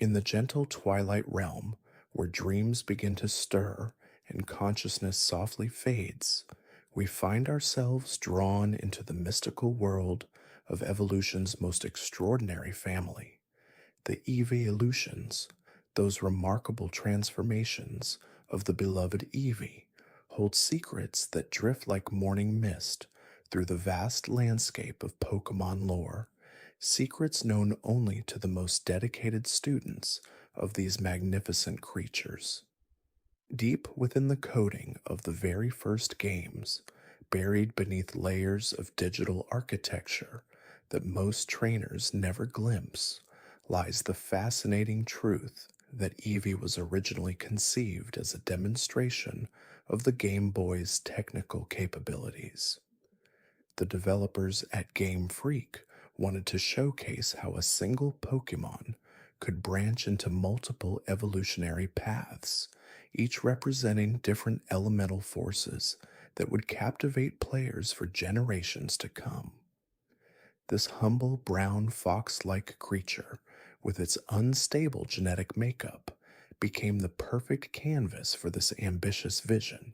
In the gentle twilight realm, where dreams begin to stir and consciousness softly fades, we find ourselves drawn into the mystical world of evolution's most extraordinary family, the Eeveelutions. Those remarkable transformations of the beloved Eevee hold secrets that drift like morning mist through the vast landscape of Pokemon lore, secrets known only to the most dedicated students of these magnificent creatures. Deep within the coding of the very first games, buried beneath layers of digital architecture that most trainers never glimpse, lies the fascinating truth that Eevee was originally conceived as a demonstration of the Game Boy's technical capabilities. The developers at Game Freak wanted to showcase how a single Pokemon could branch into multiple evolutionary paths, each representing different elemental forces that would captivate players for generations to come. This humble brown fox like creature, with its unstable genetic makeup, became the perfect canvas for this ambitious vision.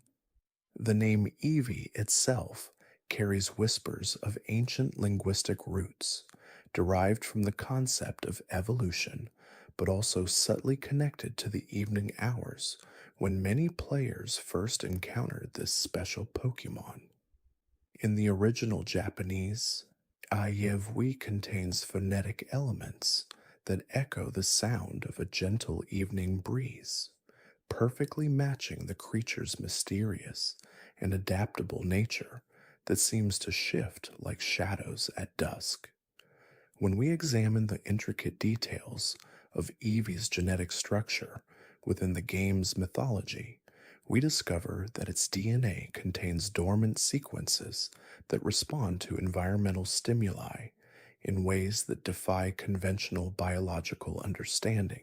The name Eevee itself carries whispers of ancient linguistic roots, derived from the concept of evolution, but also subtly connected to the evening hours when many players first encountered this special Pokemon. In the original Japanese, Eevee contains phonetic elements that echo the sound of a gentle evening breeze, perfectly matching the creature's mysterious and adaptable nature that seems to shift like shadows at dusk. When we examine the intricate details of Eevee's genetic structure within the game's mythology, we discover that its DNA contains dormant sequences that respond to environmental stimuli in ways that defy conventional biological understanding.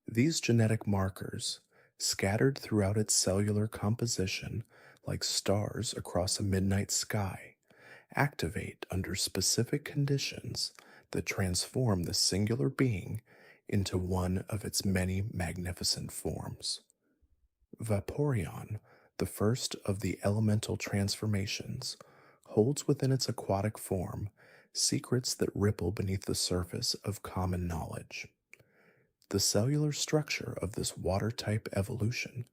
These genetic markers, scattered throughout its cellular composition like stars across a midnight sky, activate under specific conditions that transform the singular being into one of its many magnificent forms. Vaporeon, the first of the elemental transformations, holds within its aquatic form secrets that ripple beneath the surface of common knowledge. The cellular structure of this water type evolution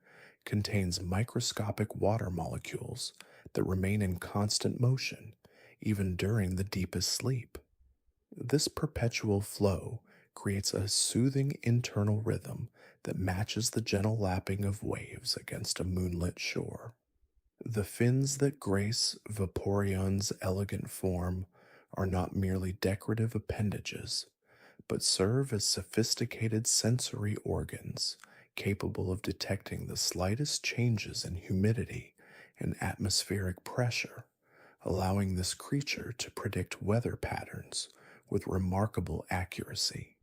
contains microscopic water molecules that remain in constant motion even during the deepest sleep. This perpetual flow creates a soothing internal rhythm that matches the gentle lapping of waves against a moonlit shore. The fins that grace Vaporeon's elegant form are not merely decorative appendages, but serve as sophisticated sensory organs capable of detecting the slightest changes in humidity and atmospheric pressure, allowing this creature to predict weather patterns with remarkable accuracy.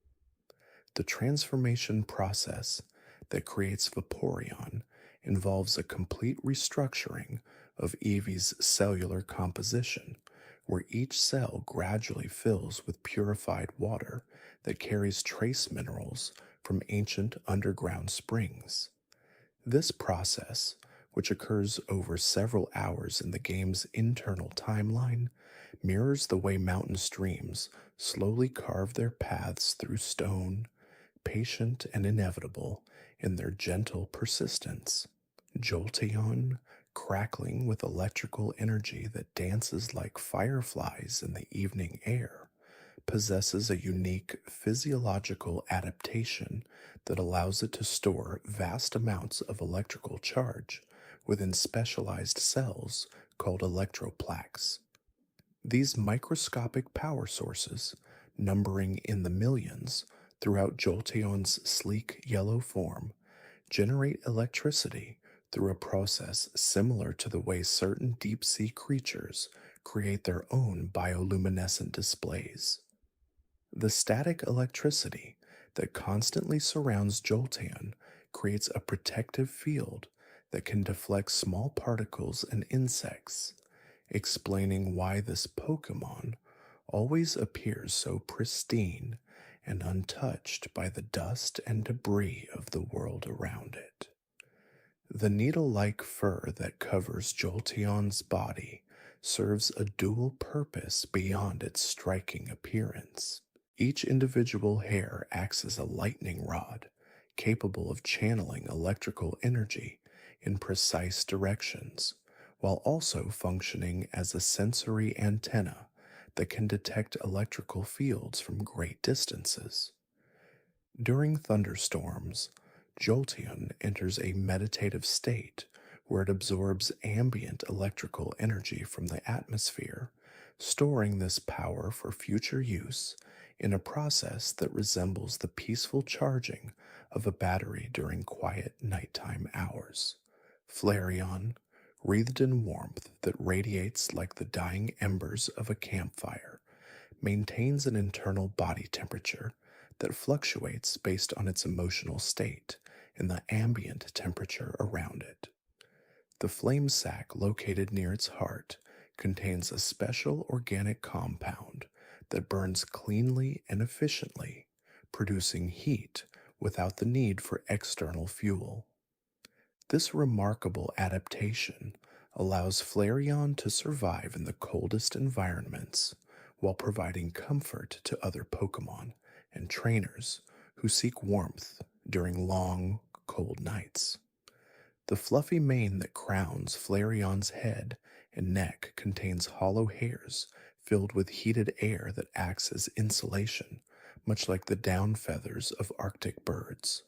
The transformation process that creates Vaporeon involves a complete restructuring of Eevee's cellular composition, where each cell gradually fills with purified water that carries trace minerals from ancient underground springs. This process, which occurs over several hours in the game's internal timeline, mirrors the way mountain streams slowly carve their paths through stone, patient and inevitable in their gentle persistence. Jolteon, crackling with electrical energy that dances like fireflies in the evening air, possesses a unique physiological adaptation that allows it to store vast amounts of electrical charge within specialized cells called electroplaques. These microscopic power sources, numbering in the millions throughout Jolteon's sleek yellow form, generate electricity through a process similar to the way certain deep sea creatures create their own bioluminescent displays. The static electricity that constantly surrounds Jolteon creates a protective field that can deflect small particles and insects, explaining why this Pokemon always appears so pristine and untouched by the dust and debris of the world around it. The needle-like fur that covers Jolteon's body serves a dual purpose beyond its striking appearance. Each individual hair acts as a lightning rod, capable of channeling electrical energy in precise directions, while also functioning as a sensory antenna that can detect electrical fields from great distances. During thunderstorms, Jolteon enters a meditative state where it absorbs ambient electrical energy from the atmosphere, storing this power for future use in a process that resembles the peaceful charging of a battery during quiet nighttime hours. Flareon, wreathed in warmth that radiates like the dying embers of a campfire, maintains an internal body temperature that fluctuates based on its emotional state and the ambient temperature around it. The flame sac located near its heart contains a special organic compound that burns cleanly and efficiently, producing heat without the need for external fuel. This remarkable adaptation allows Flareon to survive in the coldest environments while providing comfort to other Pokemon and trainers who seek warmth during long, cold nights. The fluffy mane that crowns Flareon's head and neck contains hollow hairs filled with heated air that acts as insulation, much like the down feathers of Arctic birds.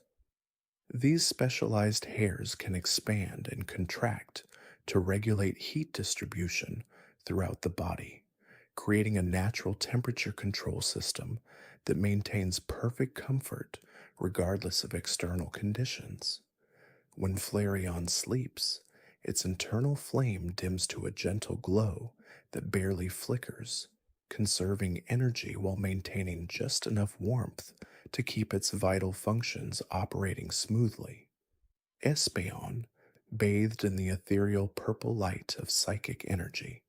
These specialized hairs can expand and contract to regulate heat distribution throughout the body, creating a natural temperature control system that maintains perfect comfort regardless of external conditions. When Flareon sleeps, its internal flame dims to a gentle glow that barely flickers, conserving energy while maintaining just enough warmth to keep its vital functions operating smoothly. Espeon, bathed in the ethereal purple light of psychic energy,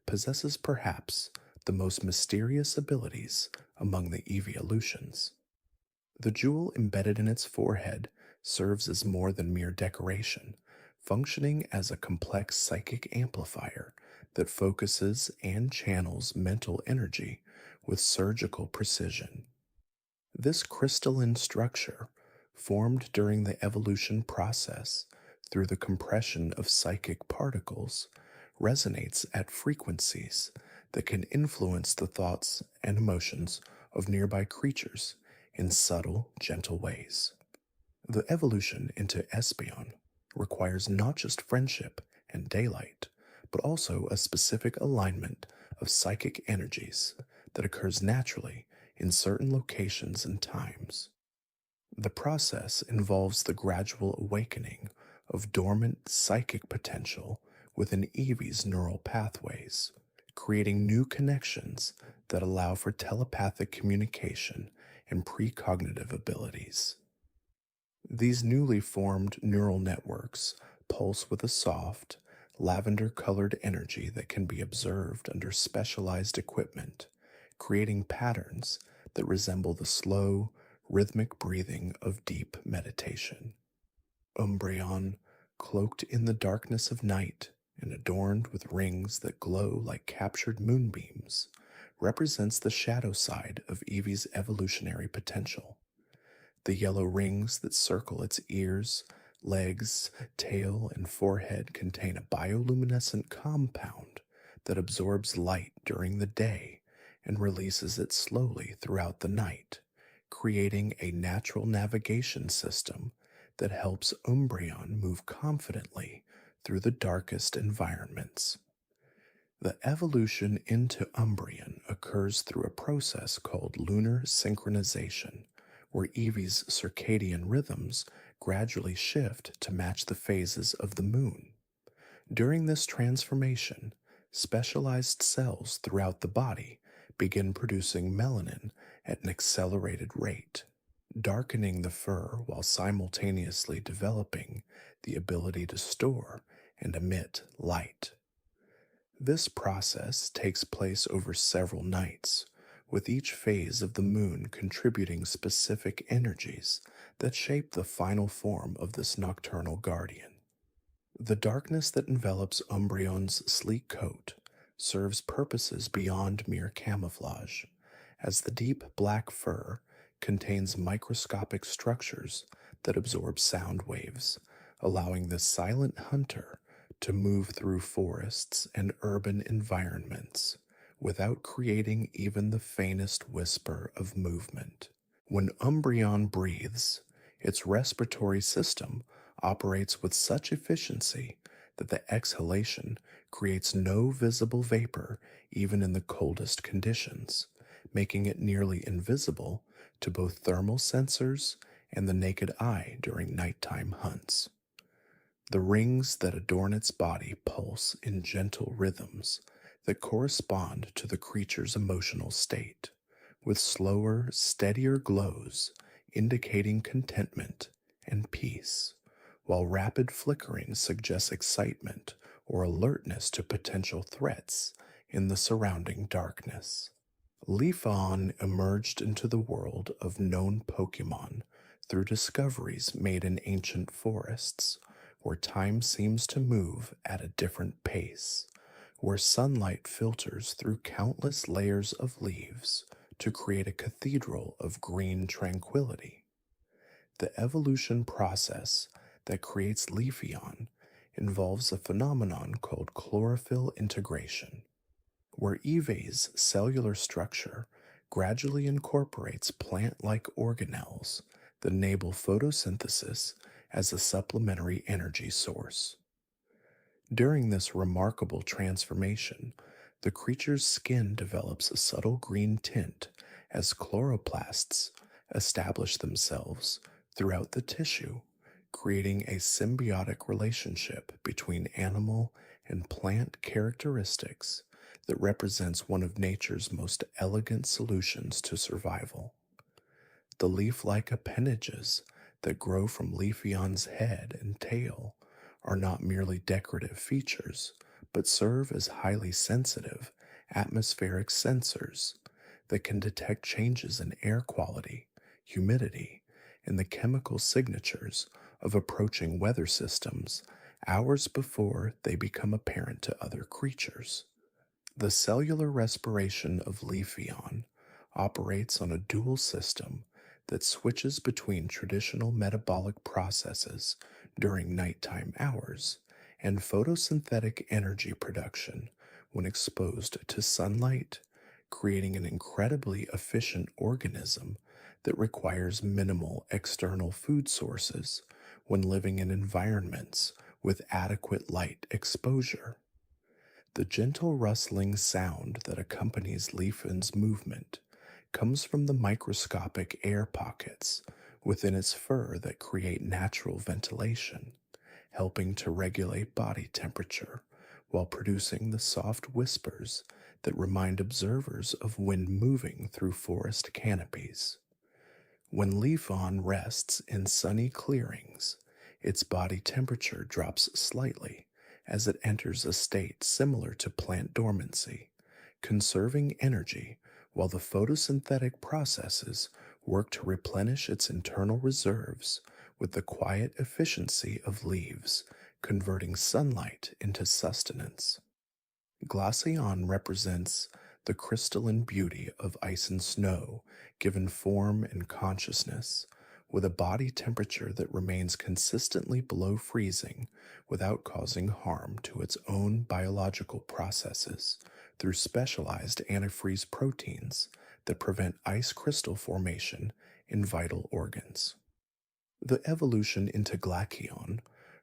possesses perhaps the most mysterious abilities among the Eeveelutions. The jewel embedded in its forehead serves as more than mere decoration, functioning as a complex psychic amplifier that focuses and channels mental energy with surgical precision. This crystalline structure, formed during the evolution process through the compression of psychic particles, resonates at frequencies that can influence the thoughts and emotions of nearby creatures in subtle, gentle ways. The evolution into Espeon requires not just friendship and daylight, but also a specific alignment of psychic energies that occurs naturally in certain locations and times. The process involves the gradual awakening of dormant psychic potential within Eevee's neural pathways, creating new connections that allow for telepathic communication and precognitive abilities. These newly formed neural networks pulse with a soft, lavender-colored energy that can be observed under specialized equipment, creating patterns that resemble the slow, rhythmic breathing of deep meditation. Umbreon, cloaked in the darkness of night and adorned with rings that glow like captured moonbeams, represents the shadow side of Eevee's evolutionary potential. The yellow rings that circle its ears, legs, tail, and forehead contain a bioluminescent compound that absorbs light during the day and releases it slowly throughout the night, creating a natural navigation system that helps Umbreon move confidently through the darkest environments. The evolution into Umbreon occurs through a process called lunar synchronization, where Eevee's circadian rhythms gradually shift to match the phases of the moon. During this transformation, specialized cells throughout the body begin producing melanin at an accelerated rate, darkening the fur while simultaneously developing the ability to store and emit light. This process takes place over several nights, with each phase of the moon contributing specific energies that shape the final form of this nocturnal guardian. The darkness that envelops Umbreon's sleek coat serves purposes beyond mere camouflage, as the deep black fur contains microscopic structures that absorb sound waves, allowing the silent hunter to move through forests and urban environments without creating even the faintest whisper of movement. When Umbreon breathes, its respiratory system operates with such efficiency that the exhalation creates no visible vapor even in the coldest conditions, making it nearly invisible to both thermal sensors and the naked eye during nighttime hunts. The rings that adorn its body pulse in gentle rhythms that correspond to the creature's emotional state, with slower, steadier glows indicating contentment and peace, while rapid flickering suggests excitement or alertness to potential threats in the surrounding darkness. Leafeon emerged into the world of known Pokémon through discoveries made in ancient forests, where time seems to move at a different pace, where sunlight filters through countless layers of leaves to create a cathedral of green tranquility. The evolution process that creates Leafeon involves a phenomenon called chlorophyll integration, where Eevee's cellular structure gradually incorporates plant like organelles that enable photosynthesis as a supplementary energy source. During this remarkable transformation, the creature's skin develops a subtle green tint as chloroplasts establish themselves throughout the tissue, creating a symbiotic relationship between animal and plant characteristics that represents one of nature's most elegant solutions to survival. The leaf-like appendages that grow from Leafeon's head and tail are not merely decorative features, but serve as highly sensitive atmospheric sensors that can detect changes in air quality, humidity, and the chemical signatures of approaching weather systems hours before they become apparent to other creatures. The cellular respiration of Leafeon operates on a dual system that switches between traditional metabolic processes during nighttime hours and photosynthetic energy production when exposed to sunlight, creating an incredibly efficient organism that requires minimal external food sources when living in environments with adequate light exposure. The gentle rustling sound that accompanies Leafeon's movement comes from the microscopic air pockets within its fur that create natural ventilation, helping to regulate body temperature while producing the soft whispers that remind observers of wind moving through forest canopies. When Leafeon rests in sunny clearings, its body temperature drops slightly as it enters a state similar to plant dormancy, conserving energy while the photosynthetic processes work to replenish its internal reserves with the quiet efficiency of leaves, converting sunlight into sustenance. Glaceon represents the crystalline beauty of ice and snow given form and consciousness, with a body temperature that remains consistently below freezing without causing harm to its own biological processes through specialized antifreeze proteins that prevent ice crystal formation in vital organs. The evolution into Glaceon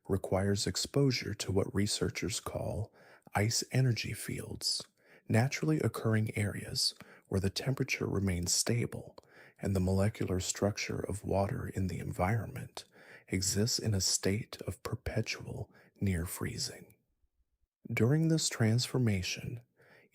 requires exposure to what researchers call ice energy fields, naturally occurring areas where the temperature remains stable and the molecular structure of water in the environment exists in a state of perpetual near freezing. During this transformation,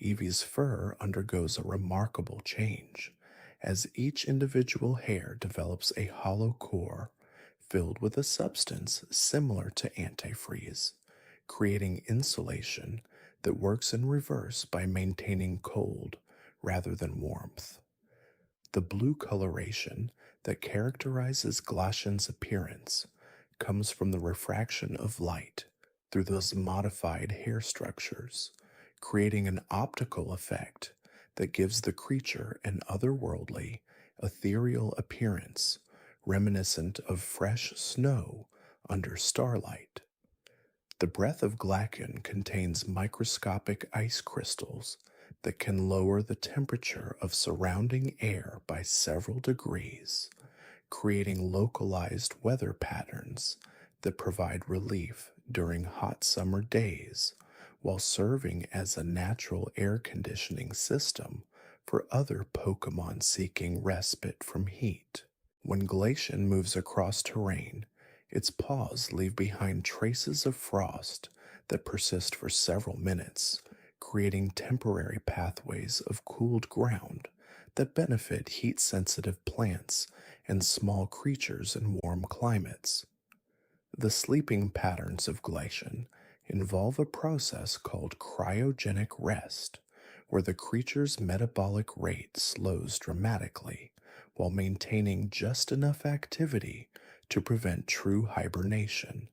Eevee's fur undergoes a remarkable change, as each individual hair develops a hollow core filled with a substance similar to antifreeze, creating insulation that works in reverse by maintaining cold rather than warmth. The blue coloration that characterizes Glaceon's appearance comes from the refraction of light through those modified hair structures, creating an optical effect that gives the creature an otherworldly, ethereal appearance reminiscent of fresh snow under starlight. The breath of Glaceon contains microscopic ice crystals that can lower the temperature of surrounding air by several degrees, creating localized weather patterns that provide relief during hot summer days while serving as a natural air conditioning system for other Pokemon seeking respite from heat. When Glaceon moves across terrain, its paws leave behind traces of frost that persist for several minutes, creating temporary pathways of cooled ground that benefit heat sensitive plants and small creatures in warm climates. The sleeping patterns of Glaceon involve a process called cryogenic rest, where the creature's metabolic rate slows dramatically while maintaining just enough activity to prevent true hibernation,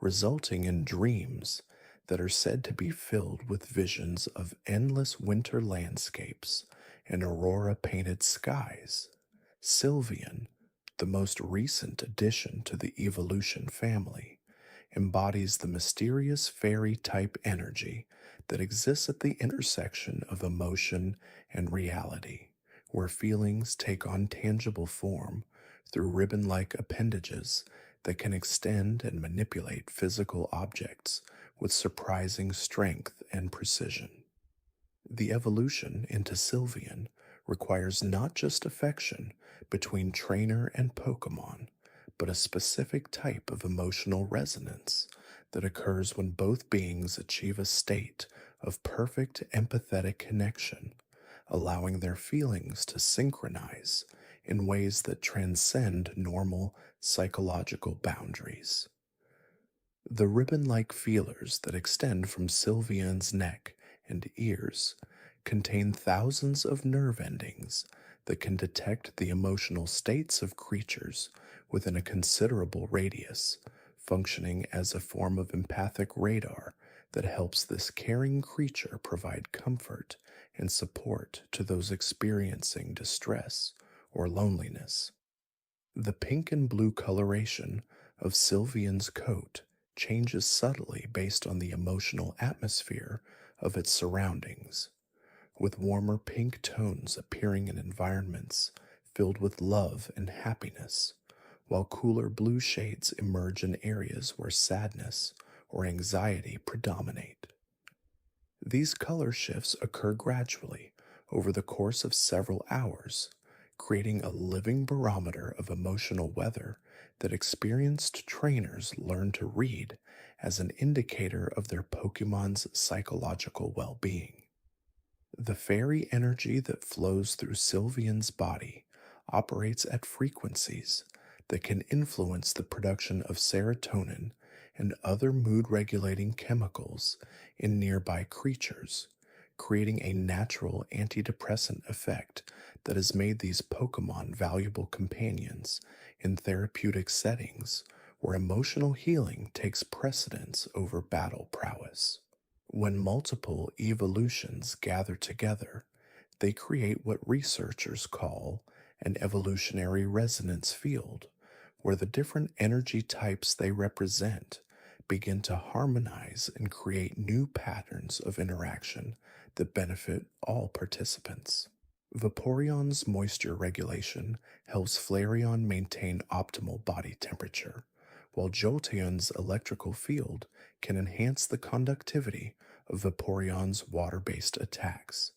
resulting in dreams that are said to be filled with visions of endless winter landscapes and aurora painted skies. Sylveon, the most recent addition to the evolution family, embodies the mysterious fairy type energy that exists at the intersection of emotion and reality, where feelings take on tangible form through ribbon like appendages that can extend and manipulate physical objects with surprising strength and precision. The evolution into Sylveon requires not just affection between trainer and Pokemon, but a specific type of emotional resonance that occurs when both beings achieve a state of perfect empathetic connection, allowing their feelings to synchronize in ways that transcend normal psychological boundaries. The ribbon like feelers that extend from Sylveon's neck and ears contain thousands of nerve endings that can detect the emotional states of creatures within a considerable radius, functioning as a form of empathic radar that helps this caring creature provide comfort and support to those experiencing distress or loneliness. The pink and blue coloration of Sylveon's coat changes subtly based on the emotional atmosphere of its surroundings, with warmer pink tones appearing in environments filled with love and happiness, while cooler blue shades emerge in areas where sadness or anxiety predominate. These color shifts occur gradually over the course of several hours, creating a living barometer of emotional weather that experienced trainers learn to read as an indicator of their Pokemon's psychological well being. The fairy energy that flows through Sylveon's body operates at frequencies that can influence the production of serotonin and other mood regulating chemicals in nearby creatures, creating a natural antidepressant effect that has made these Pokemon valuable companions in therapeutic settings where emotional healing takes precedence over battle prowess. When multiple evolutions gather together, they create what researchers call an evolutionary resonance field, where the different energy types they represent begin to harmonize and create new patterns of interaction that benefit all participants. Vaporeon's moisture regulation helps Flareon maintain optimal body temperature, while Jolteon's electrical field can enhance the conductivity of Vaporeon's water-based attacks.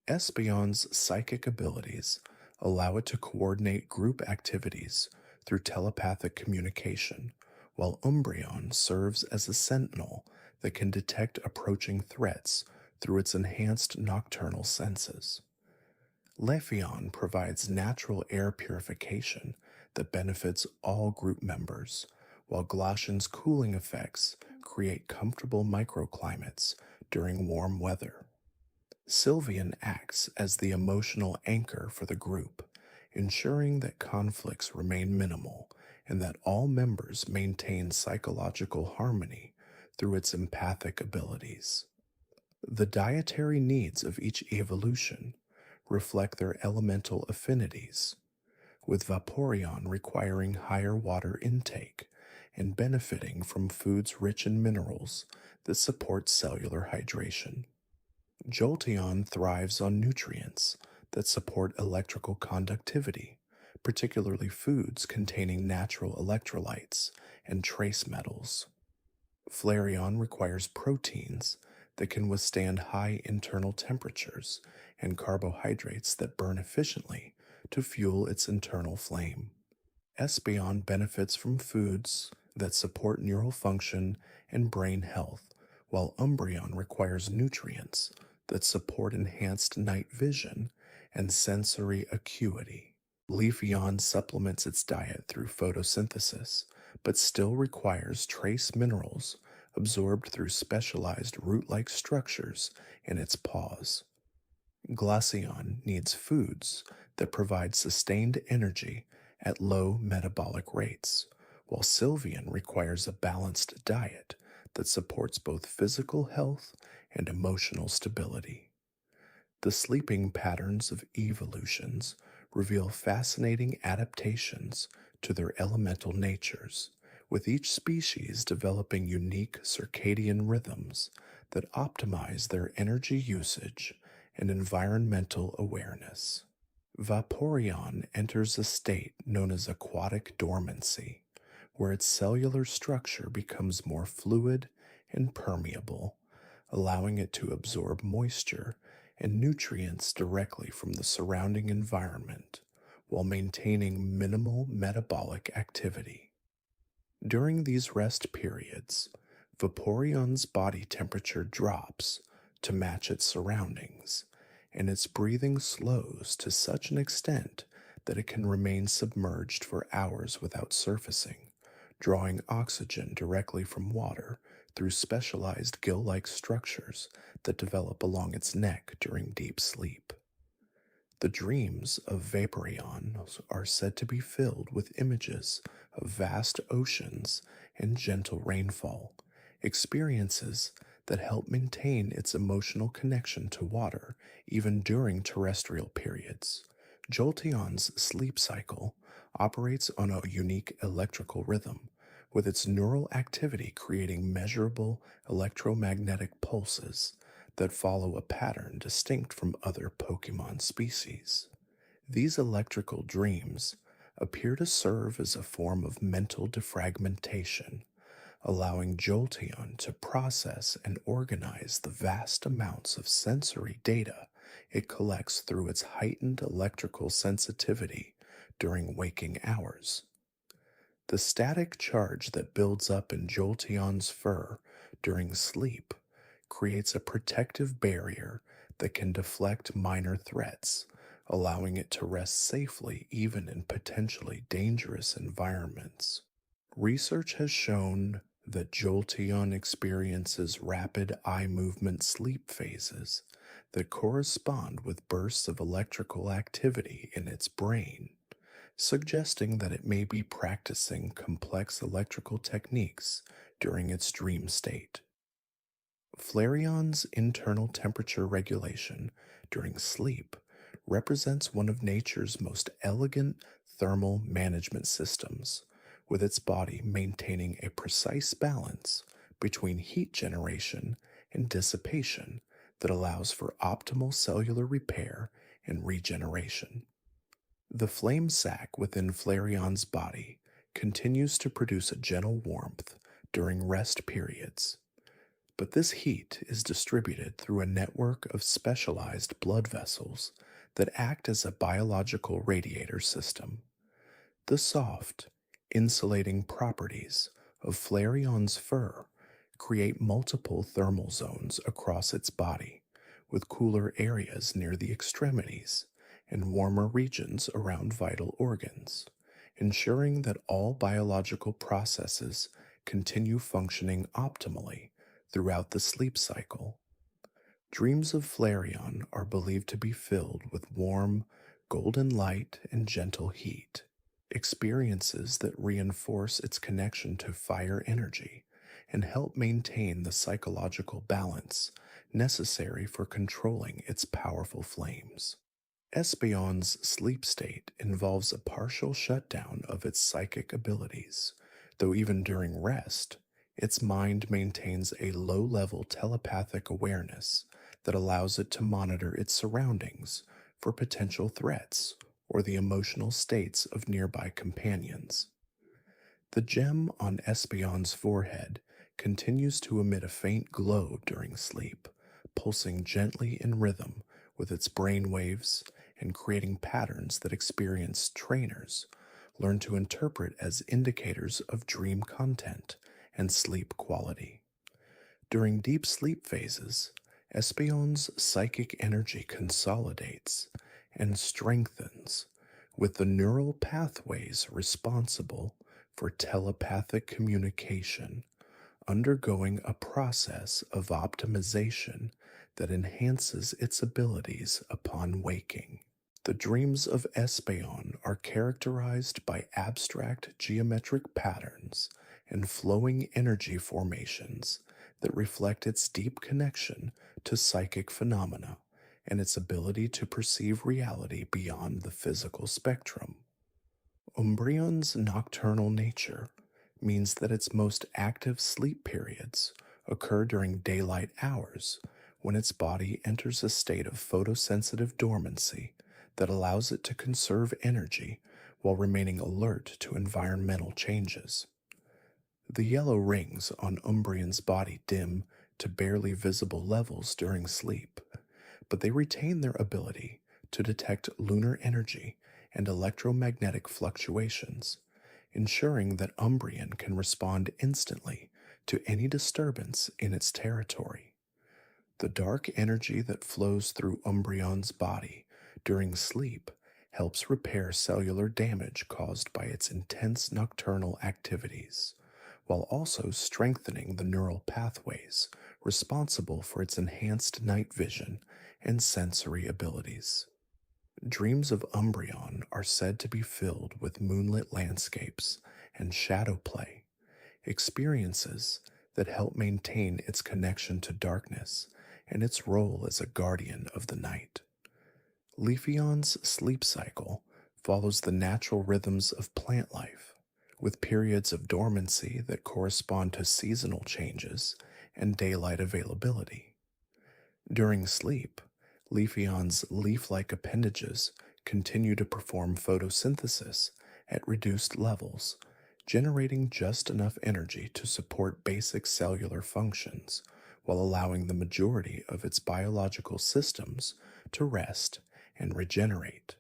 Espeon's psychic abilities allow it to coordinate group activities through telepathic communication, while Umbreon serves as a sentinel that can detect approaching threats through its enhanced nocturnal senses. Leafeon provides natural air purification that benefits all group members, while Glaceon's cooling effects create comfortable microclimates during warm weather. Sylveon acts as the emotional anchor for the group, ensuring that conflicts remain minimal and that all members maintain psychological harmony through its empathic abilities. The dietary needs of each evolution reflect their elemental affinities, with Vaporeon requiring higher water intake and benefiting from foods rich in minerals that support cellular hydration. Jolteon thrives on nutrients that support electrical conductivity, particularly foods containing natural electrolytes and trace metals. Flareon requires proteins that can withstand high internal temperatures and carbohydrates that burn efficiently to fuel its internal flame. Espeon benefits from foods that support neural function and brain health, while Umbreon requires nutrients that support enhanced night vision and sensory acuity. Leafeon supplements its diet through photosynthesis, but still requires trace minerals absorbed through specialized root like structures in its paws. Glaceon needs foods that provide sustained energy at low metabolic rates, while Sylveon requires a balanced diet that supports both physical health and emotional stability. The sleeping patterns of evolutions reveal fascinating adaptations to their elemental natures, with each species developing unique circadian rhythms that optimize their energy usage and environmental awareness. Vaporeon enters a state known as aquatic dormancy, where its cellular structure becomes more fluid and permeable, allowing it to absorb moisture and nutrients directly from the surrounding environment while maintaining minimal metabolic activity. During these rest periods, Vaporeon's body temperature drops to match its surroundings, and its breathing slows to such an extent that it can remain submerged for hours without surfacing, drawing oxygen directly from water through specialized gill like structures that develop along its neck during deep sleep. The dreams of Vaporeon are said to be filled with images of vast oceans and gentle rainfall, experiences that help maintain its emotional connection to water even during terrestrial periods. Jolteon's sleep cycle operates on a unique electrical rhythm, with its neural activity creating measurable electromagnetic pulses that follow a pattern distinct from other Pokemon species. These electrical dreams appear to serve as a form of mental defragmentation, allowing Jolteon to process and organize the vast amounts of sensory data it collects through its heightened electrical sensitivity during waking hours. The static charge that builds up in Jolteon's fur during sleep creates a protective barrier that can deflect minor threats, allowing it to rest safely even in potentially dangerous environments. Research has shown that Jolteon experiences rapid eye movement sleep phases that correspond with bursts of electrical activity in its brain, suggesting that it may be practicing complex electrical techniques during its dream state. Flareon's internal temperature regulation during sleep represents one of nature's most elegant thermal management systems, with its body maintaining a precise balance between heat generation and dissipation that allows for optimal cellular repair and regeneration. The flame sac within Flareon's body continues to produce a gentle warmth during rest periods, but this heat is distributed through a network of specialized blood vessels that act as a biological radiator system. The soft, insulating properties of Flareon's fur create multiple thermal zones across its body, with cooler areas near the extremities and warmer regions around vital organs, ensuring that all biological processes continue functioning optimally throughout the sleep cycle. Dreams of Flareon are believed to be filled with warm, golden light and gentle heat, experiences that reinforce its connection to fire energy and help maintain the psychological balance necessary for controlling its powerful flames. Espeon's sleep state involves a partial shutdown of its psychic abilities, though even during rest, its mind maintains a low level telepathic awareness that allows it to monitor its surroundings for potential threats or the emotional states of nearby companions. The gem on Espeon's forehead continues to emit a faint glow during sleep, pulsing gently in rhythm with its brain waves and creating patterns that experienced trainers learn to interpret as indicators of dream content and sleep quality. During deep sleep phases, Espeon's psychic energy consolidates and strengthens, with the neural pathways responsible for telepathic communication undergoing a process of optimization that enhances its abilities upon waking. The dreams of Espeon are characterized by abstract geometric patterns and flowing energy formations that reflect its deep connection to psychic phenomena and its ability to perceive reality beyond the physical spectrum. Umbreon's nocturnal nature means that its most active sleep periods occur during daylight hours when its body enters a state of photosensitive dormancy that allows it to conserve energy while remaining alert to environmental changes. The yellow rings on Umbreon's body dim to barely visible levels during sleep, but they retain their ability to detect lunar energy and electromagnetic fluctuations, ensuring that Umbreon can respond instantly to any disturbance in its territory. The dark energy that flows through Umbreon's body during sleep helps repair cellular damage caused by its intense nocturnal activities, while also strengthening the neural pathways responsible for its enhanced night vision and sensory abilities. Dreams of Umbreon are said to be filled with moonlit landscapes and shadow play, experiences that help maintain its connection to darkness and its role as a guardian of the night. Leafeon's sleep cycle follows the natural rhythms of plant life, with periods of dormancy that correspond to seasonal changes and daylight availability. During sleep, Leafeon's leaf-like appendages continue to perform photosynthesis at reduced levels, generating just enough energy to support basic cellular functions while allowing the majority of its biological systems to rest and regenerate.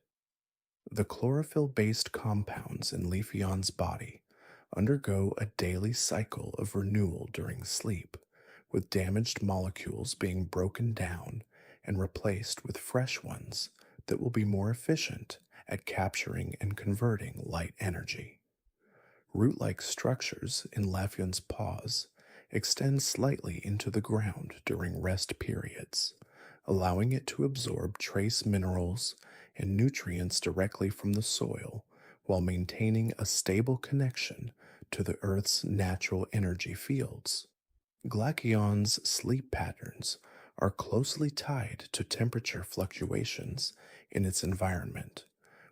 The chlorophyll-based compounds in Leafeon's body undergo a daily cycle of renewal during sleep, with damaged molecules being broken down and replaced with fresh ones that will be more efficient at capturing and converting light energy. Root-like structures in Leafeon's paws extend slightly into the ground during rest periods, allowing it to absorb trace minerals and nutrients directly from the soil while maintaining a stable connection to the Earth's natural energy fields. Glaceon's sleep patterns are closely tied to temperature fluctuations in its environment,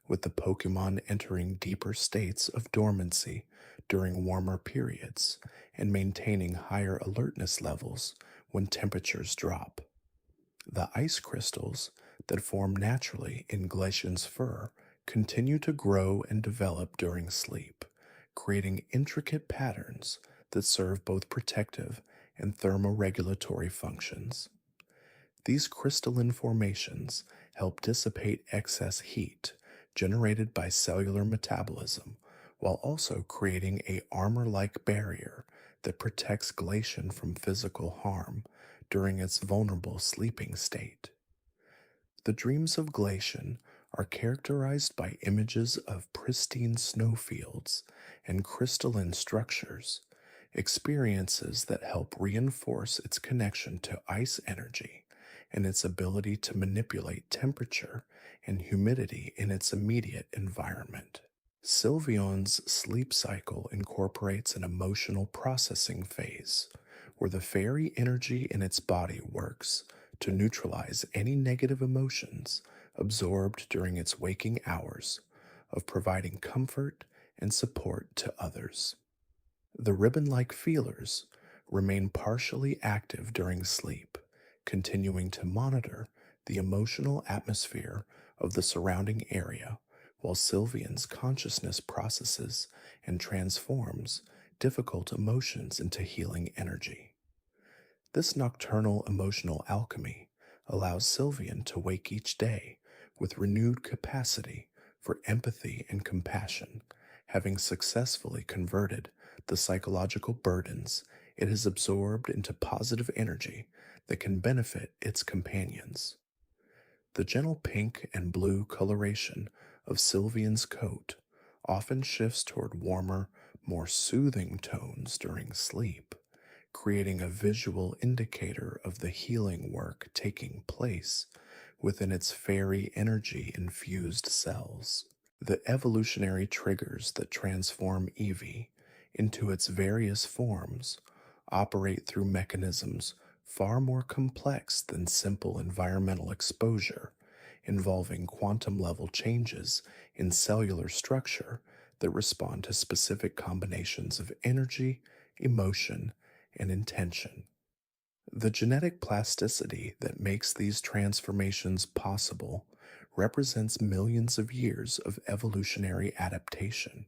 with the Pokemon entering deeper states of dormancy during warmer periods and maintaining higher alertness levels when temperatures drop. The ice crystals that form naturally in Glaceon's fur continue to grow and develop during sleep, creating intricate patterns that serve both protective and thermoregulatory functions. These crystalline formations help dissipate excess heat generated by cellular metabolism while also creating a armor-like barrier that protects Glaceon from physical harm during its vulnerable sleeping state. The dreams of Glaceon are characterized by images of pristine snowfields and crystalline structures, experiences that help reinforce its connection to ice energy and its ability to manipulate temperature and humidity in its immediate environment. Sylveon's sleep cycle incorporates an emotional processing phase, where the fairy energy in its body works to neutralize any negative emotions absorbed during its waking hours of providing comfort and support to others. The ribbon like feelers remain partially active during sleep, continuing to monitor the emotional atmosphere of the surrounding area while Sylvian's consciousness processes and transforms difficult emotions into healing energy. This nocturnal emotional alchemy allows Sylveon to wake each day with renewed capacity for empathy and compassion, having successfully converted the psychological burdens it has absorbed into positive energy that can benefit its companions. The gentle pink and blue coloration of Sylveon's coat often shifts toward warmer, more soothing tones during sleep, creating a visual indicator of the healing work taking place within its fairy energy infused cells. The evolutionary triggers that transform Eevee into its various forms operate through mechanisms far more complex than simple environmental exposure, involving quantum level changes in cellular structure that respond to specific combinations of energy, emotion, and intention. The genetic plasticity that makes these transformations possible represents millions of years of evolutionary adaptation,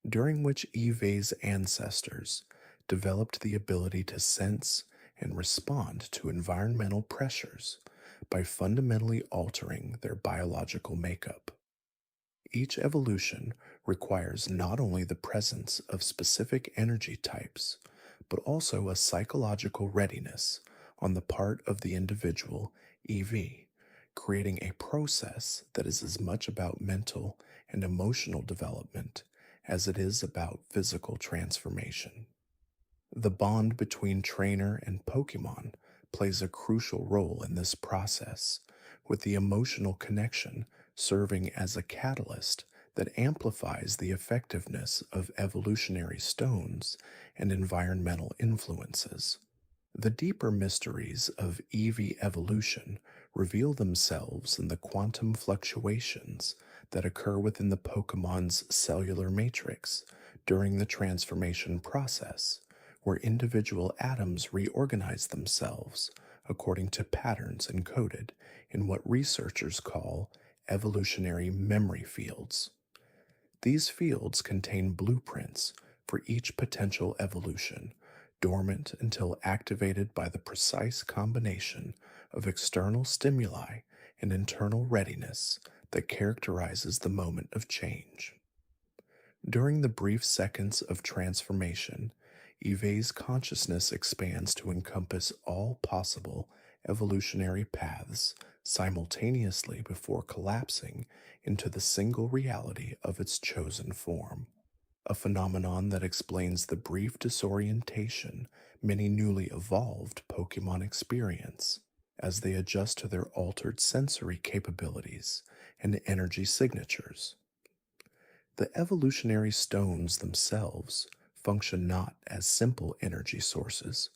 during which Eevee's ancestors developed the ability to sense and respond to environmental pressures by fundamentally altering their biological makeup. Each evolution requires not only the presence of specific energy types, but also a psychological readiness on the part of the individual Eevee, creating a process that is as much about mental and emotional development as it is about physical transformation. The bond between trainer and Pokemon plays a crucial role in this process, with the emotional connection serving as a catalyst that amplifies the effectiveness of evolutionary stones and environmental influences. The deeper mysteries of Eevee evolution reveal themselves in the quantum fluctuations that occur within the Pokemon's cellular matrix during the transformation process, where individual atoms reorganize themselves according to patterns encoded in what researchers call evolutionary memory fields. These fields contain blueprints for each potential evolution, dormant until activated by the precise combination of external stimuli and internal readiness that characterizes the moment of change. During the brief seconds of transformation, Eevee's consciousness expands to encompass all possible evolutionary paths simultaneously before collapsing into the single reality of its chosen form, a phenomenon that explains the brief disorientation many newly evolved Pokemon experience as they adjust to their altered sensory capabilities and energy signatures. The evolutionary stones themselves function not as simple energy sources,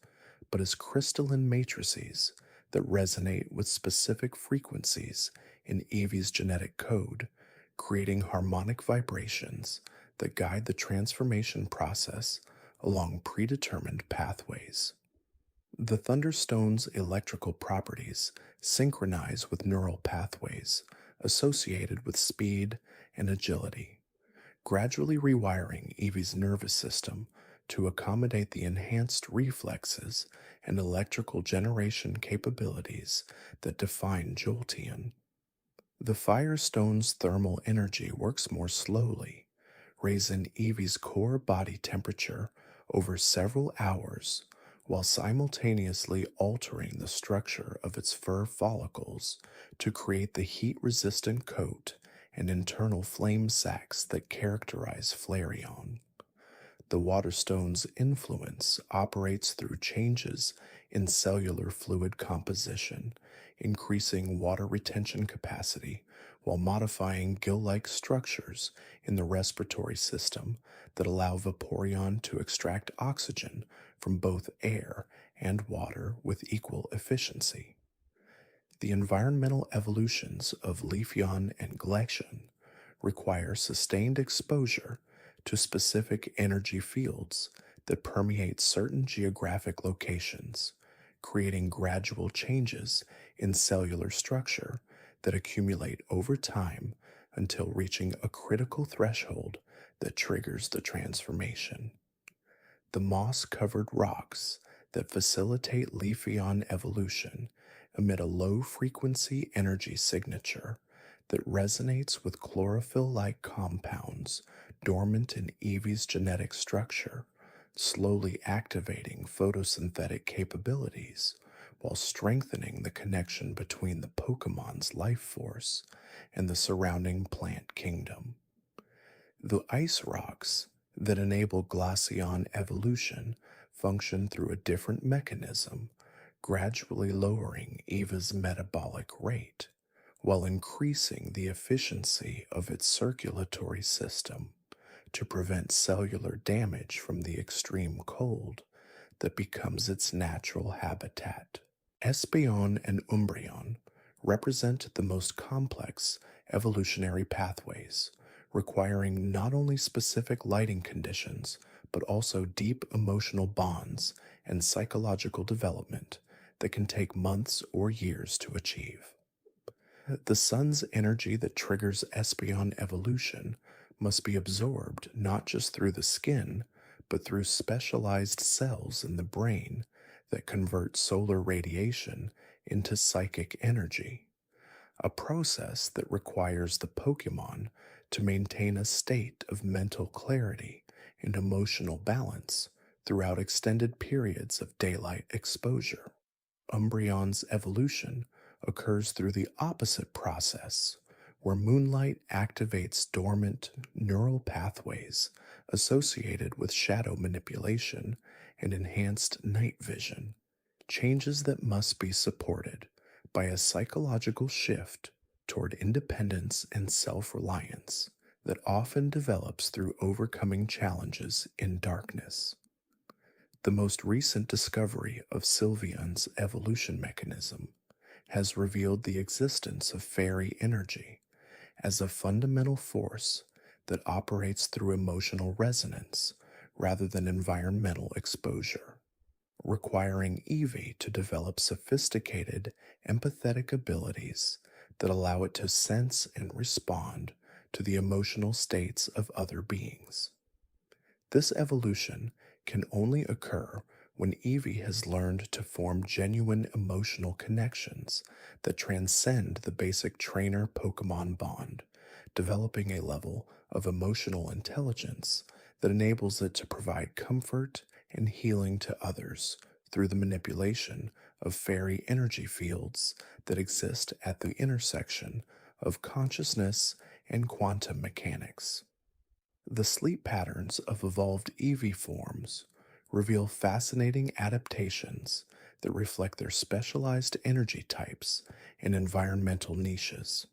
but as crystalline matrices that resonate with specific frequencies in Eevee's genetic code, creating harmonic vibrations that guide the transformation process along predetermined pathways. The Thunderstone's electrical properties synchronize with neural pathways associated with speed and agility, gradually rewiring Eevee's nervous system to accommodate the enhanced reflexes and electrical generation capabilities that define Jolteon. The Firestone's thermal energy works more slowly, raising Eevee's core body temperature over several hours while simultaneously altering the structure of its fur follicles to create the heat-resistant coat and internal flame sacs that characterize Flareon. The waterstone's influence operates through changes in cellular fluid composition, increasing water retention capacity while modifying gill-like structures in the respiratory system that allow Vaporeon to extract oxygen from both air and water with equal efficiency. The environmental evolutions of Leafeon and Glaceon require sustained exposure to specific energy fields that permeate certain geographic locations, creating gradual changes in cellular structure that accumulate over time until reaching a critical threshold that triggers the transformation. The moss covered rocks that facilitate Leafeon evolution emit a low frequency energy signature that resonates with chlorophyll like compounds dormant in Eevee's genetic structure, slowly activating photosynthetic capabilities while strengthening the connection between the Pokemon's life force and the surrounding plant kingdom. The ice rocks that enable Glaceon evolution function through a different mechanism, gradually lowering Eva's metabolic rate while increasing the efficiency of its circulatory system to prevent cellular damage from the extreme cold that becomes its natural habitat. Espeon and Umbreon represent the most complex evolutionary pathways, requiring not only specific lighting conditions, but also deep emotional bonds and psychological development that can take months or years to achieve. The sun's energy that triggers Espeon evolution must be absorbed not just through the skin, but through specialized cells in the brain that convert solar radiation into psychic energy, a process that requires the Pokemon to maintain a state of mental clarity and emotional balance throughout extended periods of daylight exposure. Umbreon's evolution occurs through the opposite process, where moonlight activates dormant neural pathways associated with shadow manipulation and enhanced night vision, changes that must be supported by a psychological shift toward independence and self reliance that often develops through overcoming challenges in darkness. The most recent discovery of Sylveon's evolution mechanism has revealed the existence of fairy energy as a fundamental force that operates through emotional resonance rather than environmental exposure, requiring Eevee to develop sophisticated, empathetic abilities that allow it to sense and respond to the emotional states of other beings. This evolution can only occur when Eevee has learned to form genuine emotional connections that transcend the basic trainer Pokemon bond, developing a level of emotional intelligence that enables it to provide comfort and healing to others through the manipulation of fairy energy fields that exist at the intersection of consciousness and quantum mechanics. The sleep patterns of evolved Eevee forms reveal fascinating adaptations that reflect their specialized energy types and environmental niches.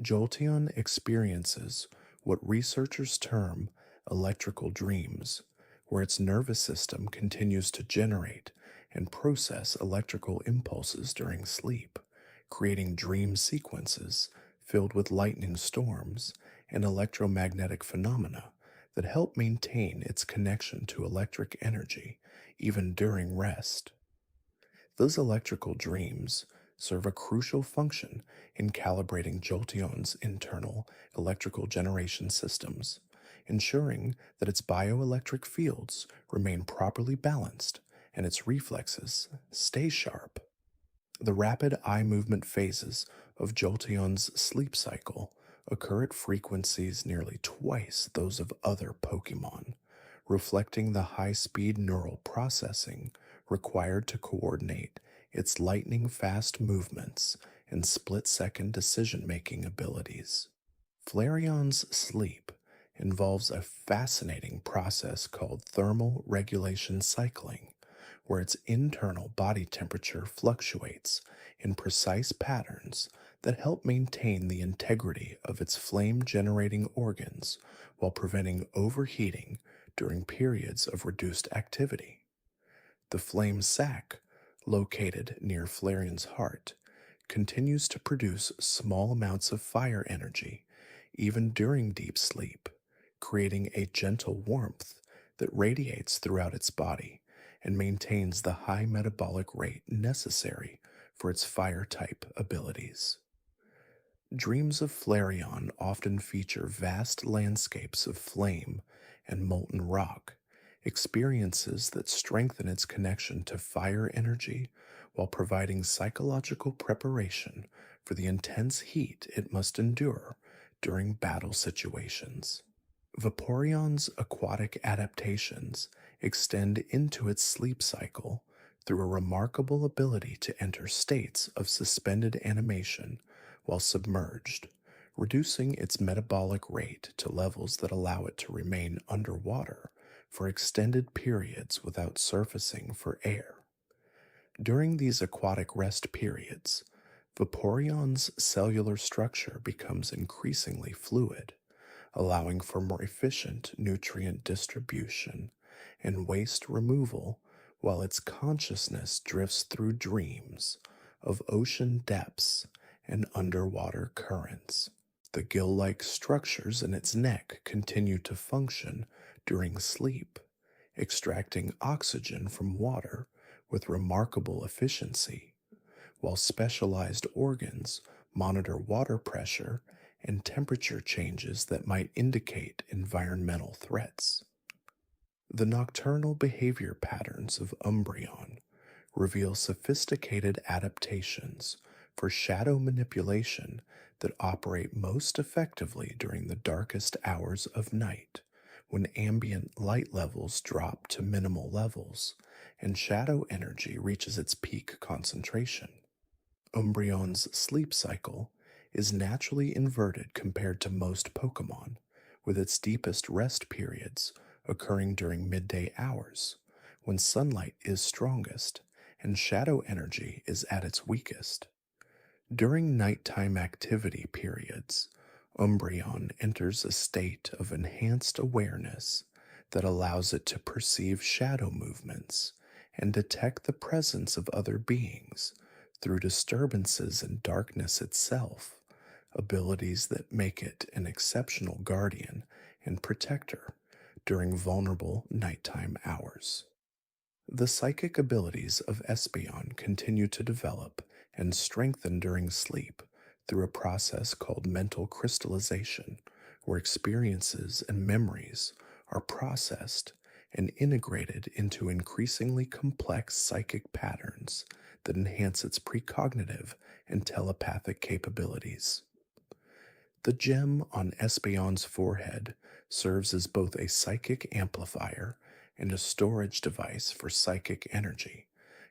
Jolteon experiences what researchers term electrical dreams, where its nervous system continues to generate and process electrical impulses during sleep, creating dream sequences filled with lightning storms and electromagnetic phenomena that help maintain its connection to electric energy even during rest. Those electrical dreams serve a crucial function in calibrating Jolteon's internal electrical generation systems, ensuring that its bioelectric fields remain properly balanced and its reflexes stay sharp. The rapid eye movement phases of Jolteon's sleep cycle occur at frequencies nearly twice those of other Pokemon, reflecting the high-speed neural processing required to coordinate its lightning-fast movements and split-second decision-making abilities. Flareon's sleep involves a fascinating process called thermal regulation cycling, where its internal body temperature fluctuates in precise patterns that help maintain the integrity of its flame generating organs while preventing overheating during periods of reduced activity. The flame sac, located near Flareon's heart, continues to produce small amounts of fire energy even during deep sleep, creating a gentle warmth that radiates throughout its body and maintains the high metabolic rate necessary for its fire type abilities. Dreams of Flareon often feature vast landscapes of flame and molten rock, experiences that strengthen its connection to fire energy while providing psychological preparation for the intense heat it must endure during battle situations. Vaporeon's aquatic adaptations extend into its sleep cycle through a remarkable ability to enter states of suspended animation while submerged, reducing its metabolic rate to levels that allow it to remain underwater for extended periods without surfacing for air. During these aquatic rest periods, Vaporeon's cellular structure becomes increasingly fluid, allowing for more efficient nutrient distribution and waste removal while its consciousness drifts through dreams of ocean depths and underwater currents. The gill like structures in its neck continue to function during sleep, extracting oxygen from water with remarkable efficiency, while specialized organs monitor water pressure and temperature changes that might indicate environmental threats. The nocturnal behavior patterns of Umbreon reveal sophisticated adaptations for shadow manipulation that operate most effectively during the darkest hours of night, when ambient light levels drop to minimal levels and shadow energy reaches its peak concentration. Umbreon's sleep cycle is naturally inverted compared to most Pokemon, with its deepest rest periods occurring during midday hours, when sunlight is strongest and shadow energy is at its weakest. During nighttime activity periods, Umbreon enters a state of enhanced awareness that allows it to perceive shadow movements and detect the presence of other beings through disturbances in darkness itself, abilities that make it an exceptional guardian and protector during vulnerable nighttime hours. The psychic abilities of Espeon continue to develop and strengthen during sleep through a process called mental crystallization, where experiences and memories are processed and integrated into increasingly complex psychic patterns that enhance its precognitive and telepathic capabilities. The gem on Espeon's forehead serves as both a psychic amplifier and a storage device for psychic energy,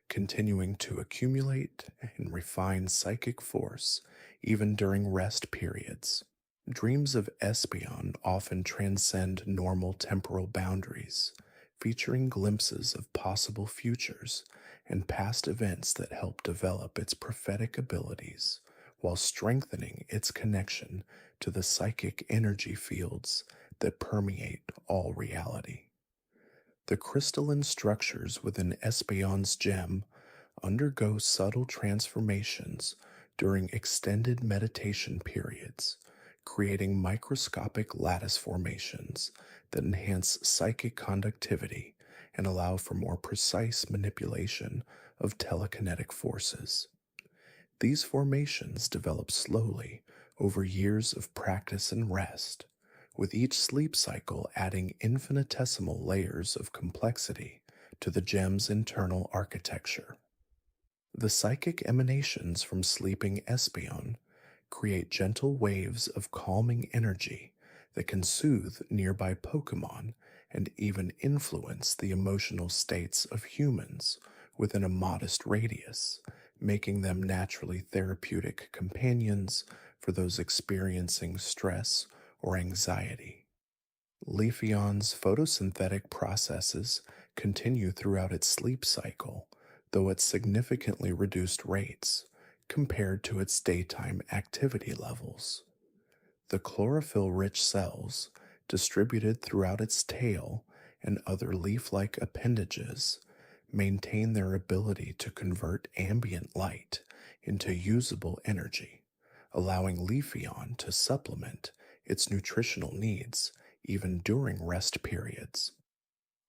continuing to accumulate and refine psychic force even during rest periods. Dreams of Espeon often transcend normal temporal boundaries, featuring glimpses of possible futures and past events that help develop its prophetic abilities while strengthening its connection to the psychic energy fields that permeate all reality. The crystalline structures within Espeon's gem undergo subtle transformations during extended meditation periods, creating microscopic lattice formations that enhance psychic conductivity and allow for more precise manipulation of telekinetic forces. These formations develop slowly over years of practice and rest, with each sleep cycle adding infinitesimal layers of complexity to the gem's internal architecture. The psychic emanations from sleeping Espeon create gentle waves of calming energy that can soothe nearby Pokemon and even influence the emotional states of humans within a modest radius, making them naturally therapeutic companions for those experiencing stress or anxiety. Leafeon's photosynthetic processes continue throughout its sleep cycle, though at significantly reduced rates compared to its daytime activity levels. The chlorophyll rich cells, distributed throughout its tail and other leaf like appendages, maintain their ability to convert ambient light into usable energy, allowing Leafeon to supplement its nutritional needs even during rest periods.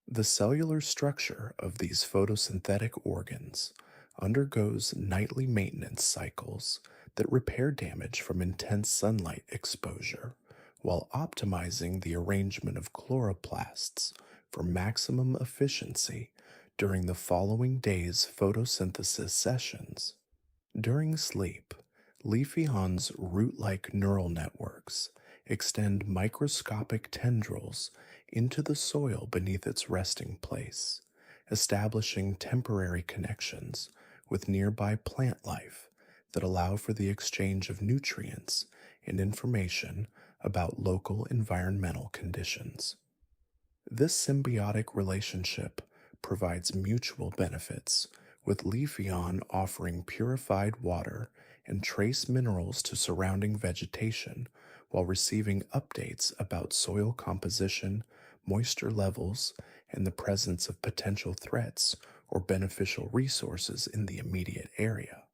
The cellular structure of these photosynthetic organs undergoes nightly maintenance cycles that repair damage from intense sunlight exposure while optimizing the arrangement of chloroplasts for maximum efficiency during the following day's photosynthesis sessions. During sleep, Leafeon's root like neural networks extend microscopic tendrils into the soil beneath its resting place, establishing temporary connections with nearby plant life that allow for the exchange of nutrients and information about local environmental conditions. This symbiotic relationship provides mutual benefits, with Leafeon offering purified water and trace minerals to surrounding vegetation while receiving updates about soil composition, moisture levels, and the presence of potential threats or beneficial resources in the immediate area.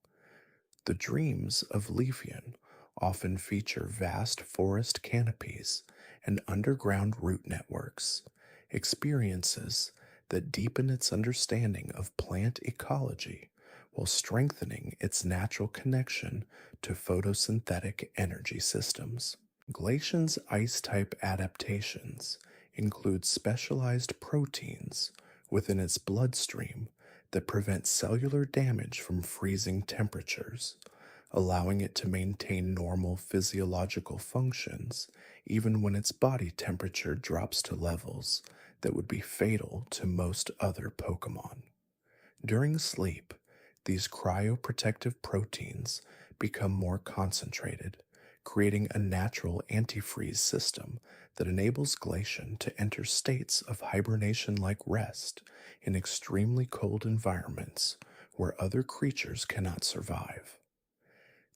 The dreams of Leafeon often feature vast forest canopies and underground root networks, experiences that deepen its understanding of plant ecology while strengthening its natural connection to photosynthetic energy systems. Glaceon's ice type adaptations include specialized proteins within its bloodstream that prevent cellular damage from freezing temperatures, allowing it to maintain normal physiological functions even when its body temperature drops to levels that would be fatal to most other Pokemon. During sleep, these cryoprotective proteins become more concentrated, creating a natural antifreeze system that enables Glaceon to enter states of hibernation like rest in extremely cold environments where other creatures cannot survive.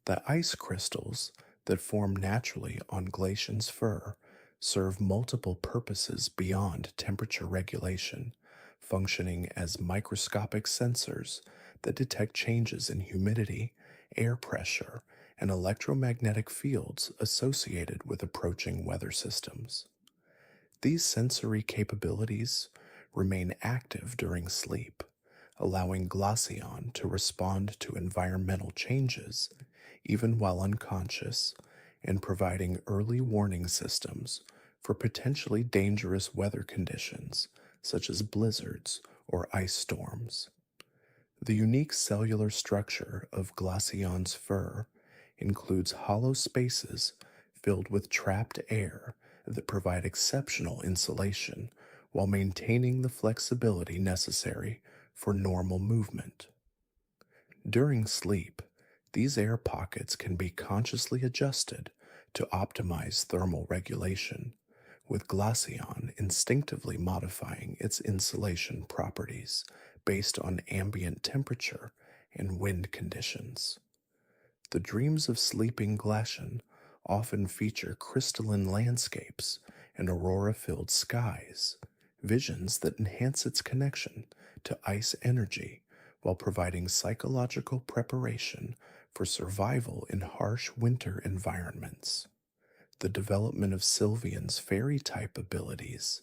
The ice crystals that form naturally on Glaceon's fur serve multiple purposes beyond temperature regulation, functioning as microscopic sensors that detect changes in humidity, air pressure, and electromagnetic fields associated with approaching weather systems. These sensory capabilities remain active during sleep, allowing Glaceon to respond to environmental changes even while unconscious, and providing early warning systems for potentially dangerous weather conditions such as blizzards or ice storms. The unique cellular structure of Glaceon's fur includes hollow spaces filled with trapped air that provide exceptional insulation while maintaining the flexibility necessary for normal movement. During sleep, these air pockets can be consciously adjusted to optimize thermal regulation, with Glaceon instinctively modifying its insulation properties based on ambient temperature and wind conditions. The dreams of sleeping Glaceon often feature crystalline landscapes and aurora-filled skies, visions that enhance its connection to ice energy while providing psychological preparation for survival in harsh winter environments. The development of Sylveon's fairy type abilities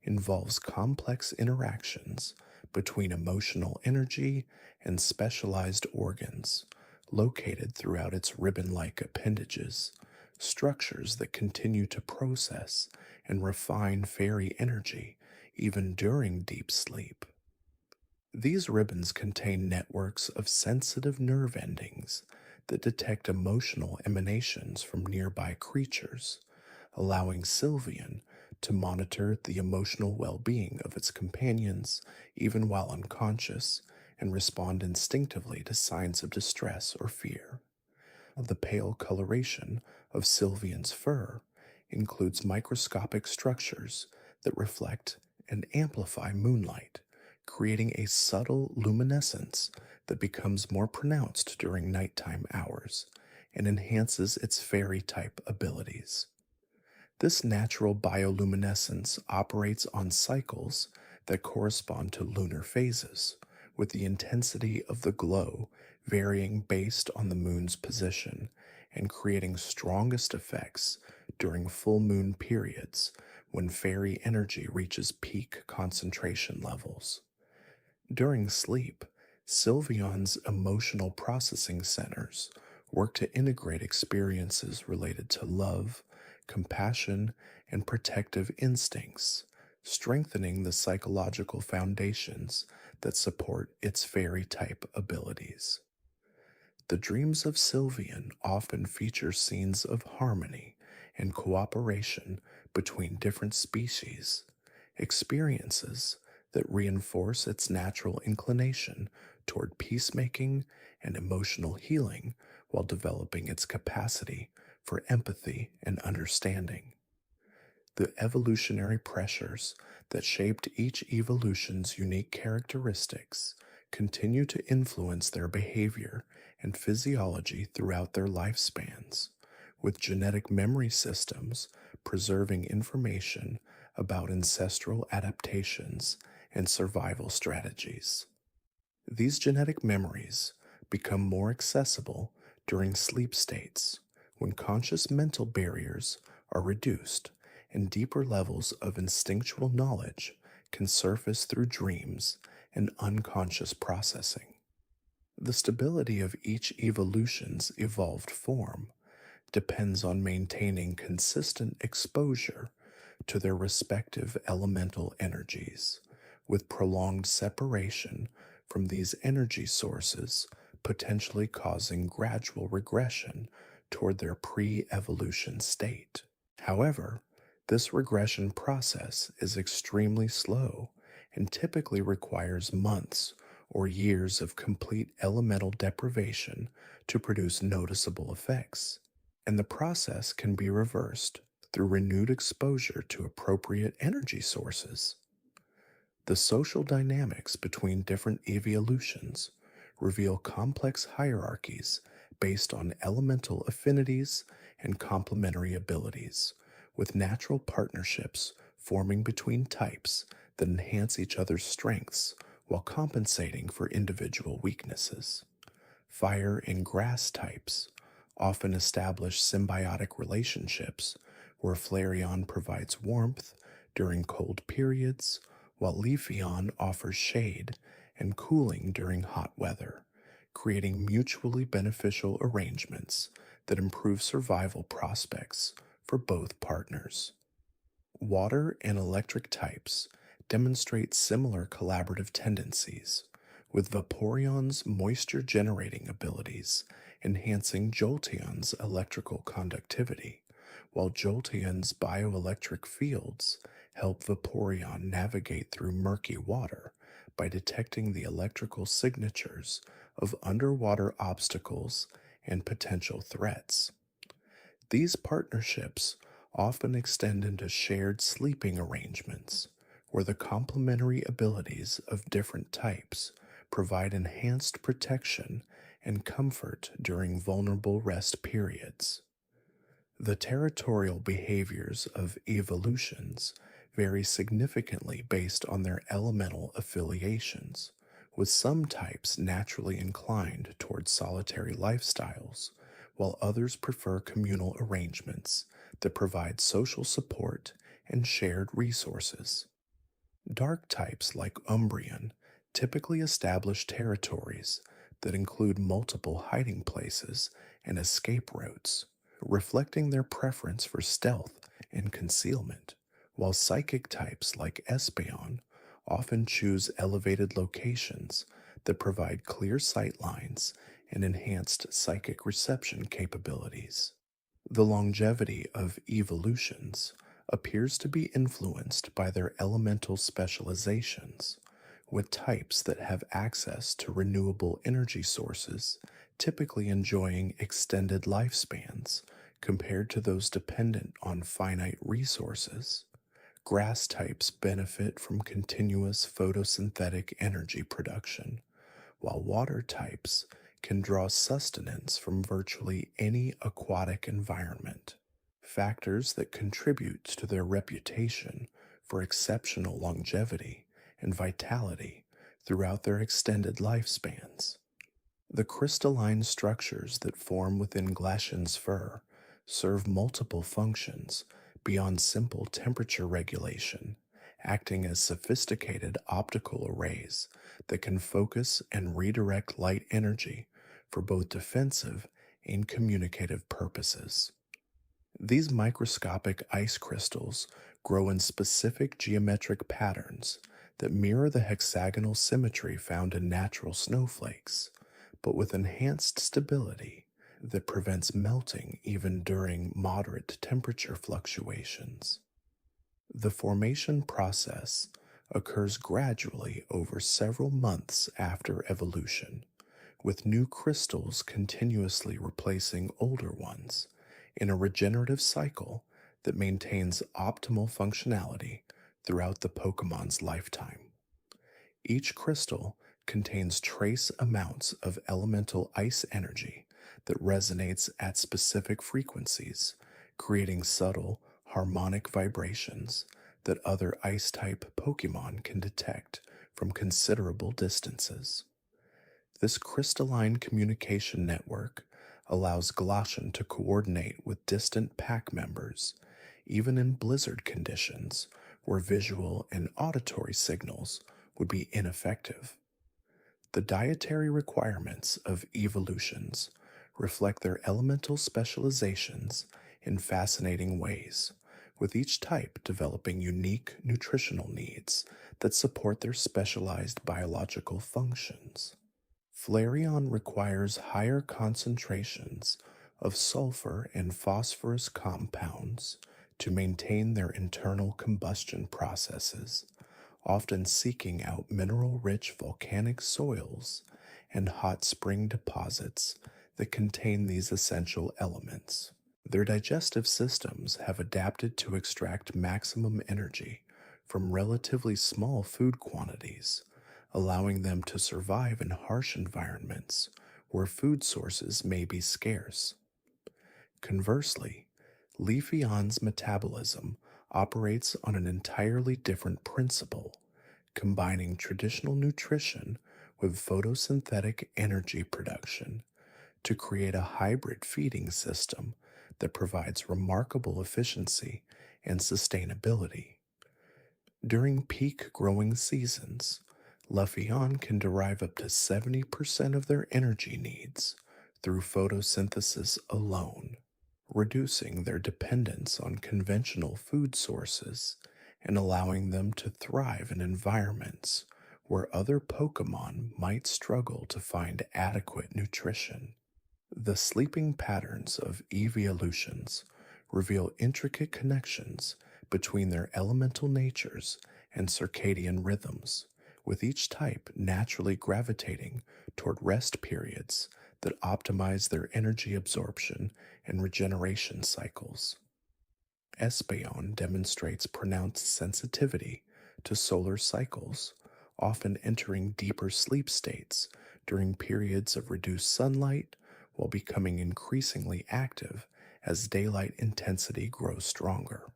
involves complex interactions between emotional energy and specialized organs located throughout its ribbon like appendages, structures that continue to process and refine fairy energy even during deep sleep. These ribbons contain networks of sensitive nerve endings that detect emotional emanations from nearby creatures, allowing Sylveon to monitor the emotional well being of its companions even while unconscious and respond instinctively to signs of distress or fear. The pale coloration of Sylveon's fur includes microscopic structures that reflect and amplify moonlight, creating a subtle luminescence that becomes more pronounced during nighttime hours and enhances its fairy type abilities. This natural bioluminescence operates on cycles that correspond to lunar phases, with the intensity of the glow varying based on the moon's position and creating strongest effects during full moon periods when fairy energy reaches peak concentration levels. During sleep, Sylveon's emotional processing centers work to integrate experiences related to love, compassion, and protective instincts, strengthening the psychological foundations that support its fairy type abilities. The dreams of Sylveon often feature scenes of harmony and cooperation between different species, experiences that reinforce its natural inclination toward peacemaking and emotional healing while developing its capacity for empathy and understanding. The evolutionary pressures that shaped each evolution's unique characteristics continue to influence their behavior and physiology throughout their lifespans, with genetic memory systems preserving information about ancestral adaptations and survival strategies. These genetic memories become more accessible during sleep states when conscious mental barriers are reduced and deeper levels of instinctual knowledge can surface through dreams and unconscious processing. The stability of each evolution's evolved form depends on maintaining consistent exposure to their respective elemental energies, with prolonged separation from these energy sources potentially causing gradual regression toward their pre evolution state. However, this regression process is extremely slow and typically requires months or years of complete elemental deprivation to produce noticeable effects, and the process can be reversed through renewed exposure to appropriate energy sources. The social dynamics between different evolutions reveal complex hierarchies based on elemental affinities and complementary abilities, with natural partnerships forming between types that enhance each other's strengths while compensating for individual weaknesses. Fire and grass types often establish symbiotic relationships where Flareon provides warmth during cold periods, while Leafeon offers shade and cooling during hot weather, creating mutually beneficial arrangements that improve survival prospects for both partners. Water and electric types demonstrate similar collaborative tendencies, with Vaporeon's moisture generating abilities enhancing Jolteon's electrical conductivity, while Jolteon's bioelectric fields help Vaporeon navigate through murky water by detecting the electrical signatures of underwater obstacles and potential threats. These partnerships often extend into shared sleeping arrangements, where the complementary abilities of different types provide enhanced protection and comfort during vulnerable rest periods. The territorial behaviors of evolutions vary significantly based on their elemental affiliations, with some types naturally inclined towards solitary lifestyles, while others prefer communal arrangements that provide social support and shared resources. Dark types like Umbreon typically establish territories that include multiple hiding places and escape routes, reflecting their preference for stealth and concealment, while psychic types like Espeon often choose elevated locations that provide clear sight lines and enhanced psychic reception capabilities. The longevity of evolutions appears to be influenced by their elemental specializations, with types that have access to renewable energy sources typically enjoying extended lifespans Compared to those dependent on finite resources, grass types benefit from continuous photosynthetic energy production, while water types can draw sustenance from virtually any aquatic environment, factors that contribute to their reputation for exceptional longevity and vitality throughout their extended lifespans. The crystalline structures that form within Glaceon's fur serve multiple functions beyond simple temperature regulation, acting as sophisticated optical arrays that can focus and redirect light energy for both defensive and communicative purposes. These microscopic ice crystals grow in specific geometric patterns that mirror the hexagonal symmetry found in natural snowflakes, but with enhanced stability that prevents melting even during moderate temperature fluctuations. The formation process occurs gradually over several months after evolution, with new crystals continuously replacing older ones in a regenerative cycle that maintains optimal functionality throughout the Pokemon's lifetime. Each crystal contains trace amounts of elemental ice energy that resonates at specific frequencies, creating subtle, harmonic vibrations that other ice type Pokemon can detect from considerable distances. This crystalline communication network allows Glaceon to coordinate with distant pack members, even in blizzard conditions where visual and auditory signals would be ineffective. The dietary requirements of Eeveelutions reflect their elemental specializations in fascinating ways, with each type developing unique nutritional needs that support their specialized biological functions. Flareon requires higher concentrations of sulfur and phosphorus compounds to maintain their internal combustion processes, often seeking out mineral-rich volcanic soils and hot spring deposits that contain these essential elements. Their digestive systems have adapted to extract maximum energy from relatively small food quantities, allowing them to survive in harsh environments where food sources may be scarce. Conversely, Leafeon's metabolism operates on an entirely different principle, combining traditional nutrition with photosynthetic energy production to create a hybrid feeding system that provides remarkable efficiency and sustainability. During peak growing seasons, Leafeon can derive up to 70% of their energy needs through photosynthesis alone, reducing their dependence on conventional food sources and allowing them to thrive in environments where other Pokemon might struggle to find adequate nutrition. The sleeping patterns of Eeveelutions reveal intricate connections between their elemental natures and circadian rhythms, with each type naturally gravitating toward rest periods that optimize their energy absorption and regeneration cycles. Espeon demonstrates pronounced sensitivity to solar cycles, often entering deeper sleep states during periods of reduced sunlight while becoming increasingly active as daylight intensity grows stronger.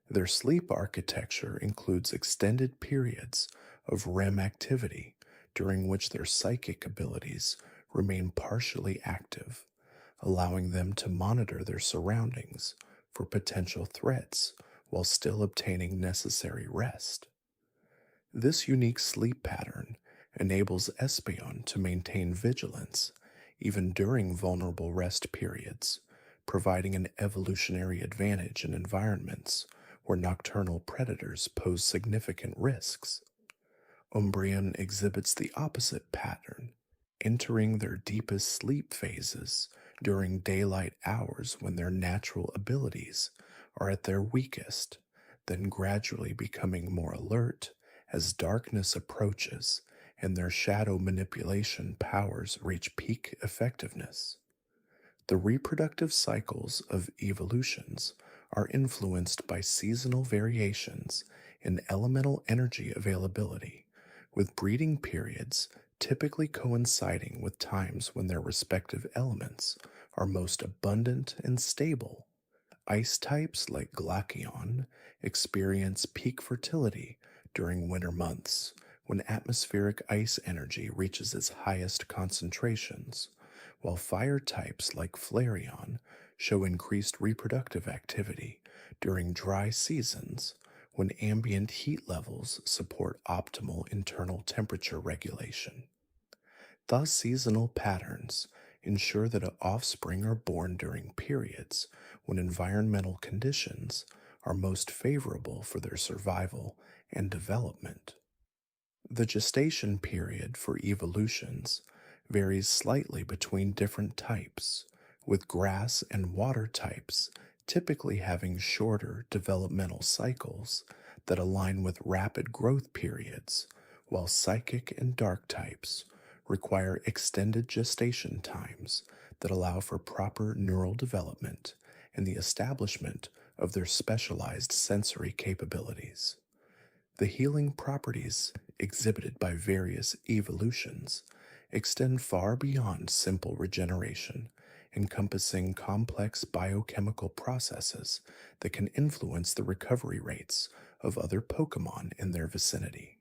Their sleep architecture includes extended periods of REM activity during which their psychic abilities remain partially active, allowing them to monitor their surroundings for potential threats while still obtaining necessary rest. This unique sleep pattern enables Espeon to maintain vigilance even during vulnerable rest periods, providing an evolutionary advantage in environments where nocturnal predators pose significant risks. Umbreon exhibits the opposite pattern, entering their deepest sleep phases during daylight hours when their natural abilities are at their weakest, then gradually becoming more alert as darkness approaches and their shadow manipulation powers reach peak effectiveness. The reproductive cycles of evolutions are influenced by seasonal variations in elemental energy availability, with breeding periods typically coinciding with times when their respective elements are most abundant and stable. Ice types like Glaceon experience peak fertility during winter months when atmospheric ice energy reaches its highest concentrations, while fire types like Flareon show increased reproductive activity during dry seasons when ambient heat levels support optimal internal temperature regulation. Thus, seasonal patterns ensure that offspring are born during periods when environmental conditions are most favorable for their survival and development. The gestation period for evolutions varies slightly between different types, with grass and water types typically having shorter developmental cycles that align with rapid growth periods, while psychic and dark types require extended gestation times that allow for proper neural development and the establishment of their specialized sensory capabilities. The healing properties exhibited by various evolutions extend far beyond simple regeneration, encompassing complex biochemical processes that can influence the recovery rates of other Pokemon in their vicinity.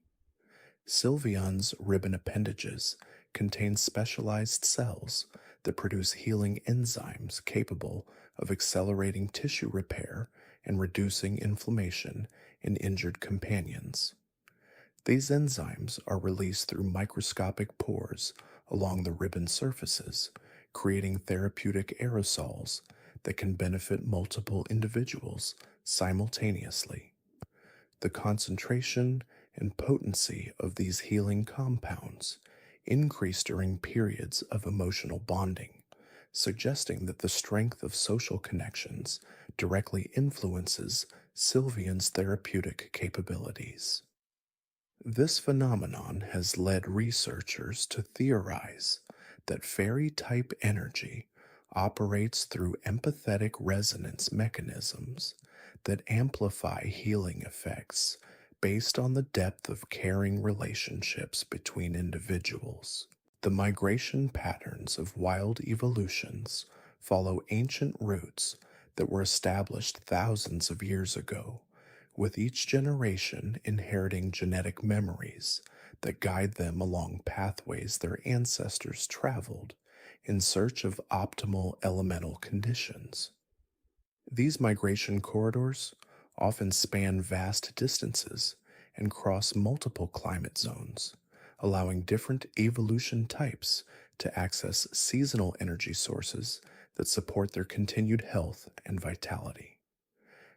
Sylveon's ribbon appendages contain specialized cells that produce healing enzymes capable of accelerating tissue repair and reducing inflammation in injured companions. These enzymes are released through microscopic pores along the ribbon surfaces, creating therapeutic aerosols that can benefit multiple individuals simultaneously. The concentration and potency of these healing compounds increase during periods of emotional bonding, suggesting that the strength of social connections directly influences Sylveon's therapeutic capabilities. This phenomenon has led researchers to theorize that fairy type energy operates through empathetic resonance mechanisms that amplify healing effects based on the depth of caring relationships between individuals. The migration patterns of wild evolutions follow ancient roots that were established thousands of years ago, with each generation inheriting genetic memories that guide them along pathways their ancestors traveled in search of optimal elemental conditions. These migration corridors often span vast distances and cross multiple climate zones, allowing different evolution types to access seasonal energy sources that support their continued health and vitality.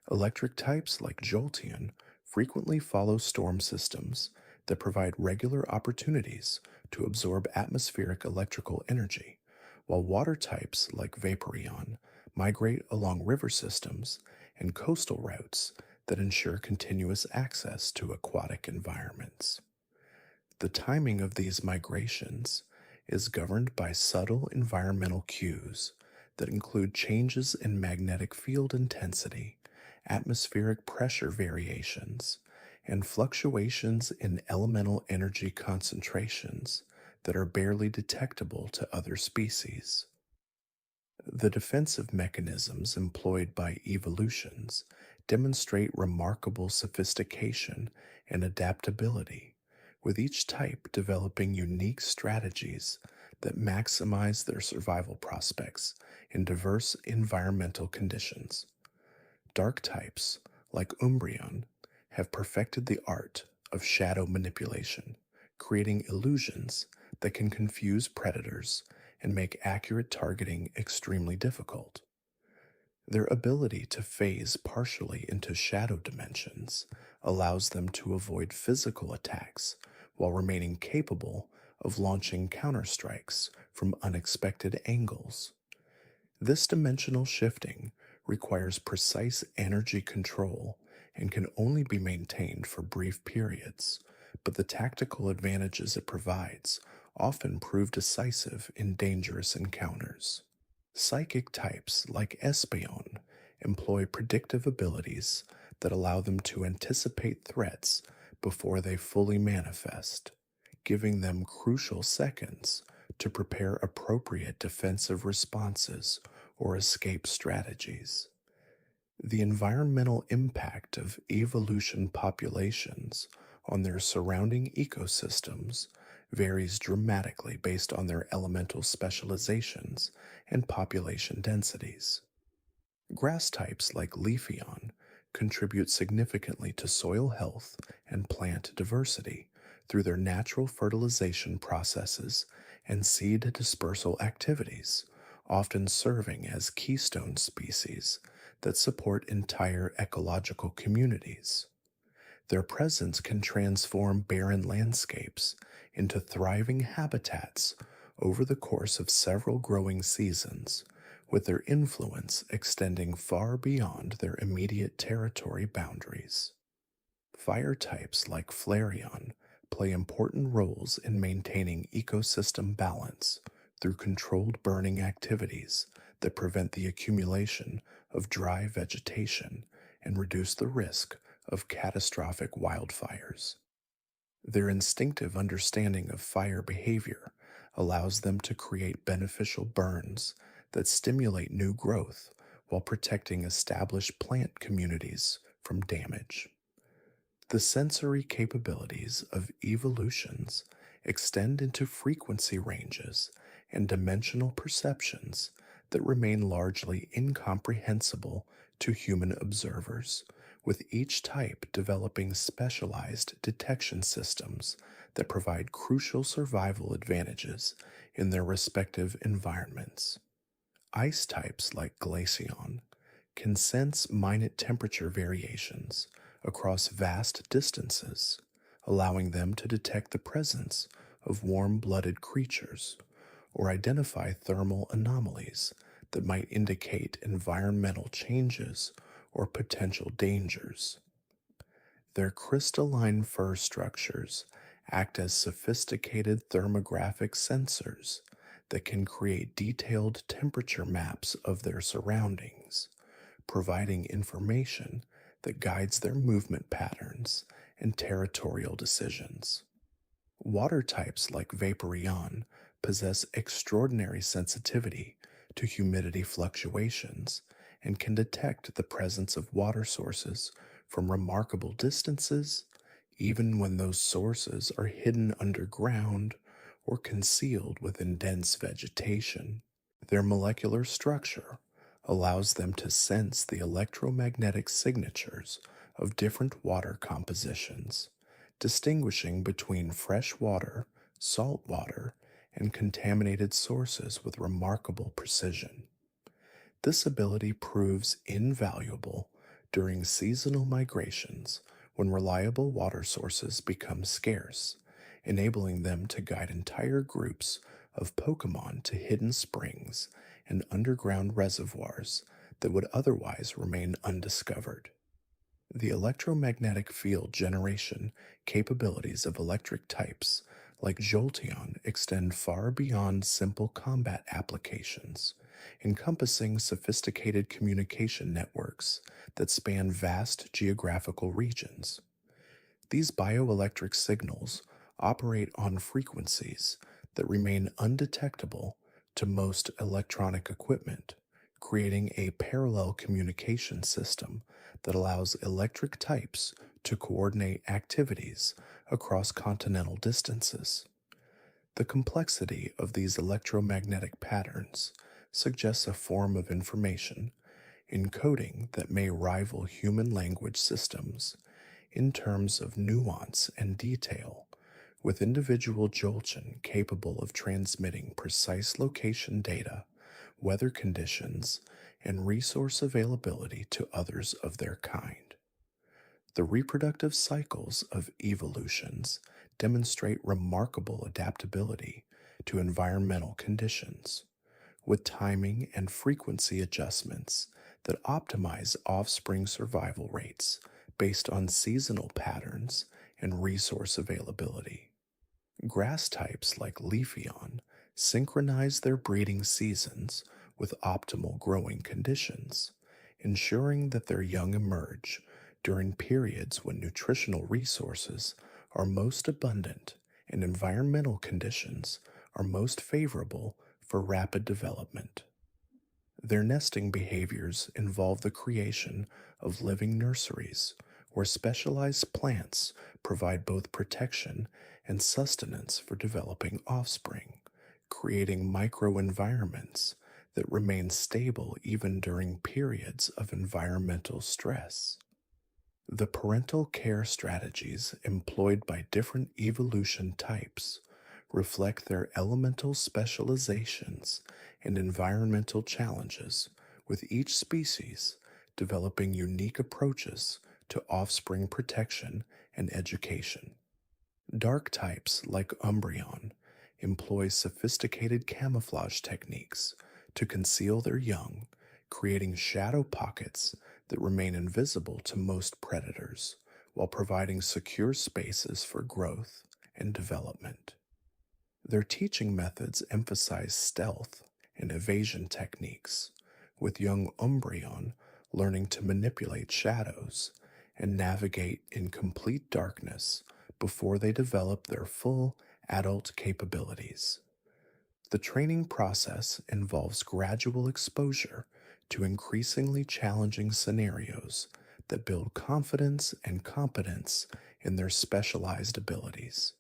Electric types like Jolteon frequently follow storm systems that provide regular opportunities to absorb atmospheric electrical energy, while water types like Vaporeon migrate along river systems and coastal routes that ensure continuous access to aquatic environments. The timing of these migrations is governed by subtle environmental cues that include changes in magnetic field intensity, atmospheric pressure variations, and fluctuations in elemental energy concentrations that are barely detectable to other species. The defensive mechanisms employed by evolutions demonstrate remarkable sophistication and adaptability, with each type developing unique strategies that maximize their survival prospects in diverse environmental conditions. Dark types, like Umbreon, have perfected the art of shadow manipulation, creating illusions that can confuse predators and make accurate targeting extremely difficult. Their ability to phase partially into shadow dimensions allows them to avoid physical attacks while remaining capable of launching counterstrikes from unexpected angles. This dimensional shifting requires precise energy control and can only be maintained for brief periods, but the tactical advantages it provides often prove decisive in dangerous encounters. Psychic types like Espeon employ predictive abilities that allow them to anticipate threats before they fully manifest, giving them crucial seconds to prepare appropriate defensive responses or escape strategies. The environmental impact of evolution populations on their surrounding ecosystems varies dramatically based on their elemental specializations and population densities. Grass types like Leafeon contribute significantly to soil health and plant diversity through their natural fertilization processes and seed dispersal activities, often serving as keystone species that support entire ecological communities. Their presence can transform barren landscapes into thriving habitats over the course of several growing seasons, with their influence extending far beyond their immediate territory boundaries. Fire types like Flareon play important roles in maintaining ecosystem balance through controlled burning activities that prevent the accumulation of dry vegetation and reduce the risk of catastrophic wildfires. Their instinctive understanding of fire behavior allows them to create beneficial burns that stimulate new growth while protecting established plant communities from damage. The sensory capabilities of evolutions extend into frequency ranges and dimensional perceptions that remain largely incomprehensible to human observers, with each type developing specialized detection systems that provide crucial survival advantages in their respective environments. Ice types like Glaceon can sense minute temperature variations across vast distances, allowing them to detect the presence of warm blooded creatures or identify thermal anomalies that might indicate environmental changes or potential dangers. Their crystalline fur structures act as sophisticated thermographic sensors that can create detailed temperature maps of their surroundings, providing information that guides their movement patterns and territorial decisions. Water types like Vaporeon possess extraordinary sensitivity to humidity fluctuations and can detect the presence of water sources from remarkable distances, even when those sources are hidden underground or concealed within dense vegetation. Their molecular structure allows them to sense the electromagnetic signatures of different water compositions, distinguishing between fresh water, salt water, and contaminated sources with remarkable precision. This ability proves invaluable during seasonal migrations when reliable water sources become scarce, enabling them to guide entire groups of Pokémon to hidden springs and underground reservoirs that would otherwise remain undiscovered. The electromagnetic field generation capabilities of electric types like Jolteon extend far beyond simple combat applications, encompassing sophisticated communication networks that span vast geographical regions. These bioelectric signals operate on frequencies that remain undetectable to most electronic equipment, creating a parallel communication system that allows electric types to coordinate activities across continental distances. The complexity of these electromagnetic patterns suggests a form of information encoding that may rival human language systems in terms of nuance and detail, with individual Jolteon capable of transmitting precise location data, weather conditions, and resource availability to others of their kind. The reproductive cycles of evolutions demonstrate remarkable adaptability to environmental conditions, with timing and frequency adjustments that optimize offspring survival rates based on seasonal patterns and resource availability. Grass types like Leafeon synchronize their breeding seasons with optimal growing conditions, ensuring that their young emerge during periods when nutritional resources are most abundant and environmental conditions are most favorable for rapid development. Their nesting behaviors involve the creation of living nurseries where specialized plants provide both protection and sustenance for developing offspring, creating microenvironments that remain stable even during periods of environmental stress. The parental care strategies employed by different evolution types reflect their elemental specializations and environmental challenges, with each species developing unique approaches to offspring protection and education. Dark types like Umbreon employ sophisticated camouflage techniques to conceal their young, creating shadow pockets that remain invisible to most predators, while providing secure spaces for growth and development. Their teaching methods emphasize stealth and evasion techniques, with young Umbreon learning to manipulate shadows and navigate in complete darkness before they develop their full adult capabilities. The training process involves gradual exposure to increasingly challenging scenarios that build confidence and competence in their specialized abilities.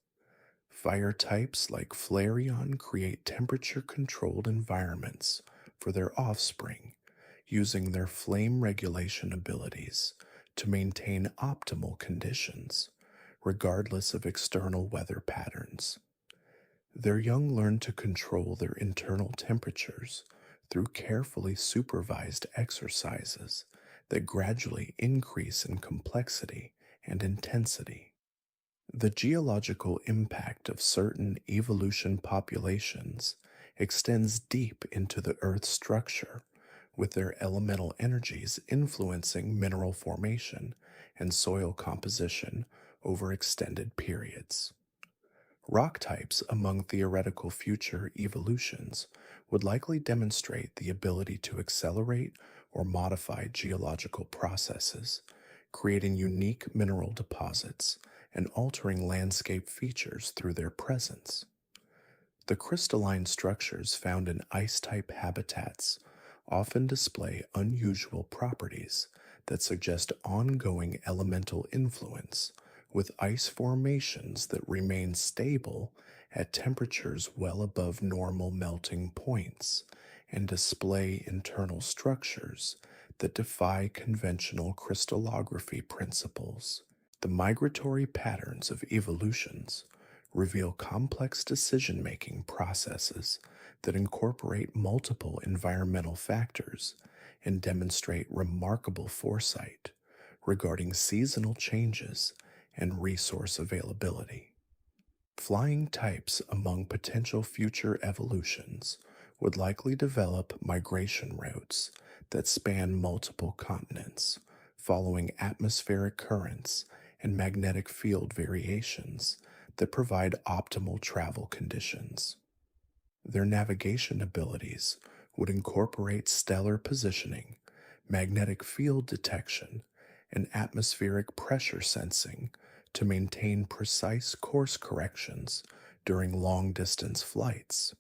Fire types like Flareon create temperature controlled environments for their offspring, using their flame regulation abilities to maintain optimal conditions, regardless of external weather patterns. Their young learn to control their internal temperatures through carefully supervised exercises that gradually increase in complexity and intensity. The geological impact of certain evolution populations extends deep into the Earth's structure, with their elemental energies influencing mineral formation and soil composition over extended periods. Rock types among theoretical future evolutions would likely demonstrate the ability to accelerate or modify geological processes, creating unique mineral deposits and altering landscape features through their presence. The crystalline structures found in ice-type habitats often display unusual properties that suggest ongoing elemental influence, with ice formations that remain stable at temperatures well above normal melting points and display internal structures that defy conventional crystallography principles. The migratory patterns of evolutions reveal complex decision making processes that incorporate multiple environmental factors and demonstrate remarkable foresight regarding seasonal changes and resource availability. Flying types among potential future evolutions would likely develop migration routes that span multiple continents, following atmospheric currents and magnetic field variations that provide optimal travel conditions. Their navigation abilities would incorporate stellar positioning, magnetic field detection, and atmospheric pressure sensing to maintain precise course corrections during long distance flights.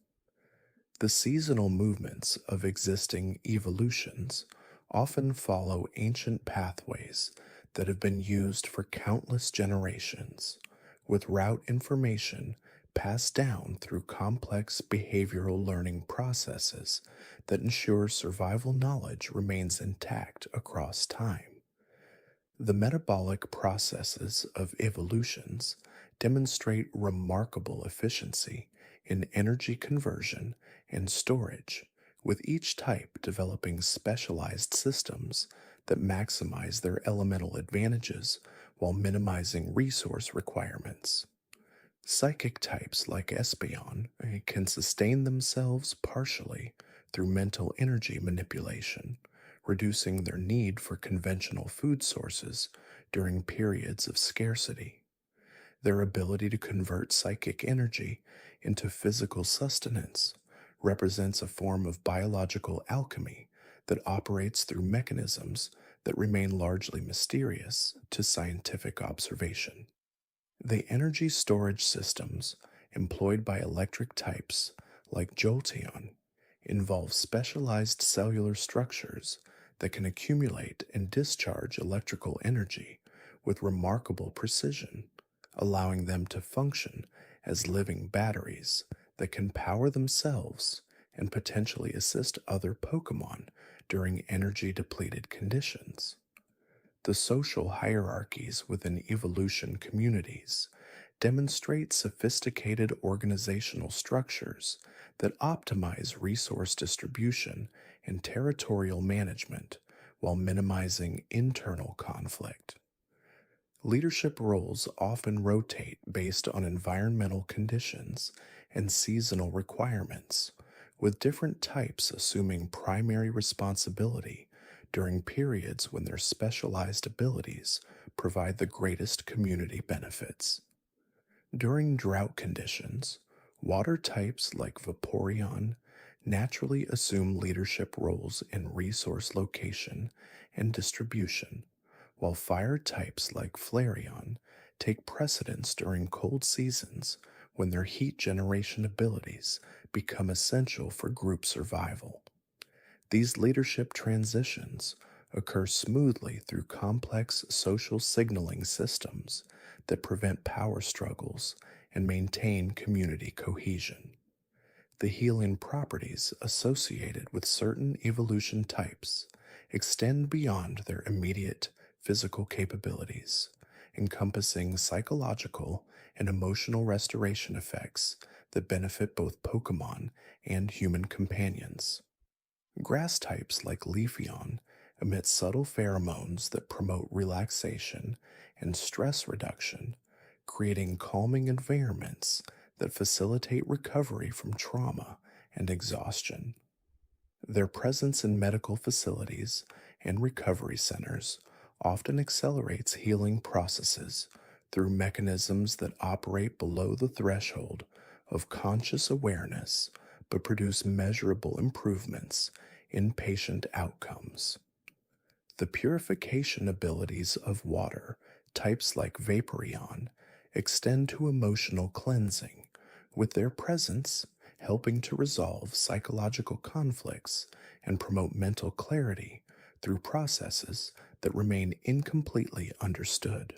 The seasonal movements of existing evolutions often follow ancient pathways that have been used for countless generations, with route information passed down through complex behavioral learning processes that ensure survival knowledge remains intact across time. The metabolic processes of evolutions demonstrate remarkable efficiency in energy conversion and storage, with each type developing specialized systems that maximize their elemental advantages while minimizing resource requirements. Psychic types like Espeon can sustain themselves partially through mental energy manipulation, reducing their need for conventional food sources during periods of scarcity. Their ability to convert psychic energy into physical sustenance represents a form of biological alchemy that operates through mechanisms that remain largely mysterious to scientific observation. The energy storage systems employed by electric types like Jolteon involve specialized cellular structures that can accumulate and discharge electrical energy with remarkable precision, allowing them to function as living batteries that can power themselves and potentially assist other Pokemon during energy depleted conditions. The social hierarchies within evolution communities demonstrate sophisticated organizational structures that optimize resource distribution and territorial management while minimizing internal conflict. Leadership roles often rotate based on environmental conditions and seasonal requirements, with different types assuming primary responsibility during periods when their specialized abilities provide the greatest community benefits. During drought conditions, water types like Vaporeon naturally assume leadership roles in resource location and distribution, while fire types like Flareon take precedence during cold seasons when their heat generation abilities become essential for group survival. These leadership transitions occur smoothly through complex social signaling systems that prevent power struggles and maintain community cohesion. The healing properties associated with certain evolution types extend beyond their immediate physical capabilities, encompassing psychological and emotional restoration effects that benefit both Pokemon and human companions. Grass types like Leafeon emit subtle pheromones that promote relaxation and stress reduction, creating calming environments that facilitate recovery from trauma and exhaustion. Their presence in medical facilities and recovery centers often accelerates healing processes through mechanisms that operate below the threshold of conscious awareness but produce measurable improvements in patient outcomes. The purification abilities of water, types like Vaporeon, extend to emotional cleansing, with their presence helping to resolve psychological conflicts and promote mental clarity through processes that remain incompletely understood.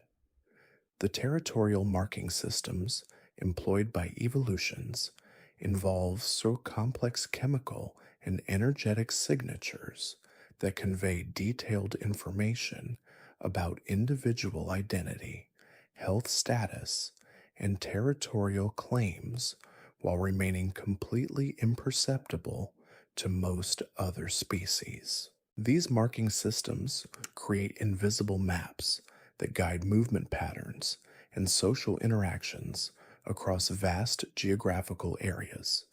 The territorial marking systems employed by evolutions involve so complex chemical and energetic signatures that convey detailed information about individual identity, health status, and territorial claims while remaining completely imperceptible to most other species. These marking systems create invisible maps that guide movement patterns and social interactions across vast geographical areas,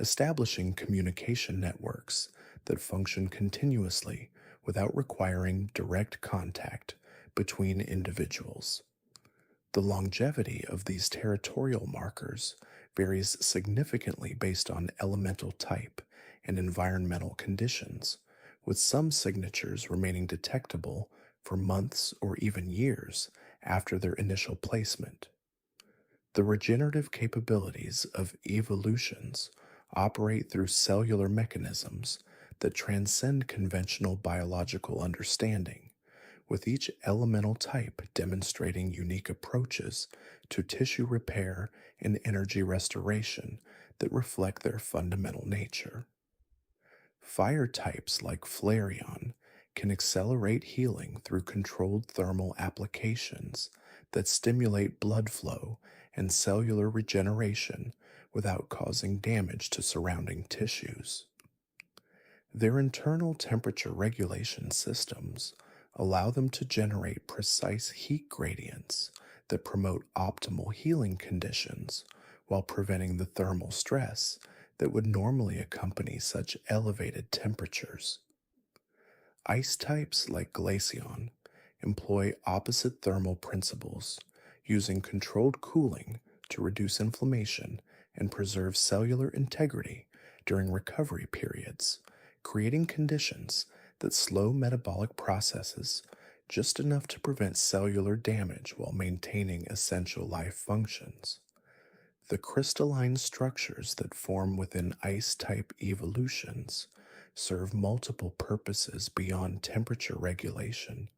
establishing communication networks that function continuously without requiring direct contact between individuals. The longevity of these territorial markers varies significantly based on elemental type and environmental conditions, with some signatures remaining detectable for months or even years after their initial placement. The regenerative capabilities of evolutions operate through cellular mechanisms that transcend conventional biological understanding, with each elemental type demonstrating unique approaches to tissue repair and energy restoration that reflect their fundamental nature. Fire types like Flareon can accelerate healing through controlled thermal applications that stimulate blood flow and cellular regeneration without causing damage to surrounding tissues. Their internal temperature regulation systems allow them to generate precise heat gradients that promote optimal healing conditions while preventing the thermal stress that would normally accompany such elevated temperatures. Ice types like Glaceon employ opposite thermal principles, using controlled cooling to reduce inflammation and preserve cellular integrity during recovery periods, creating conditions that slow metabolic processes just enough to prevent cellular damage while maintaining essential life functions. The crystalline structures that form within ice type evolutions serve multiple purposes beyond temperature regulation,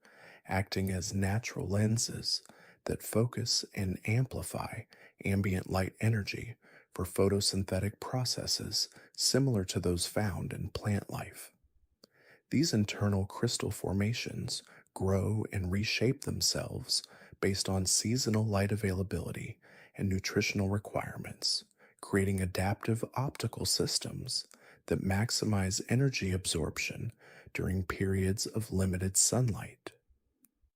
acting as natural lenses that focus and amplify ambient light energy for photosynthetic processes similar to those found in plant life. These internal crystal formations grow and reshape themselves based on seasonal light availability and nutritional requirements, creating adaptive optical systems that maximize energy absorption during periods of limited sunlight.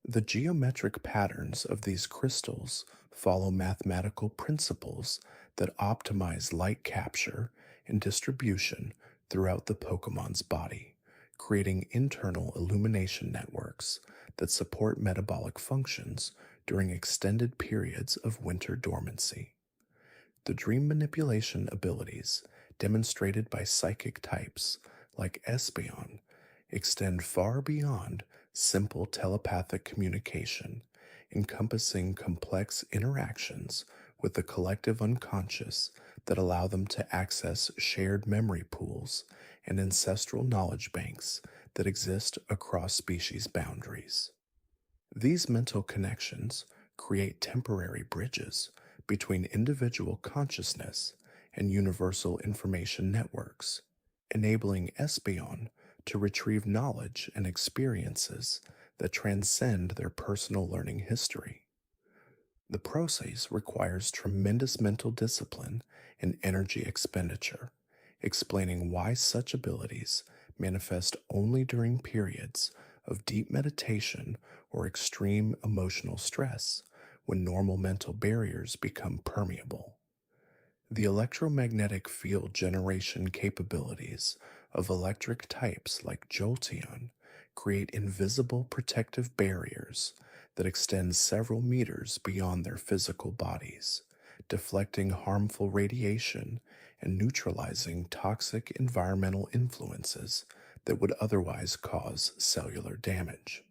The geometric patterns of these crystals follow mathematical principles that optimize light capture and distribution throughout the Pokemon's body, creating internal illumination networks that support metabolic functions during extended periods of winter dormancy. The dream manipulation abilities demonstrated by psychic types like Espeon extend far beyond simple telepathic communication, encompassing complex interactions with the collective unconscious that allow them to access shared memory pools and ancestral knowledge banks that exist across species boundaries. These mental connections create temporary bridges between individual consciousness and universal information networks, enabling Espeon to retrieve knowledge and experiences that transcend their personal learning history. The process requires tremendous mental discipline and energy expenditure, explaining why such abilities manifest only during periods of deep meditation or extreme emotional stress when normal mental barriers become permeable. The electromagnetic field generation capabilities of electric types like Jolteon create invisible protective barriers that extend several meters beyond their physical bodies, deflecting harmful radiation and neutralizing toxic environmental influences that would otherwise cause cellular damage.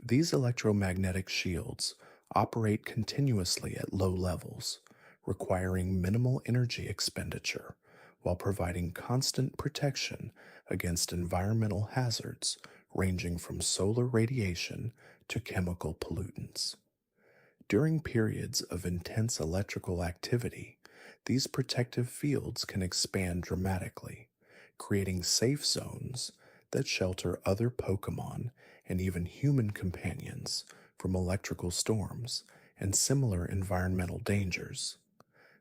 These electromagnetic shields operate continuously at low levels, requiring minimal energy expenditure while providing constant protection against environmental hazards ranging from solar radiation to chemical pollutants. During periods of intense electrical activity, these protective fields can expand dramatically, creating safe zones that shelter other Pokemon and even human companions from electrical storms and similar environmental dangers.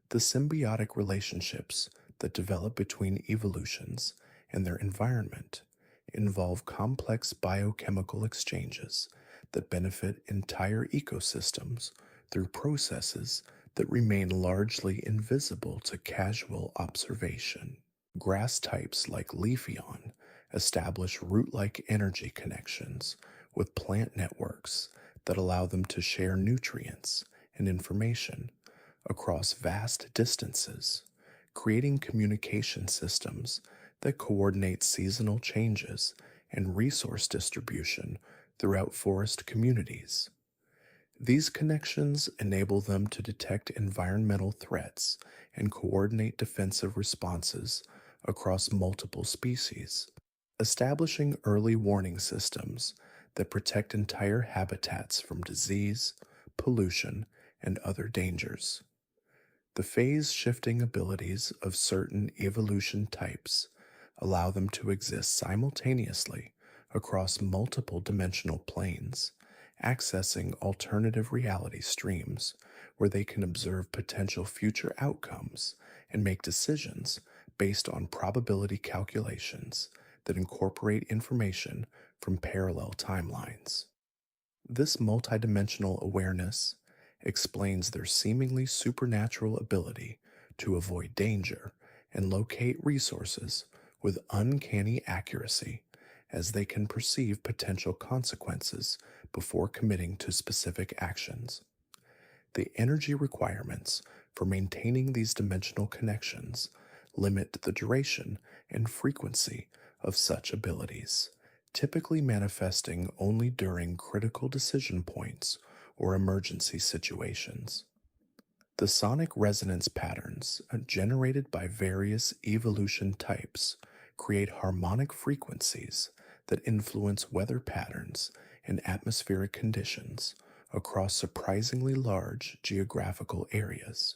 The symbiotic relationships that develop between evolutions and their environment involve complex biochemical exchanges that benefit entire ecosystems through processes that remain largely invisible to casual observation. Grass types like Leafeon establish root like energy connections with plant networks that allow them to share nutrients and information across vast distances, creating communication systems that coordinate seasonal changes and resource distribution throughout forest communities. These connections enable them to detect environmental threats and coordinate defensive responses across multiple species, establishing early warning systems that protect entire habitats from disease, pollution, and other dangers. The phase shifting abilities of certain evolution types allow them to exist simultaneously across multiple dimensional planes, accessing alternative reality streams where they can observe potential future outcomes and make decisions based on probability calculations that incorporate information from parallel timelines. This multidimensional awareness explains their seemingly supernatural ability to avoid danger and locate resources with uncanny accuracy, as they can perceive potential consequences before committing to specific actions. The energy requirements for maintaining these dimensional connections limit the duration and frequency of such abilities, typically manifesting only during critical decision points or emergency situations. The sonic resonance patterns generated by various evolution types create harmonic frequencies that influence weather patterns and atmospheric conditions across surprisingly large geographical areas.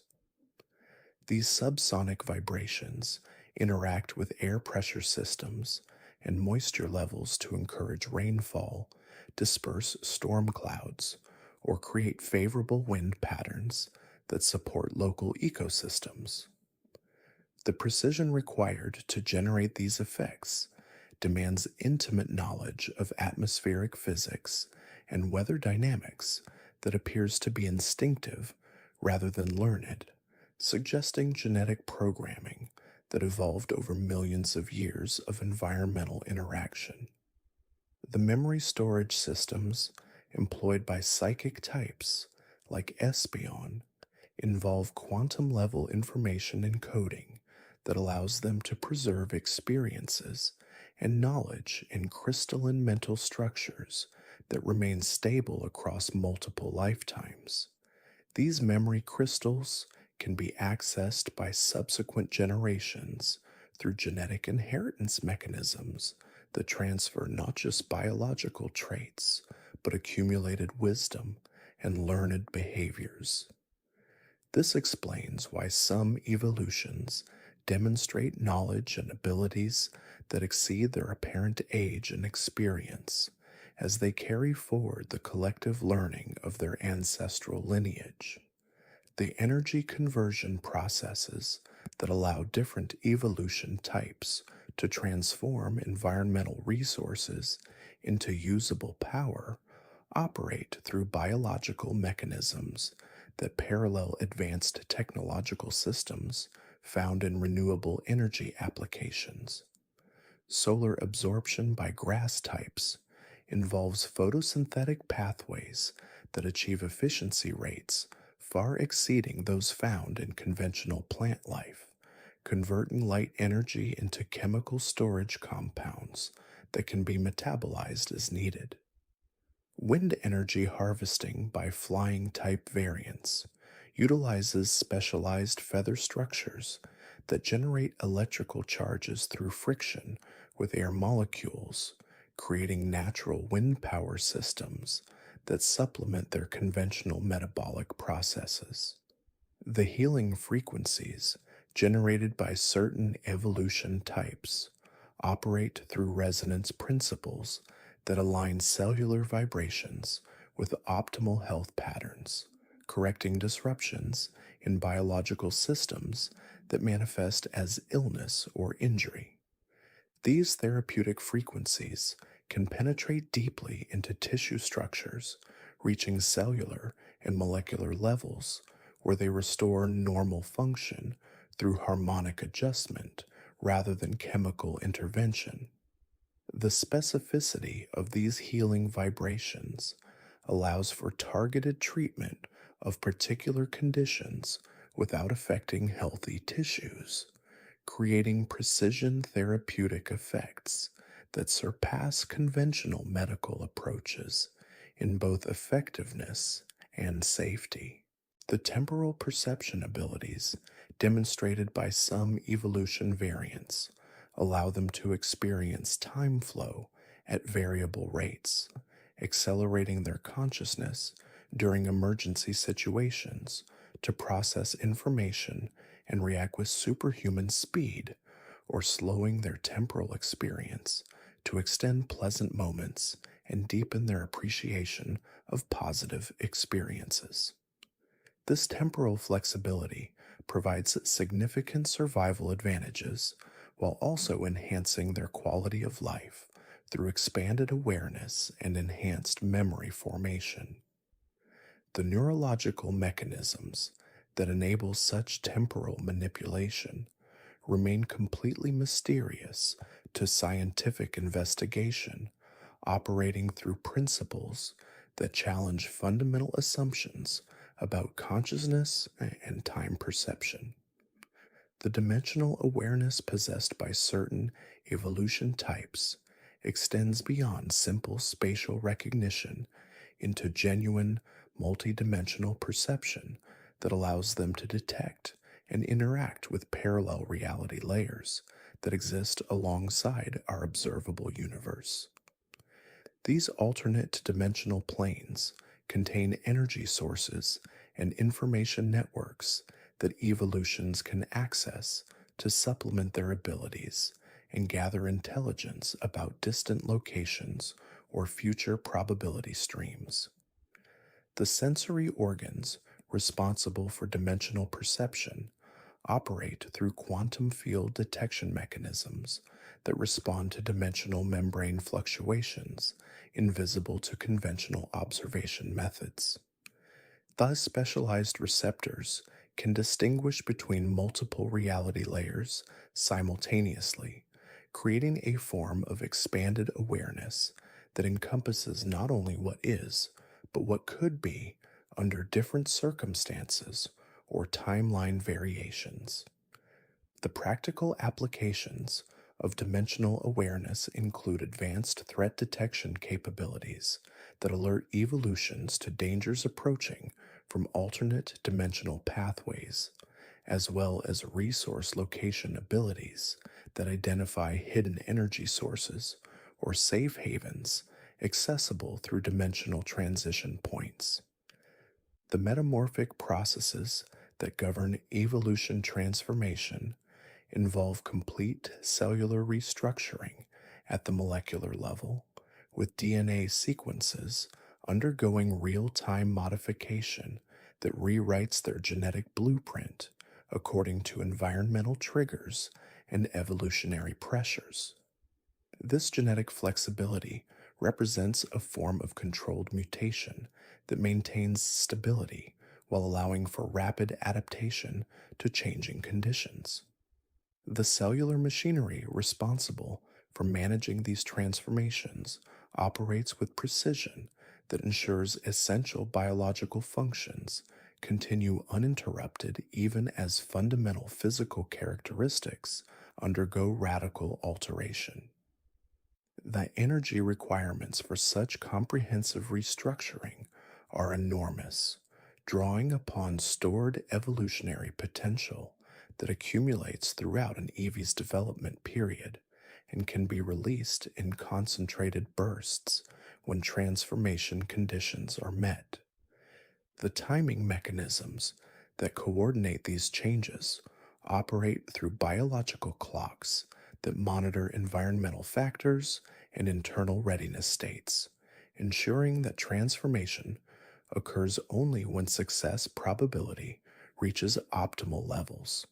These subsonic vibrations interact with air pressure systems and moisture levels to encourage rainfall, disperse storm clouds, or create favorable wind patterns that support local ecosystems. The precision required to generate these effects demands intimate knowledge of atmospheric physics and weather dynamics that appears to be instinctive rather than learned, suggesting genetic programming that evolved over millions of years of environmental interaction. The memory storage systems employed by psychic types like Espeon involve quantum level information encoding that allows them to preserve experiences and knowledge in crystalline mental structures that remain stable across multiple lifetimes. These memory crystals can be accessed by subsequent generations through genetic inheritance mechanisms that transfer not just biological traits, but accumulated wisdom and learned behaviors. This explains why some evolutions demonstrate knowledge and abilities that exceed their apparent age and experience as they carry forward the collective learning of their ancestral lineage. The energy conversion processes that allow different evolution types to transform environmental resources into usable power operate through biological mechanisms that parallel advanced technological systems found in renewable energy applications. Solar absorption by grass types involves photosynthetic pathways that achieve efficiency rates far exceeding those found in conventional plant life, converting light energy into chemical storage compounds that can be metabolized as needed. Wind energy harvesting by flying type variants utilizes specialized feather structures that generate electrical charges through friction with air molecules, creating natural wind power systems that supplement their conventional metabolic processes. The healing frequencies generated by certain evolution types operate through resonance principles that align cellular vibrations with optimal health patterns, correcting disruptions in biological systems that manifest as illness or injury. These therapeutic frequencies can penetrate deeply into tissue structures, reaching cellular and molecular levels where they restore normal function through harmonic adjustment rather than chemical intervention. The specificity of these healing vibrations allows for targeted treatment of particular conditions without affecting healthy tissues, creating precision therapeutic effects that surpass conventional medical approaches in both effectiveness and safety. The temporal perception abilities demonstrated by some evolution variants allow them to experience time flow at variable rates, accelerating their consciousness during emergency situations to process information and react with superhuman speed, or slowing their temporal experience to extend pleasant moments and deepen their appreciation of positive experiences. This temporal flexibility provides significant survival advantages while also enhancing their quality of life through expanded awareness and enhanced memory formation. The neurological mechanisms that enable such temporal manipulation remain completely mysterious to scientific investigation, operating through principles that challenge fundamental assumptions about consciousness and time perception. The dimensional awareness possessed by certain evolution types extends beyond simple spatial recognition into genuine multidimensional perception that allows them to detect and interact with parallel reality layers that exist alongside our observable universe. These alternate dimensional planes contain energy sources and information networks that evolutions can access to supplement their abilities and gather intelligence about distant locations or future probability streams. The sensory organs responsible for dimensional perception operate through quantum field detection mechanisms that respond to dimensional membrane fluctuations invisible to conventional observation methods. Thus, specialized receptors can distinguish between multiple reality layers simultaneously, creating a form of expanded awareness that encompasses not only what is, but what could be under different circumstances or timeline variations. The practical applications of dimensional awareness include advanced threat detection capabilities that alert evolutions to dangers approaching from alternate dimensional pathways, as well as resource location abilities that identify hidden energy sources or safe havens accessible through dimensional transition points. The metamorphic processes that govern evolution transformation involve complete cellular restructuring at the molecular level, with DNA sequences undergoing real time modification that rewrites their genetic blueprint according to environmental triggers and evolutionary pressures. This genetic flexibility represents a form of controlled mutation that maintains stability while allowing for rapid adaptation to changing conditions. The cellular machinery responsible for managing these transformations operates with precision that ensures essential biological functions continue uninterrupted even as fundamental physical characteristics undergo radical alteration. The energy requirements for such comprehensive restructuring are enormous, drawing upon stored evolutionary potential that accumulates throughout an Eevee's development period and can be released in concentrated bursts when transformation conditions are met. The timing mechanisms that coordinate these changes operate through biological clocks that monitor environmental factors and internal readiness states, ensuring that transformation occurs only when success probability reaches optimal levels.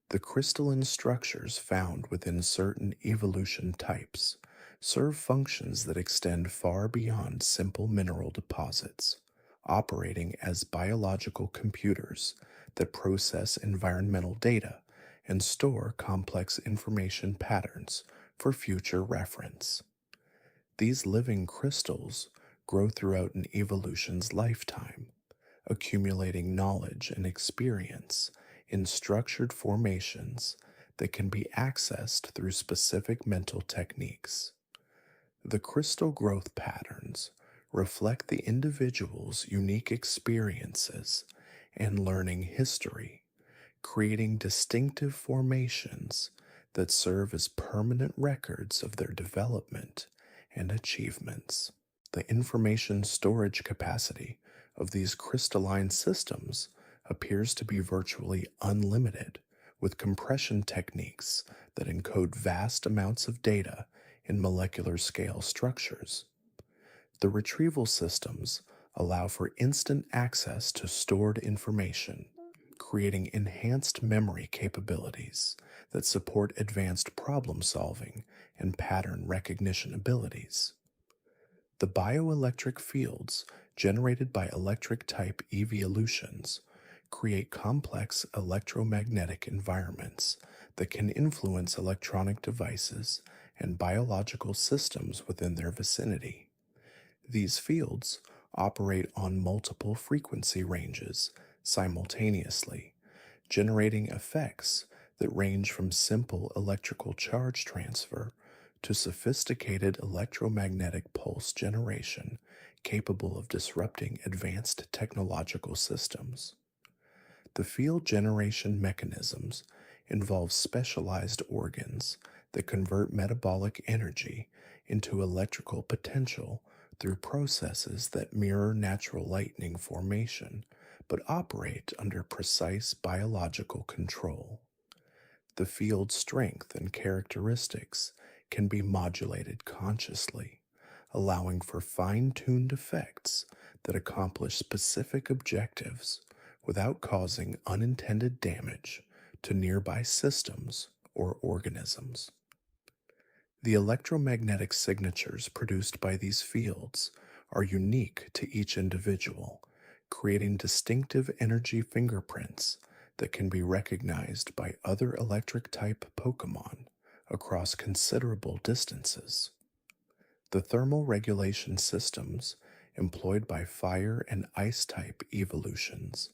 The crystalline structures found within certain evolution types serve functions that extend far beyond simple mineral deposits, operating as biological computers that process environmental data and store complex information patterns for future reference. These living crystals grow throughout an evolution's lifetime, accumulating knowledge and experience in structured formations that can be accessed through specific mental techniques. The crystal growth patterns reflect the individual's unique experiences and learning history, creating distinctive formations that serve as permanent records of their development and achievements. The information storage capacity of these crystalline systems appears to be virtually unlimited, with compression techniques that encode vast amounts of data in molecular scale structures. The retrieval systems allow for instant access to stored information, creating enhanced memory capabilities that support advanced problem solving and pattern recognition abilities. The bioelectric fields generated by electric type Eeveelutions create complex electromagnetic environments that can influence electronic devices and biological systems within their vicinity. These fields operate on multiple frequency ranges simultaneously, generating effects that range from simple electrical charge transfer to sophisticated electromagnetic pulse generation capable of disrupting advanced technological systems. The field generation mechanisms involve specialized organs that convert metabolic energy into electrical potential through processes that mirror natural lightning formation but operate under precise biological control. The field's strength and characteristics can be modulated consciously, allowing for fine tuned effects that accomplish specific objectives without causing unintended damage to nearby systems or organisms. The electromagnetic signatures produced by these fields are unique to each individual, creating distinctive energy fingerprints that can be recognized by other electric type Pokémon across considerable distances. The thermal regulation systems employed by fire and ice type evolutions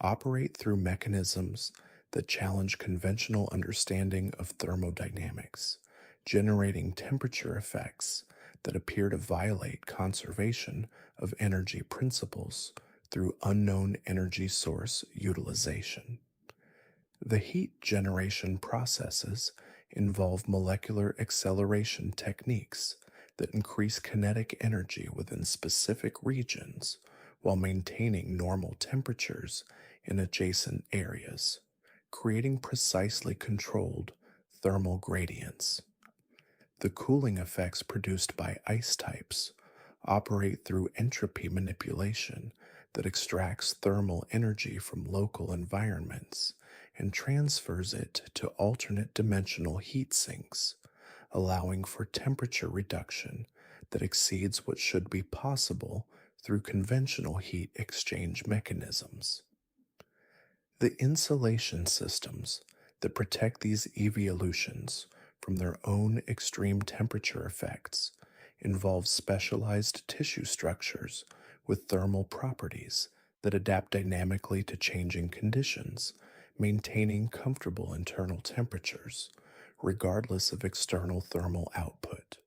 operate through mechanisms that challenge conventional understanding of thermodynamics, generating temperature effects that appear to violate conservation of energy principles through unknown energy source utilization. The heat generation processes involve molecular acceleration techniques that increase kinetic energy within specific regions while maintaining normal temperatures in adjacent areas, creating precisely controlled thermal gradients. The cooling effects produced by ice types operate through entropy manipulation that extracts thermal energy from local environments and transfers it to alternate dimensional heat sinks, allowing for temperature reduction that exceeds what should be possible through conventional heat exchange mechanisms. The insulation systems that protect these evolutions from their own extreme temperature effects involve specialized tissue structures with thermal properties that adapt dynamically to changing conditions, maintaining comfortable internal temperatures, regardless of external thermal output.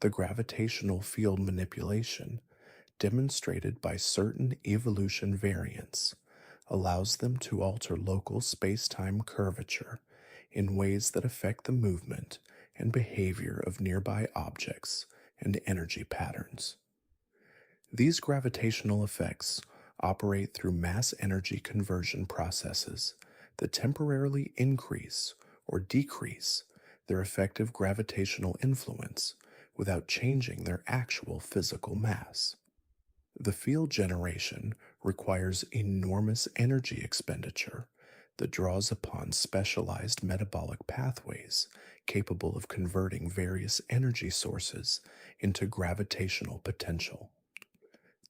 The gravitational field manipulation, demonstrated by certain evolution variants, allows them to alter local space-time curvature in ways that affect the movement and behavior of nearby objects and energy patterns. These gravitational effects operate through mass energy conversion processes that temporarily increase or decrease their effective gravitational influence without changing their actual physical mass. The field generation requires enormous energy expenditure that draws upon specialized metabolic pathways capable of converting various energy sources into gravitational potential.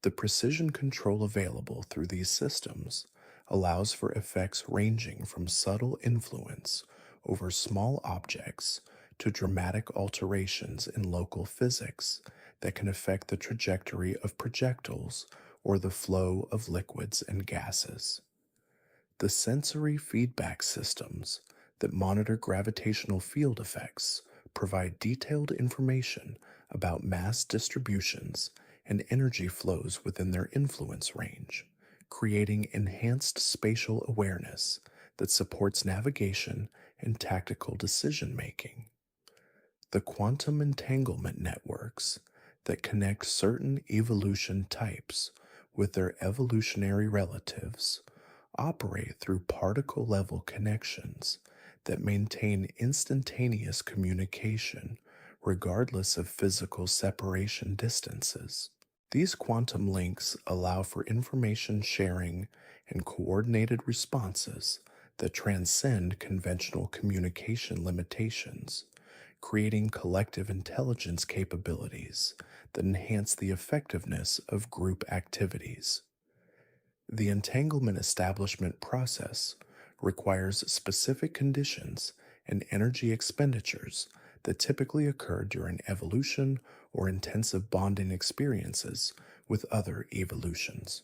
The precision control available through these systems allows for effects ranging from subtle influence over small objects to dramatic alterations in local physics that can affect the trajectory of projectiles or the flow of liquids and gases. The sensory feedback systems that monitor gravitational field effects provide detailed information about mass distributions and energy flows within their influence range, creating enhanced spatial awareness that supports navigation and tactical decision making. The quantum entanglement networks that connect certain evolution types with their evolutionary relatives operate through particle level connections that maintain instantaneous communication regardless of physical separation distances. These quantum links allow for information sharing and coordinated responses that transcend conventional communication limitations, creating collective intelligence capabilities that enhance the effectiveness of group activities. The entanglement establishment process requires specific conditions and energy expenditures that typically occur during evolution or intensive bonding experiences with other evolutions.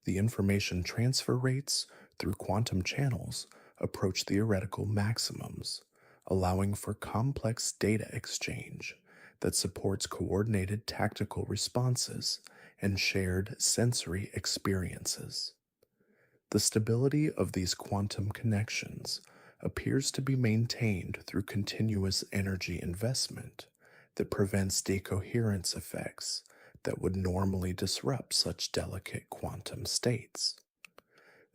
The information transfer rates through quantum channels approach theoretical maximums, allowing for complex data exchange that supports coordinated tactical responses and shared sensory experiences. The stability of these quantum connections appears to be maintained through continuous energy investment that prevents decoherence effects that would normally disrupt such delicate quantum states.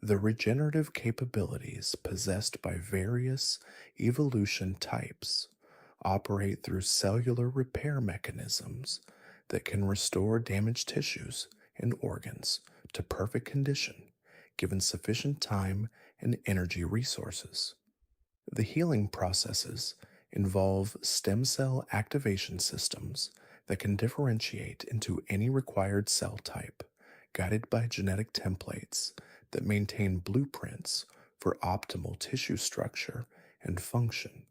The regenerative capabilities possessed by various evolution types operate through cellular repair mechanisms that can restore damaged tissues and organs to perfect condition given sufficient time and energy resources. The healing processes involve stem cell activation systems that can differentiate into any required cell type, guided by genetic templates that maintain blueprints for optimal tissue structure and function.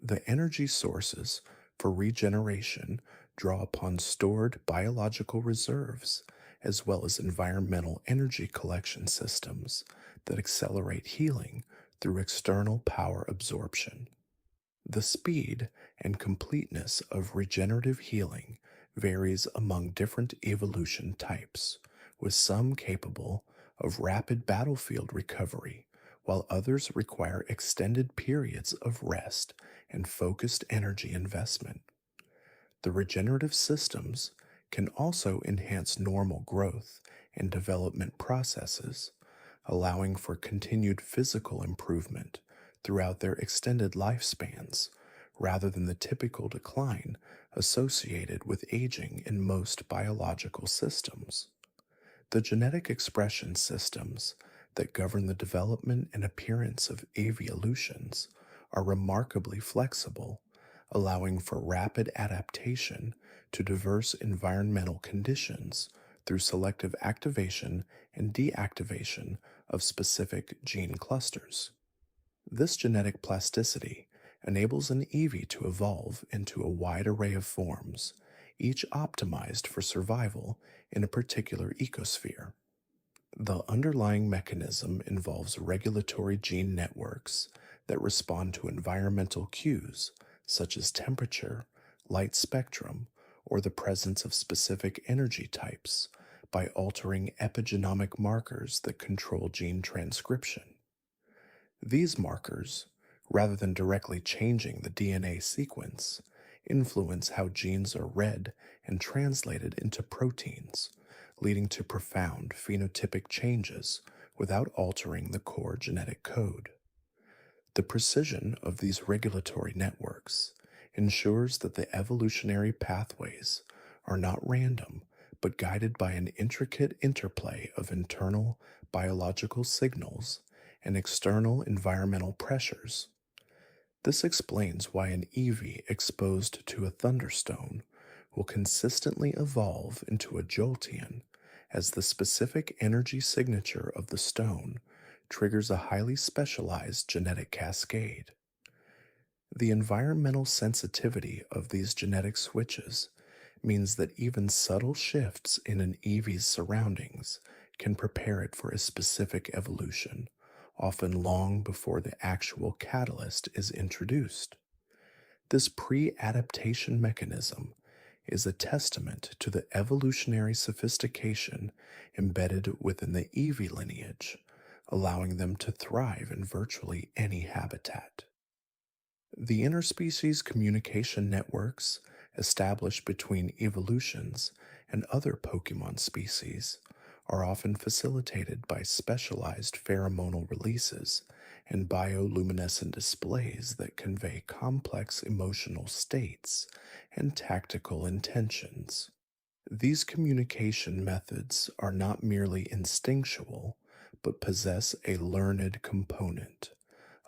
The energy sources for regeneration draw upon stored biological reserves as well as environmental energy collection systems that accelerate healing through external power absorption. The speed and completeness of regenerative healing varies among different evolution types, with some capable of rapid battlefield recovery, while others require extended periods of rest and focused energy investment. The regenerative systems can also enhance normal growth and development processes, allowing for continued physical improvement throughout their extended lifespans rather than the typical decline associated with aging in most biological systems. The genetic expression systems that govern the development and appearance of Eeveelutions are remarkably flexible, allowing for rapid adaptation to diverse environmental conditions through selective activation and deactivation of specific gene clusters. This genetic plasticity enables an Eevee to evolve into a wide array of forms, each optimized for survival in a particular ecosphere. The underlying mechanism involves regulatory gene networks that respond to environmental cues such as temperature, light spectrum, or the presence of specific energy types by altering epigenomic markers that control gene transcription. These markers, rather than directly changing the DNA sequence, influence how genes are read and translated into proteins, leading to profound phenotypic changes without altering the core genetic code. The precision of these regulatory networks ensures that the evolutionary pathways are not random but guided by an intricate interplay of internal biological signals and external environmental pressures. This explains why an Eevee exposed to a thunderstone will consistently evolve into a Jolteon, as the specific energy signature of the stone triggers a highly specialized genetic cascade. The environmental sensitivity of these genetic switches means that even subtle shifts in an Eevee's surroundings can prepare it for a specific evolution, often long before the actual catalyst is introduced. This pre-adaptation mechanism is a testament to the evolutionary sophistication embedded within the Eevee lineage, allowing them to thrive in virtually any habitat. The interspecies communication networks established between Eeveelutions and other Pokémon species are often facilitated by specialized pheromonal releases and bioluminescent displays that convey complex emotional states and tactical intentions. These communication methods are not merely instinctual, but possess a learned component,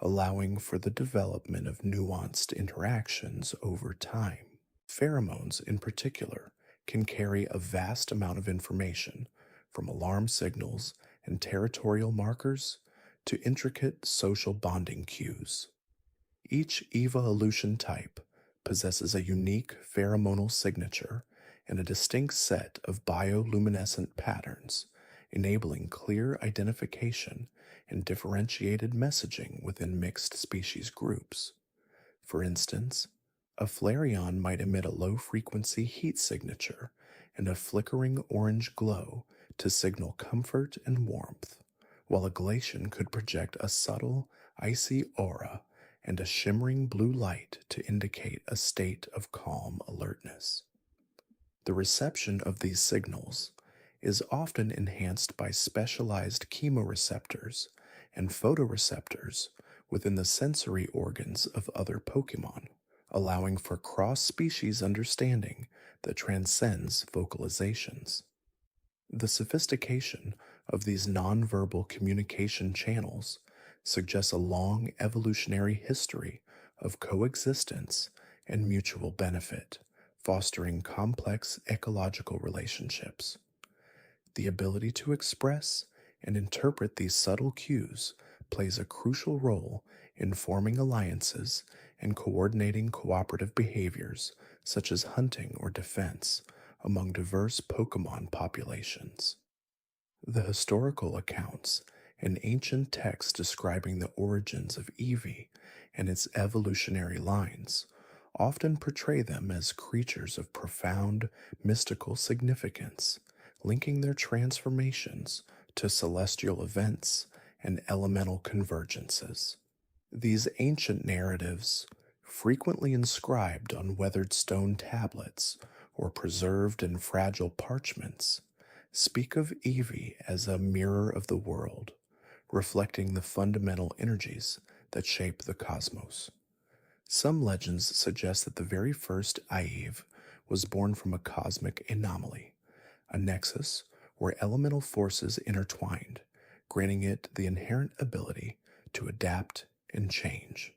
allowing for the development of nuanced interactions over time. Pheromones, in particular, can carry a vast amount of information, from alarm signals and territorial markers to intricate social bonding cues. Each Eeveelution type possesses a unique pheromonal signature and a distinct set of bioluminescent patterns, enabling clear identification and differentiated messaging within mixed species groups. For instance, a Flareon might emit a low frequency heat signature and a flickering orange glow to signal comfort and warmth, while a Glaceon could project a subtle, icy aura and a shimmering blue light to indicate a state of calm alertness. The reception of these signals is often enhanced by specialized chemoreceptors and photoreceptors within the sensory organs of other Pokemon, allowing for cross species understanding that transcends vocalizations. The sophistication of these nonverbal communication channels suggests a long evolutionary history of coexistence and mutual benefit, fostering complex ecological relationships. The ability to express and interpret these subtle cues plays a crucial role in forming alliances and coordinating cooperative behaviors such as hunting or defense among diverse Pokemon populations. The historical accounts and ancient texts describing the origins of Eevee and its evolutionary lines often portray them as creatures of profound mystical significance, linking their transformations to celestial events and elemental convergences. These ancient narratives, frequently inscribed on weathered stone tablets or preserved in fragile parchments, speak of Eevee as a mirror of the world, reflecting the fundamental energies that shape the cosmos. Some legends suggest that the very first Eevee was born from a cosmic anomaly, a nexus where elemental forces intertwined, granting it the inherent ability to adapt and change.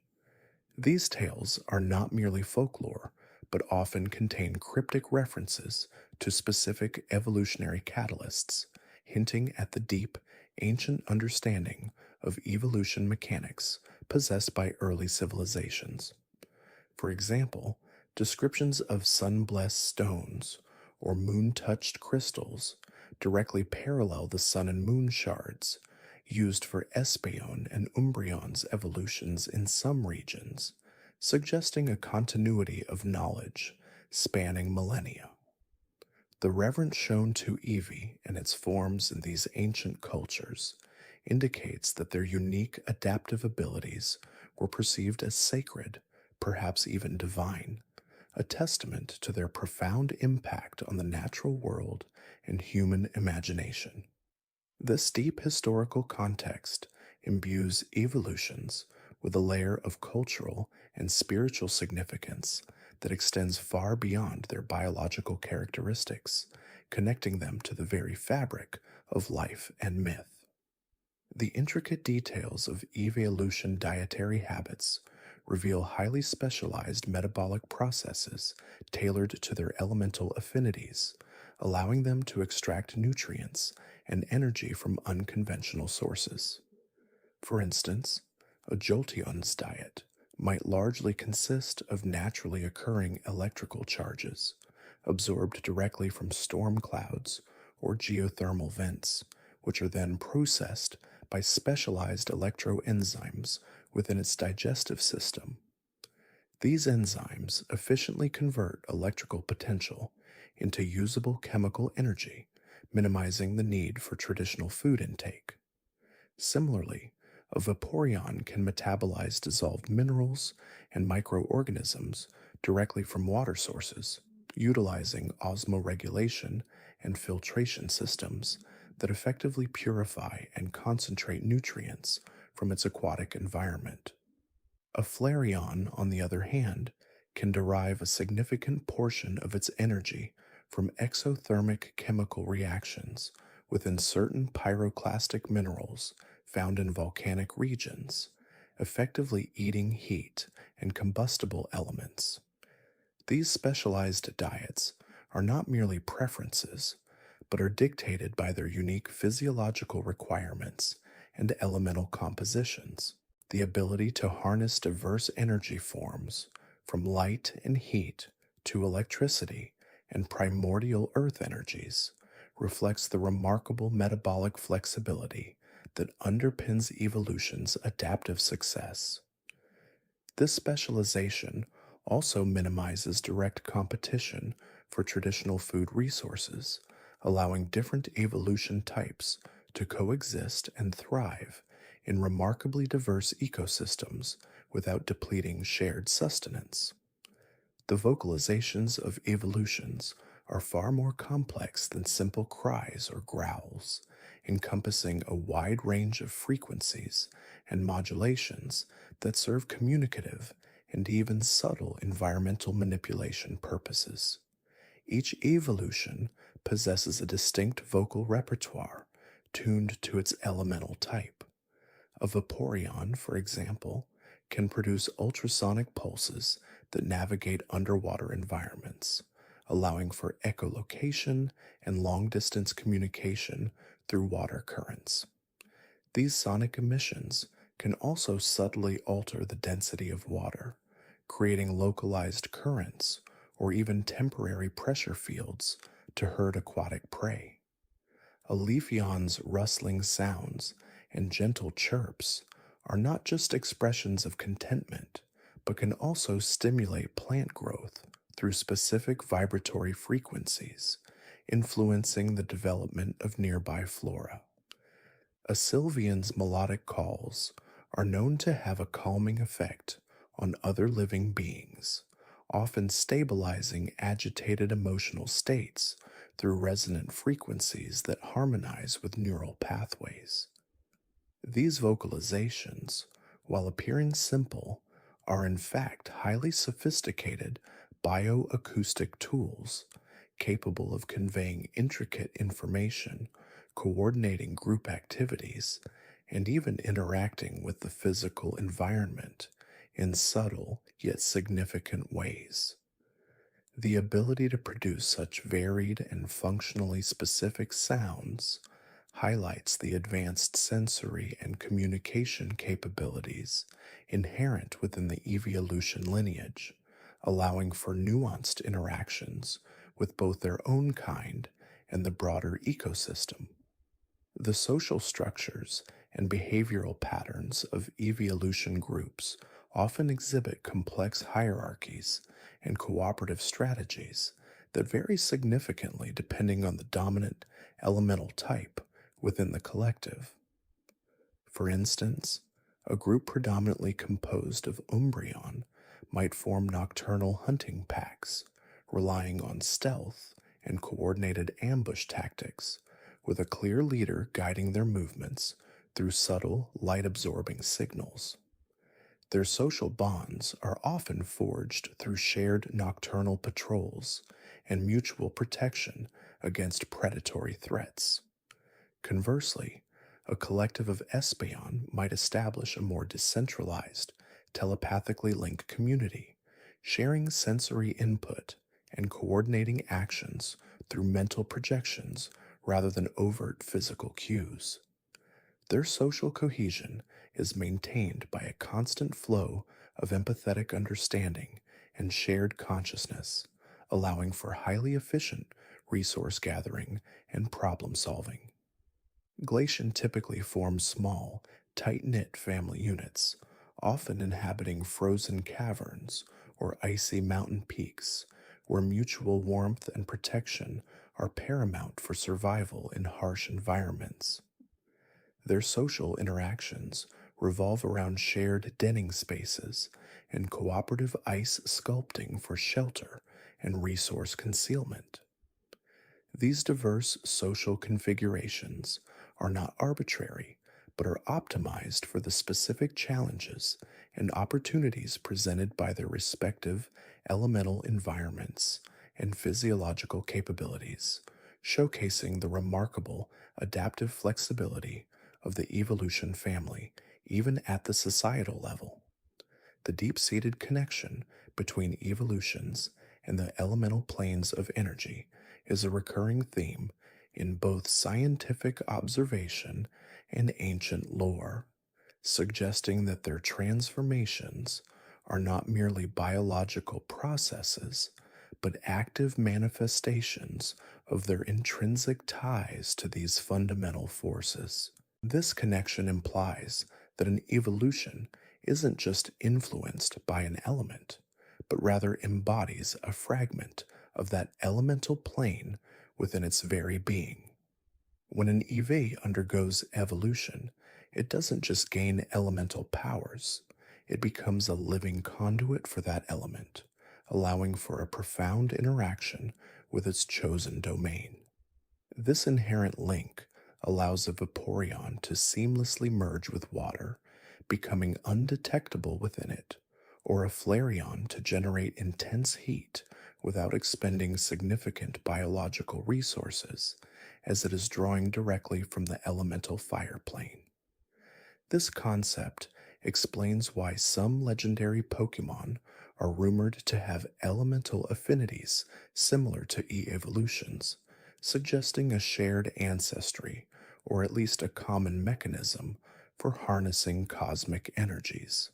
These tales are not merely folklore, but often contain cryptic references to specific evolutionary catalysts, hinting at the deep, ancient understanding of evolution mechanics possessed by early civilizations. For example, descriptions of sun-blessed stones or moon-touched crystals directly parallel the sun and moon shards used for Espeon and Umbreon's evolutions in some regions, suggesting a continuity of knowledge spanning millennia. The reverence shown to Eevee and its forms in these ancient cultures indicates that their unique adaptive abilities were perceived as sacred, perhaps even divine, a testament to their profound impact on the natural world and human imagination. This deep historical context imbues Eeveelutions with a layer of cultural and spiritual significance that extends far beyond their biological characteristics, connecting them to the very fabric of life and myth. The intricate details of Eeveelution dietary habits reveal highly specialized metabolic processes tailored to their elemental affinities, allowing them to extract nutrients and energy from unconventional sources. For instance, a Jolteon's diet might largely consist of naturally occurring electrical charges, absorbed directly from storm clouds or geothermal vents, which are then processed by specialized electroenzymes within its digestive system. These enzymes efficiently convert electrical potential into usable chemical energy, minimizing the need for traditional food intake. Similarly, a Vaporeon can metabolize dissolved minerals and microorganisms directly from water sources, utilizing osmoregulation and filtration systems that effectively purify and concentrate nutrients from its aquatic environment. A Flareon, on the other hand, can derive a significant portion of its energy from exothermic chemical reactions within certain pyroclastic minerals found in volcanic regions, effectively eating heat and combustible elements. These specialized diets are not merely preferences, but are dictated by their unique physiological requirements and elemental compositions. The ability to harness diverse energy forms, from light and heat to electricity and primordial earth energies, reflects the remarkable metabolic flexibility that underpins evolution's adaptive success. This specialization also minimizes direct competition for traditional food resources, allowing different evolution types to coexist and thrive in remarkably diverse ecosystems without depleting shared sustenance. The vocalizations of evolutions are far more complex than simple cries or growls, encompassing a wide range of frequencies and modulations that serve communicative and even subtle environmental manipulation purposes. Each evolution possesses a distinct vocal repertoire tuned to its elemental type. A Vaporeon, for example, can produce ultrasonic pulses that navigate underwater environments, allowing for echolocation and long distance communication through water currents. These sonic emissions can also subtly alter the density of water, creating localized currents or even temporary pressure fields to herd aquatic prey. A Leafeon's rustling sounds and gentle chirps are not just expressions of contentment, but can also stimulate plant growth through specific vibratory frequencies, influencing the development of nearby flora. A Sylveon's melodic calls are known to have a calming effect on other living beings, often stabilizing agitated emotional states through resonant frequencies that harmonize with neural pathways. These vocalizations, while appearing simple, are in fact highly sophisticated bioacoustic tools capable of conveying intricate information, coordinating group activities, and even interacting with the physical environment in subtle yet significant ways. The ability to produce such varied and functionally specific sounds highlights the advanced sensory and communication capabilities inherent within the evolution lineage, allowing for nuanced interactions with both their own kind and the broader ecosystem. The social structures and behavioral patterns of evolution groups often exhibit complex hierarchies and cooperative strategies that vary significantly depending on the dominant elemental type within the collective. For instance, a group predominantly composed of Umbreon might form nocturnal hunting packs, relying on stealth and coordinated ambush tactics, with a clear leader guiding their movements through subtle, light absorbing signals. Their social bonds are often forged through shared nocturnal patrols and mutual protection against predatory threats. Conversely, a collective of Espeon might establish a more decentralized, telepathically linked community, sharing sensory input and coordinating actions through mental projections rather than overt physical cues. Their social cohesion is maintained by a constant flow of empathetic understanding and shared consciousness, allowing for highly efficient resource gathering and problem solving. Glaceon typically forms small, tight-knit family units, often inhabiting frozen caverns or icy mountain peaks, where mutual warmth and protection are paramount for survival in harsh environments. Their social interactions revolve around shared denning spaces and cooperative ice sculpting for shelter and resource concealment. These diverse social configurations are not arbitrary, but are optimized for the specific challenges and opportunities presented by their respective elemental environments and physiological capabilities, showcasing the remarkable adaptive flexibility of the evolution family, even at the societal level. The deep-seated connection between evolutions and the elemental planes of energy is a recurring theme in both scientific observation and ancient lore, suggesting that their transformations are not merely biological processes, but active manifestations of their intrinsic ties to these fundamental forces. This connection implies that an evolution isn't just influenced by an element, but rather embodies a fragment of that elemental plane within its very being. When an Eevee undergoes evolution, it doesn't just gain elemental powers, it becomes a living conduit for that element, allowing for a profound interaction with its chosen domain. This inherent link allows a Vaporeon to seamlessly merge with water, becoming undetectable within it, or a Flareon to generate intense heat without expending significant biological resources, as it is drawing directly from the elemental fire plane. This concept explains why some legendary Pokémon are rumored to have elemental affinities similar to Eeveelutions, suggesting a shared ancestry or at least a common mechanism for harnessing cosmic energies.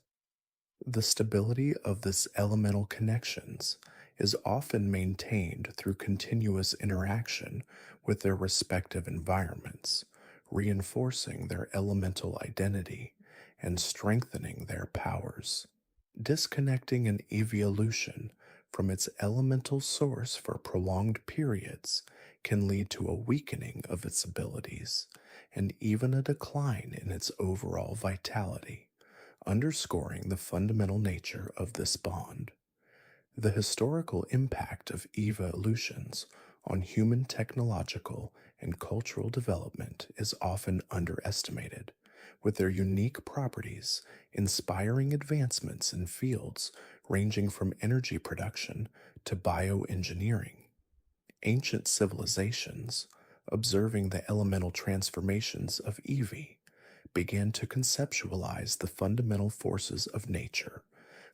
The stability of this elemental connections is often maintained through continuous interaction with their respective environments, reinforcing their elemental identity and strengthening their powers. Disconnecting an evolution from its elemental source for prolonged periods can lead to a weakening of its abilities and even a decline in its overall vitality, underscoring the fundamental nature of this bond. The historical impact of evolutions on human technological and cultural development is often underestimated, with their unique properties inspiring advancements in fields ranging from energy production to bioengineering. Ancient civilizations, observing the elemental transformations of Eevee, began to conceptualize the fundamental forces of nature,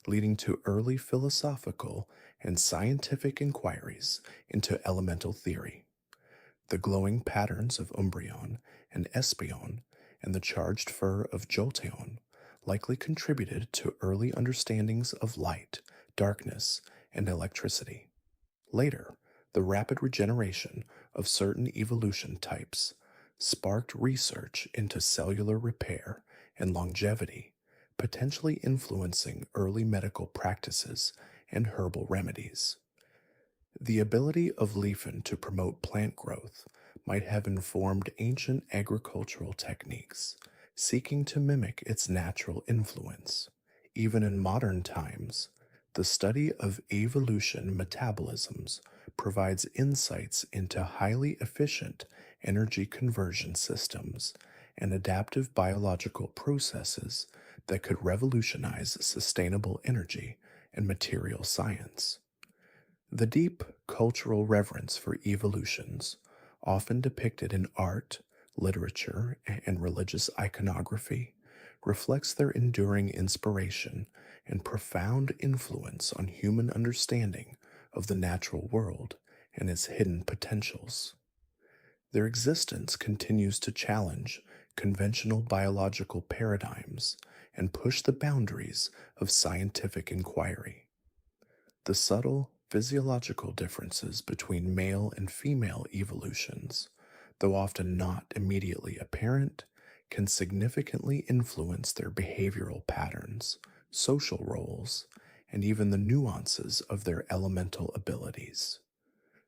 leading to early philosophical and scientific inquiries into elemental theory. The glowing patterns of Umbreon and Espeon and the charged fur of Jolteon likely contributed to early understandings of light, darkness, and electricity. Later, the rapid regeneration of certain evolution types sparked research into cellular repair and longevity, potentially influencing early medical practices and herbal remedies. The ability of Leafeon to promote plant growth might have informed ancient agricultural techniques, seeking to mimic its natural influence. Even in modern times, the study of evolution metabolisms provides insights into highly efficient energy conversion systems and adaptive biological processes that could revolutionize sustainable energy and material science. The deep cultural reverence for evolutions, often depicted in art, literature, and religious iconography, reflects their enduring inspiration and profound influence on human understanding of the natural world and its hidden potentials. Their existence continues to challenge conventional biological paradigms and push the boundaries of scientific inquiry. The subtle physiological differences between male and female evolutions, though often not immediately apparent, can significantly influence their behavioral patterns, social roles, and even the nuances of their elemental abilities.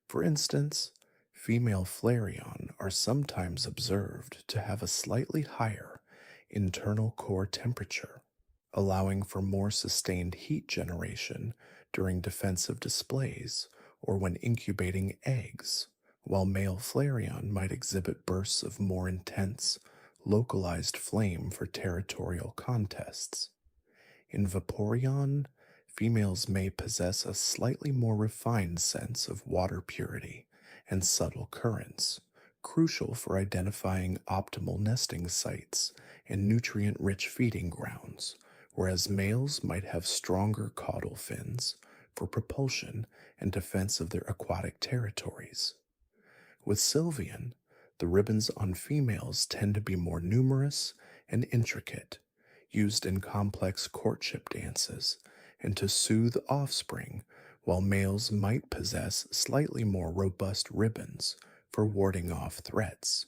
For instance, female Flareon are sometimes observed to have a slightly higher internal core temperature, allowing for more sustained heat generation during defensive displays or when incubating eggs, while male Flareon might exhibit bursts of more intense, localized flame for territorial contests. In Vaporeon, females may possess a slightly more refined sense of water purity and subtle currents, crucial for identifying optimal nesting sites and nutrient-rich feeding grounds, whereas males might have stronger caudal fins for propulsion and defense of their aquatic territories. With Sylveon, the ribbons on females tend to be more numerous and intricate, used in complex courtship dances and to soothe offspring while males might possess slightly more robust ribbons for warding off threats.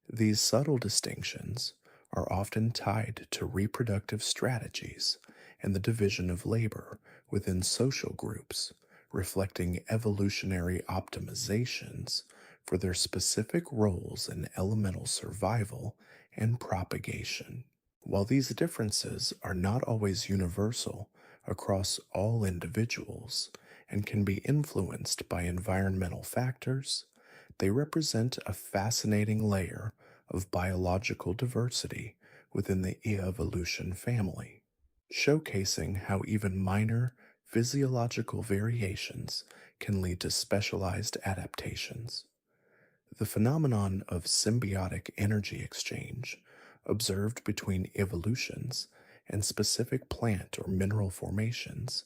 These subtle distinctions are often tied to reproductive strategies and the division of labor within social groups, reflecting evolutionary optimizations for their specific roles in elemental survival and propagation. While these differences are not always universal across all individuals and can be influenced by environmental factors, they represent a fascinating layer of biological diversity within the evolution family, showcasing how even minor physiological variations can lead to specialized adaptations. The phenomenon of symbiotic energy exchange observed between evolutions and specific plant or mineral formations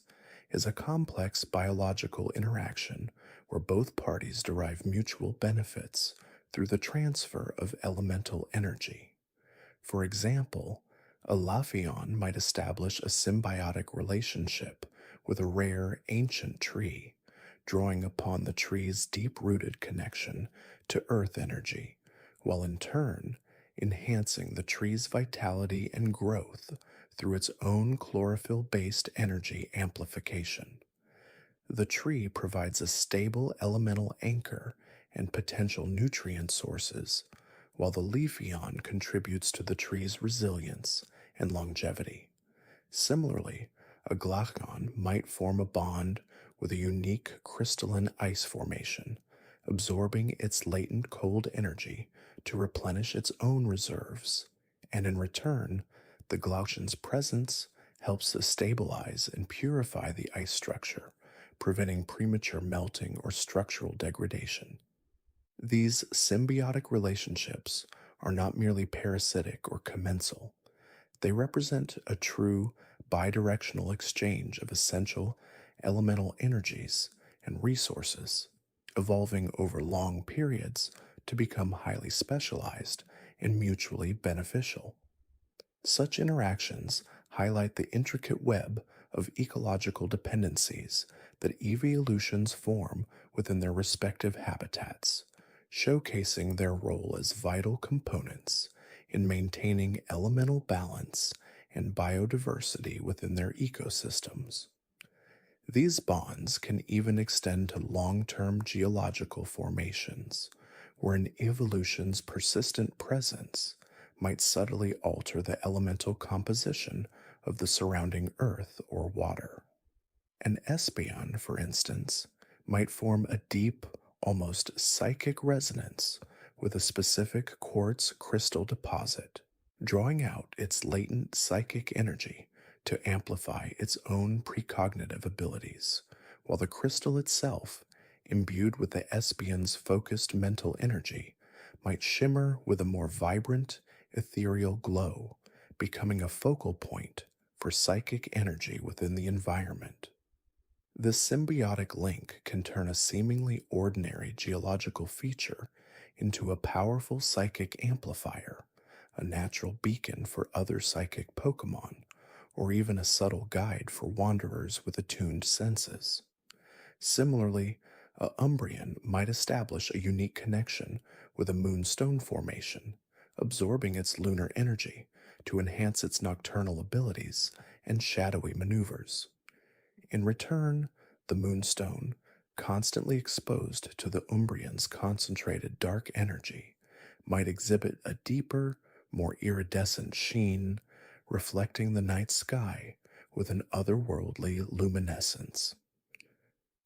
is a complex biological interaction where both parties derive mutual benefits through the transfer of elemental energy. For example, a Leafeon might establish a symbiotic relationship with a rare ancient tree, drawing upon the tree's deep rooted connection to earth energy, while in turn enhancing the tree's vitality and growth through its own chlorophyll based energy amplification. The tree provides a stable elemental anchor and potential nutrient sources, while the Leafeon contributes to the tree's resilience and longevity. Similarly, a Glaceon might form a bond with a unique crystalline ice formation, absorbing its latent cold energy to replenish its own reserves, and in return, the Glaceon's presence helps to stabilize and purify the ice structure, preventing premature melting or structural degradation. These symbiotic relationships are not merely parasitic or commensal. They represent a true bidirectional exchange of essential elemental energies and resources, evolving over long periods to become highly specialized and mutually beneficial. Such interactions highlight the intricate web of ecological dependencies that evolutions form within their respective habitats, showcasing their role as vital components in maintaining elemental balance and biodiversity within their ecosystems. These bonds can even extend to long term geological formations, where an evolution's persistent presence might subtly alter the elemental composition of the surrounding earth or water. An Espeon, for instance, might form a deep, almost psychic resonance with a specific quartz crystal deposit, drawing out its latent psychic energy to amplify its own precognitive abilities, while the crystal itself, imbued with the Espeon's focused mental energy, might shimmer with a more vibrant, ethereal glow, becoming a focal point for psychic energy within the environment. This symbiotic link can turn a seemingly ordinary geological feature into a powerful psychic amplifier, a natural beacon for other psychic Pokémon, or even a subtle guide for wanderers with attuned senses. Similarly, a Umbreon might establish a unique connection with a moonstone formation, absorbing its lunar energy to enhance its nocturnal abilities and shadowy maneuvers. In return, the moonstone, constantly exposed to the Umbreon's concentrated dark energy, might exhibit a deeper, more iridescent sheen, reflecting the night sky with an otherworldly luminescence.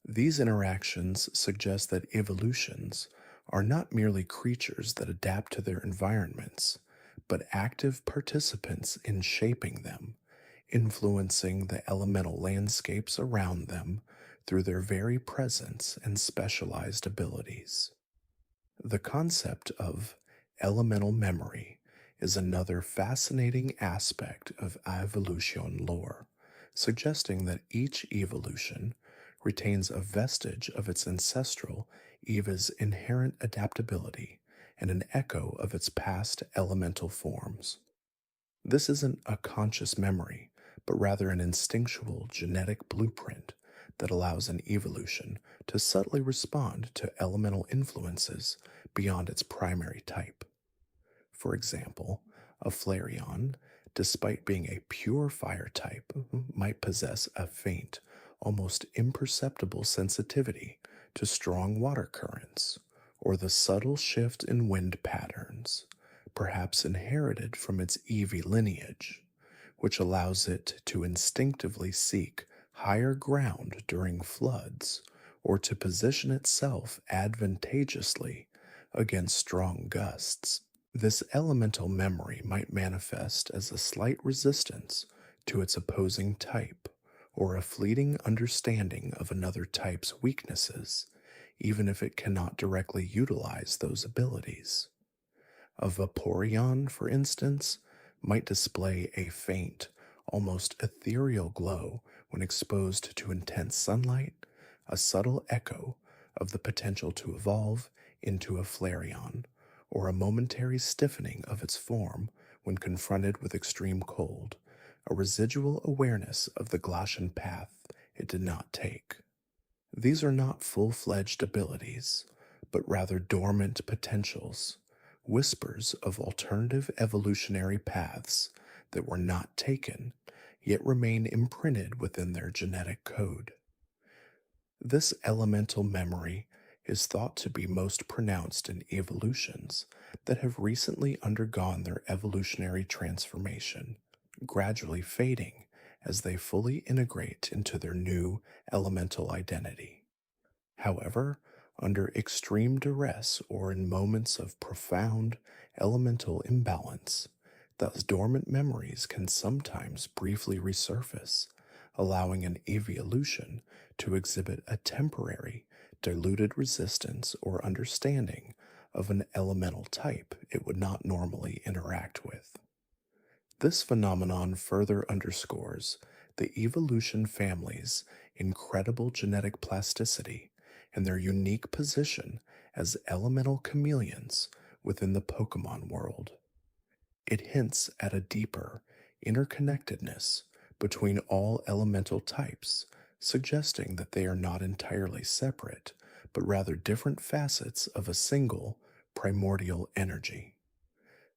These interactions suggest that evolutions are not merely creatures that adapt to their environments, but active participants in shaping them, influencing the elemental landscapes around them through their very presence and specialized abilities. The concept of elemental memory is another fascinating aspect of evolution lore, suggesting that each evolution retains a vestige of its ancestral Eevee's inherent adaptability and an echo of its past elemental forms. This isn't a conscious memory, but rather an instinctual genetic blueprint that allows an evolution to subtly respond to elemental influences beyond its primary type. For example, a Flareon, despite being a pure fire type, might possess a faint, almost imperceptible sensitivity to strong water currents, or the subtle shift in wind patterns, perhaps inherited from its Eevee lineage, which allows it to instinctively seek higher ground during floods or to position itself advantageously against strong gusts. This elemental memory might manifest as a slight resistance to its opposing type, or a fleeting understanding of another type's weaknesses, even if it cannot directly utilize those abilities. A Vaporeon, for instance, might display a faint, almost ethereal glow when exposed to intense sunlight, a subtle echo of the potential to evolve into a Flareon, or a momentary stiffening of its form when confronted with extreme cold, a residual awareness of the Glaceon path it did not take. These are not full-fledged abilities, but rather dormant potentials, whispers of alternative evolutionary paths that were not taken, yet remain imprinted within their genetic code. This elemental memory is thought to be most pronounced in evolutions that have recently undergone their evolutionary transformation, gradually fading as they fully integrate into their new elemental identity. However, under extreme duress or in moments of profound elemental imbalance, those dormant memories can sometimes briefly resurface, allowing an evolution to exhibit a temporary, diluted resistance or understanding of an elemental type it would not normally interact with. This phenomenon further underscores the evolution family's incredible genetic plasticity and their unique position as elemental chameleons within the Pokemon world. It hints at a deeper interconnectedness between all elemental types, suggesting that they are not entirely separate, but rather different facets of a single primordial energy.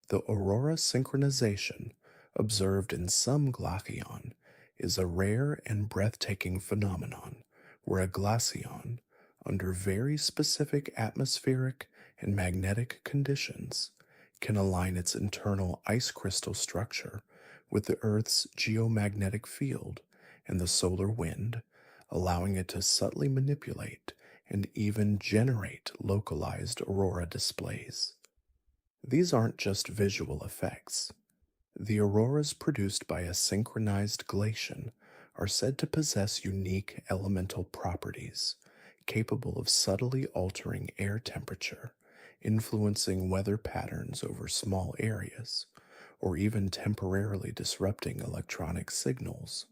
The aurora synchronization observed in some Glaceon is a rare and breathtaking phenomenon where a Glaceon, under very specific atmospheric and magnetic conditions, can align its internal ice crystal structure with the Earth's geomagnetic field and the solar wind, allowing it to subtly manipulate and even generate localized aurora displays. These aren't just visual effects. The auroras produced by a synchronized Glaceon are said to possess unique elemental properties, capable of subtly altering air temperature, influencing weather patterns over small areas, or even temporarily disrupting electronic signals.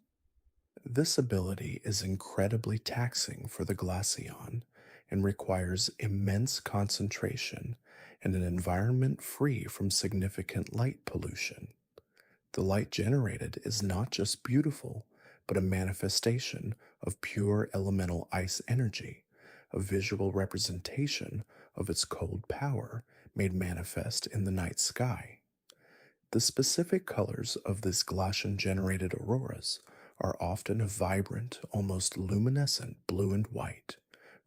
This ability is incredibly taxing for the Glaceon and requires immense concentration and an environment free from significant light pollution. The light generated is not just beautiful, but a manifestation of pure elemental ice energy, a visual representation of its cold power made manifest in the night sky. The specific colors of this Glaceon-generated auroras are often a vibrant, almost luminescent blue and white,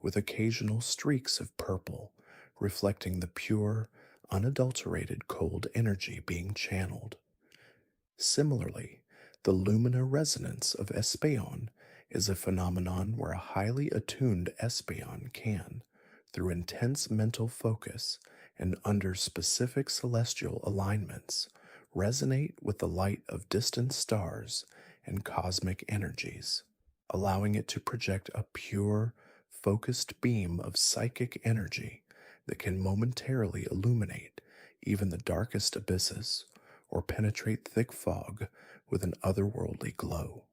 with occasional streaks of purple, reflecting the pure, unadulterated cold energy being channeled. Similarly, the lumina resonance of Espeon is a phenomenon where a highly attuned Espeon can, through intense mental focus and under specific celestial alignments, resonate with the light of distant stars and cosmic energies, allowing it to project a pure, focused beam of psychic energy that can momentarily illuminate even the darkest abysses or penetrate thick fog with an otherworldly glow.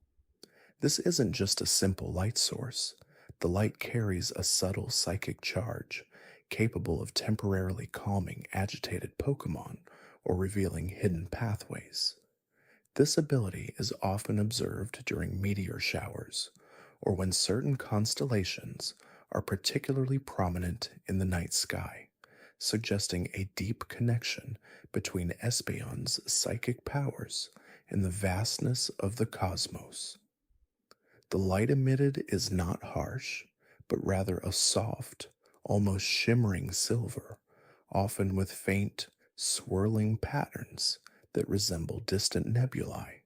This isn't just a simple light source. The light carries a subtle psychic charge, capable of temporarily calming agitated Pokemon or revealing hidden pathways. This ability is often observed during meteor showers, or when certain constellations are particularly prominent in the night sky, suggesting a deep connection between Espeon's psychic powers and the vastness of the cosmos. The light emitted is not harsh, but rather a soft, almost shimmering silver, often with faint, swirling patterns that resemble distant nebulae,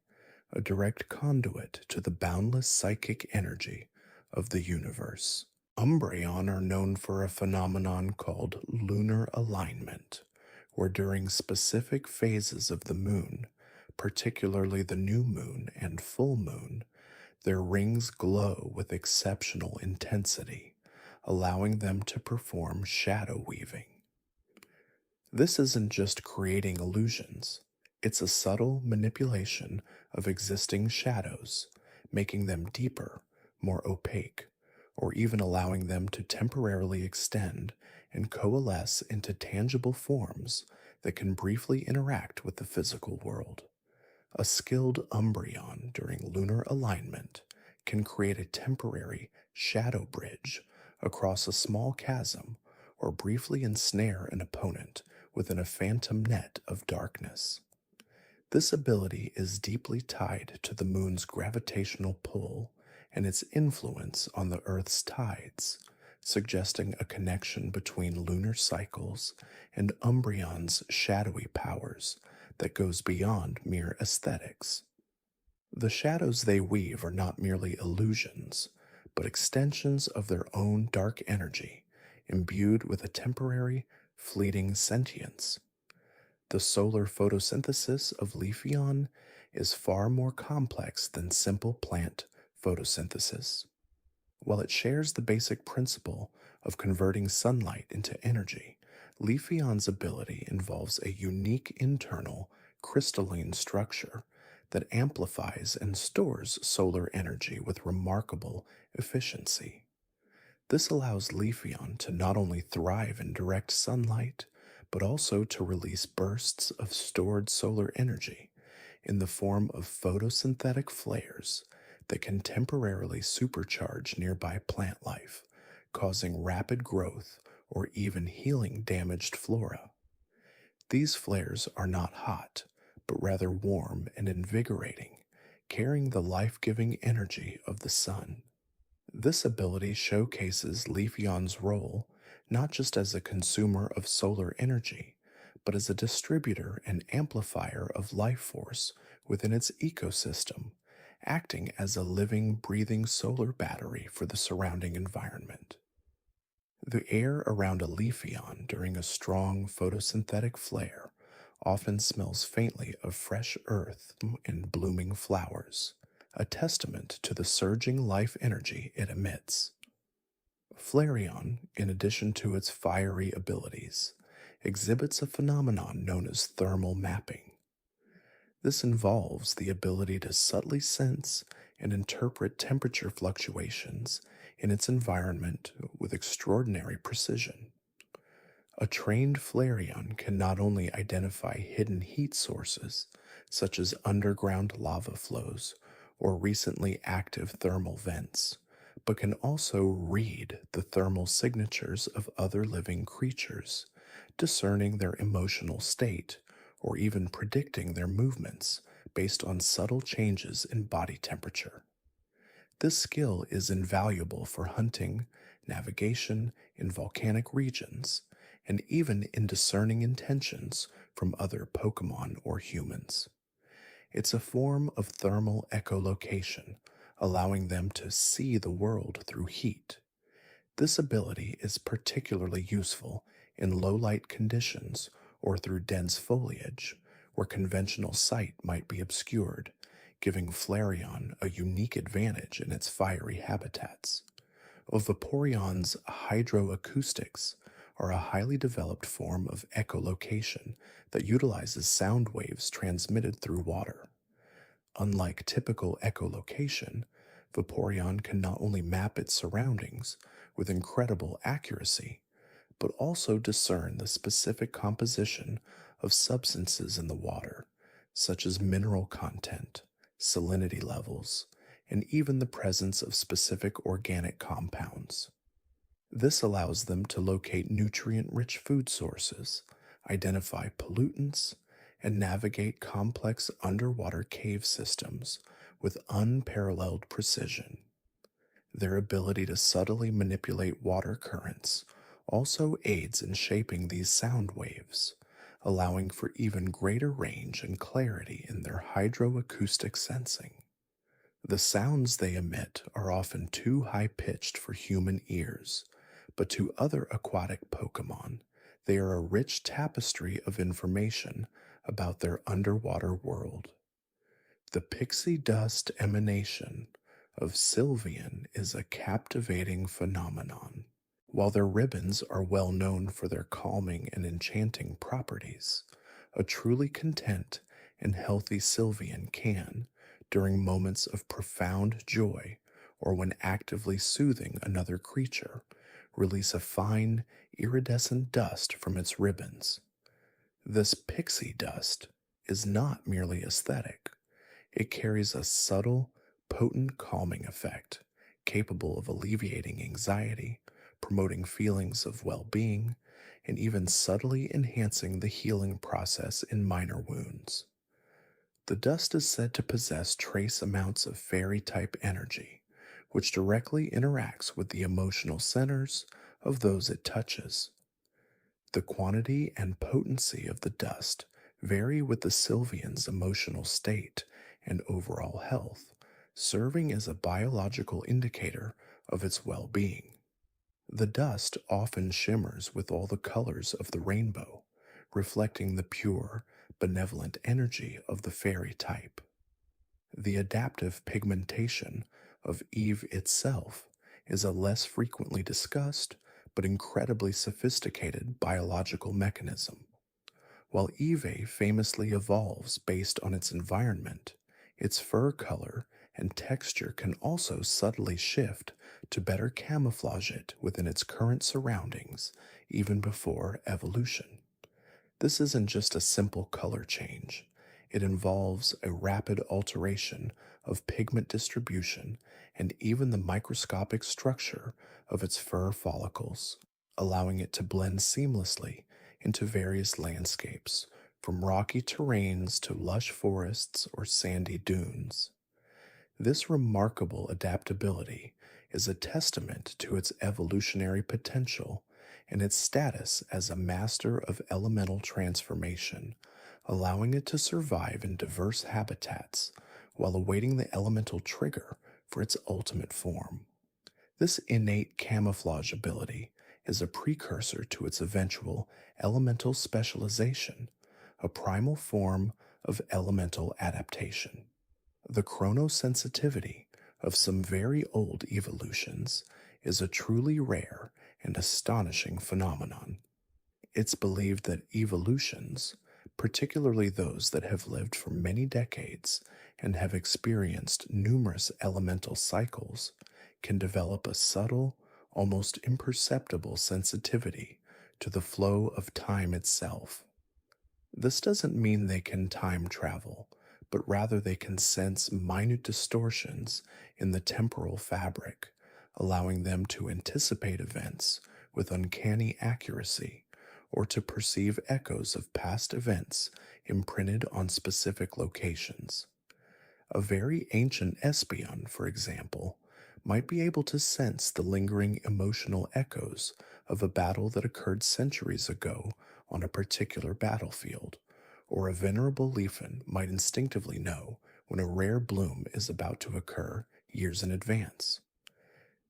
a direct conduit to the boundless psychic energy of the universe. Umbreon are known for a phenomenon called lunar alignment, where during specific phases of the moon, particularly the new moon and full moon, their rings glow with exceptional intensity, allowing them to perform shadow weaving. This isn't just creating illusions, it's a subtle manipulation of existing shadows, making them deeper, more opaque, or even allowing them to temporarily extend and coalesce into tangible forms that can briefly interact with the physical world. A skilled Umbreon during lunar alignment can create a temporary shadow bridge across a small chasm or briefly ensnare an opponent within a phantom net of darkness. This ability is deeply tied to the moon's gravitational pull and its influence on the Earth's tides, suggesting a connection between lunar cycles and Umbreon's shadowy powers that goes beyond mere aesthetics. The shadows they weave are not merely illusions, but extensions of their own dark energy, imbued with a temporary, fleeting sentience. The solar photosynthesis of Leafeon is far more complex than simple plant photosynthesis. While it shares the basic principle of converting sunlight into energy, Leafeon's ability involves a unique internal crystalline structure that amplifies and stores solar energy with remarkable efficiency. This allows Leafeon to not only thrive in direct sunlight, but also to release bursts of stored solar energy in the form of photosynthetic flares that can temporarily supercharge nearby plant life, causing rapid growth or even healing damaged flora. These flares are not hot, but rather warm and invigorating, carrying the life giving energy of the sun. This ability showcases Leafeon's role not just as a consumer of solar energy, but as a distributor and amplifier of life force within its ecosystem, acting as a living, breathing solar battery for the surrounding environment. The air around a Leafeon during a strong photosynthetic flare often smells faintly of fresh earth and blooming flowers, a testament to the surging life energy it emits. Flareon, in addition to its fiery abilities, exhibits a phenomenon known as thermal mapping. This involves the ability to subtly sense and interpret temperature fluctuations in its environment with extraordinary precision. A trained Flareon can not only identify hidden heat sources, such as underground lava flows or recently active thermal vents, but can also read the thermal signatures of other living creatures, discerning their emotional state or even predicting their movements based on subtle changes in body temperature. This skill is invaluable for hunting, navigation in volcanic regions, and even in discerning intentions from other Pokemon or humans. It's a form of thermal echolocation, allowing them to see the world through heat. This ability is particularly useful in low light conditions or through dense foliage, where conventional sight might be obscured, giving Flareon a unique advantage in its fiery habitats. Vaporeon's hydroacoustics are a highly developed form of echolocation that utilizes sound waves transmitted through water. Unlike typical echolocation, Vaporeon can not only map its surroundings with incredible accuracy, but also discern the specific composition of substances in the water, such as mineral content, salinity levels, and even the presence of specific organic compounds. This allows them to locate nutrient rich food sources, identify pollutants, and navigate complex underwater cave systems with unparalleled precision. Their ability to subtly manipulate water currents also aids in shaping these sound waves, allowing for even greater range and clarity in their hydroacoustic sensing. The sounds they emit are often too high pitched for human ears, but to other aquatic Pokemon, they are a rich tapestry of information about their underwater world. The pixie dust emanation of Sylveon is a captivating phenomenon. While their ribbons are well known for their calming and enchanting properties, a truly content and healthy Sylveon can, during moments of profound joy or when actively soothing another creature, release a fine, iridescent dust from its ribbons. This pixie dust is not merely aesthetic. It carries a subtle, potent calming effect, capable of alleviating anxiety, promoting feelings of well being, and even subtly enhancing the healing process in minor wounds. The dust is said to possess trace amounts of fairy type energy, which directly interacts with the emotional centers of those it touches. The quantity and potency of the dust vary with the Sylveon's emotional state and overall health, serving as a biological indicator of its well being. The dust often shimmers with all the colors of the rainbow, reflecting the pure, benevolent energy of the fairy type. The adaptive pigmentation of Eve itself is a less frequently discussed but incredibly sophisticated biological mechanism. While Eevee famously evolves based on its environment, its fur color and texture can also subtly shift to better camouflage it within its current surroundings even before evolution. This isn't just a simple color change. It involves a rapid alteration of pigment distribution and even the microscopic structure of its fur follicles, allowing it to blend seamlessly into various landscapes, from rocky terrains to lush forests or sandy dunes. This remarkable adaptability is a testament to its evolutionary potential and its status as a master of elemental transformation, allowing it to survive in diverse habitats while awaiting the elemental trigger for its ultimate form. This innate camouflage ability is a precursor to its eventual elemental specialization, a primal form of elemental adaptation. The chronosensitivity of some very old evolutions is a truly rare and astonishing phenomenon. It's believed that evolutions, particularly those that have lived for many decades and have experienced numerous elemental cycles, can develop a subtle, almost imperceptible sensitivity to the flow of time itself. This doesn't mean they can time travel, but rather they can sense minute distortions in the temporal fabric, allowing them to anticipate events with uncanny accuracy or to perceive echoes of past events imprinted on specific locations. A very ancient Espeon, for example, might be able to sense the lingering emotional echoes of a battle that occurred centuries ago on a particular battlefield, or a venerable Leafeon might instinctively know when a rare bloom is about to occur years in advance.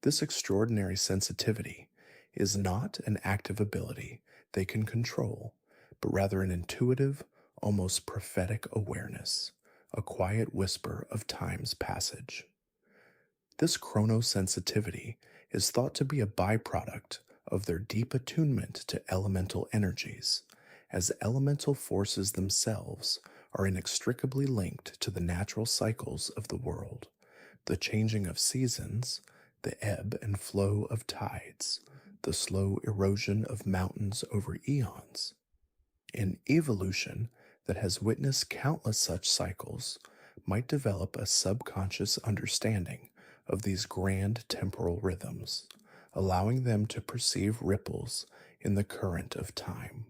This extraordinary sensitivity is not an active ability they can control, but rather an intuitive, almost prophetic awareness, a quiet whisper of time's passage. This chronosensitivity is thought to be a byproduct of their deep attunement to elemental energies, as elemental forces themselves are inextricably linked to the natural cycles of the world, the changing of seasons, the ebb and flow of tides, the slow erosion of mountains over eons. An evolution that has witnessed countless such cycles might develop a subconscious understanding of these grand temporal rhythms, allowing them to perceive ripples in the current of time.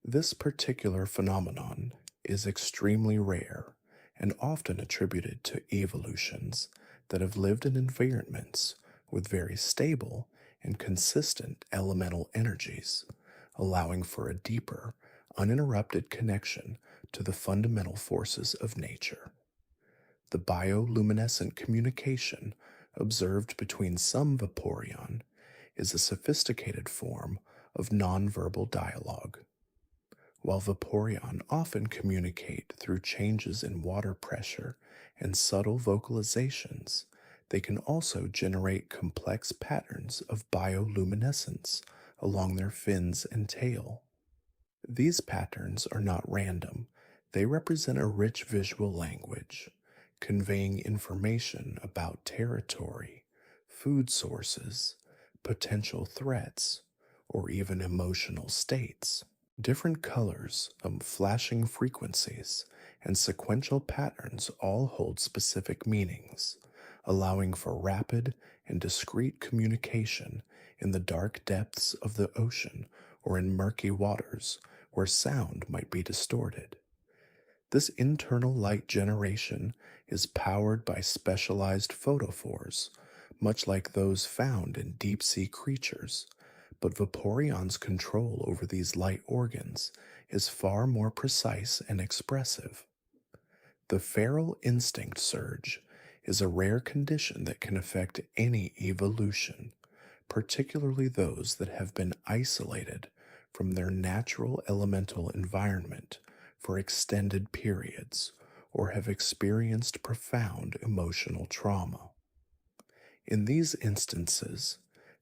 This particular phenomenon is extremely rare and often attributed to evolutions that have lived in environments with very stable and consistent elemental energies, allowing for a deeper, uninterrupted connection to the fundamental forces of nature. The bioluminescent communication observed between some Vaporeon is a sophisticated form of nonverbal dialogue. While Vaporeon often communicate through changes in water pressure and subtle vocalizations, they can also generate complex patterns of bioluminescence along their fins and tail. These patterns are not random, they represent a rich visual language, conveying information about territory, food sources, potential threats, or even emotional states. Different colors, flashing frequencies, and sequential patterns all hold specific meanings, allowing for rapid and discreet communication in the dark depths of the ocean or in murky waters where sound might be distorted. This internal light generation is powered by specialized photophores, much like those found in deep sea creatures, but Vaporeon's control over these light organs is far more precise and expressive. The feral instinct surge is a rare condition that can affect any evolution, particularly those that have been isolated from their natural elemental environment for extended periods or have experienced profound emotional trauma. In these instances,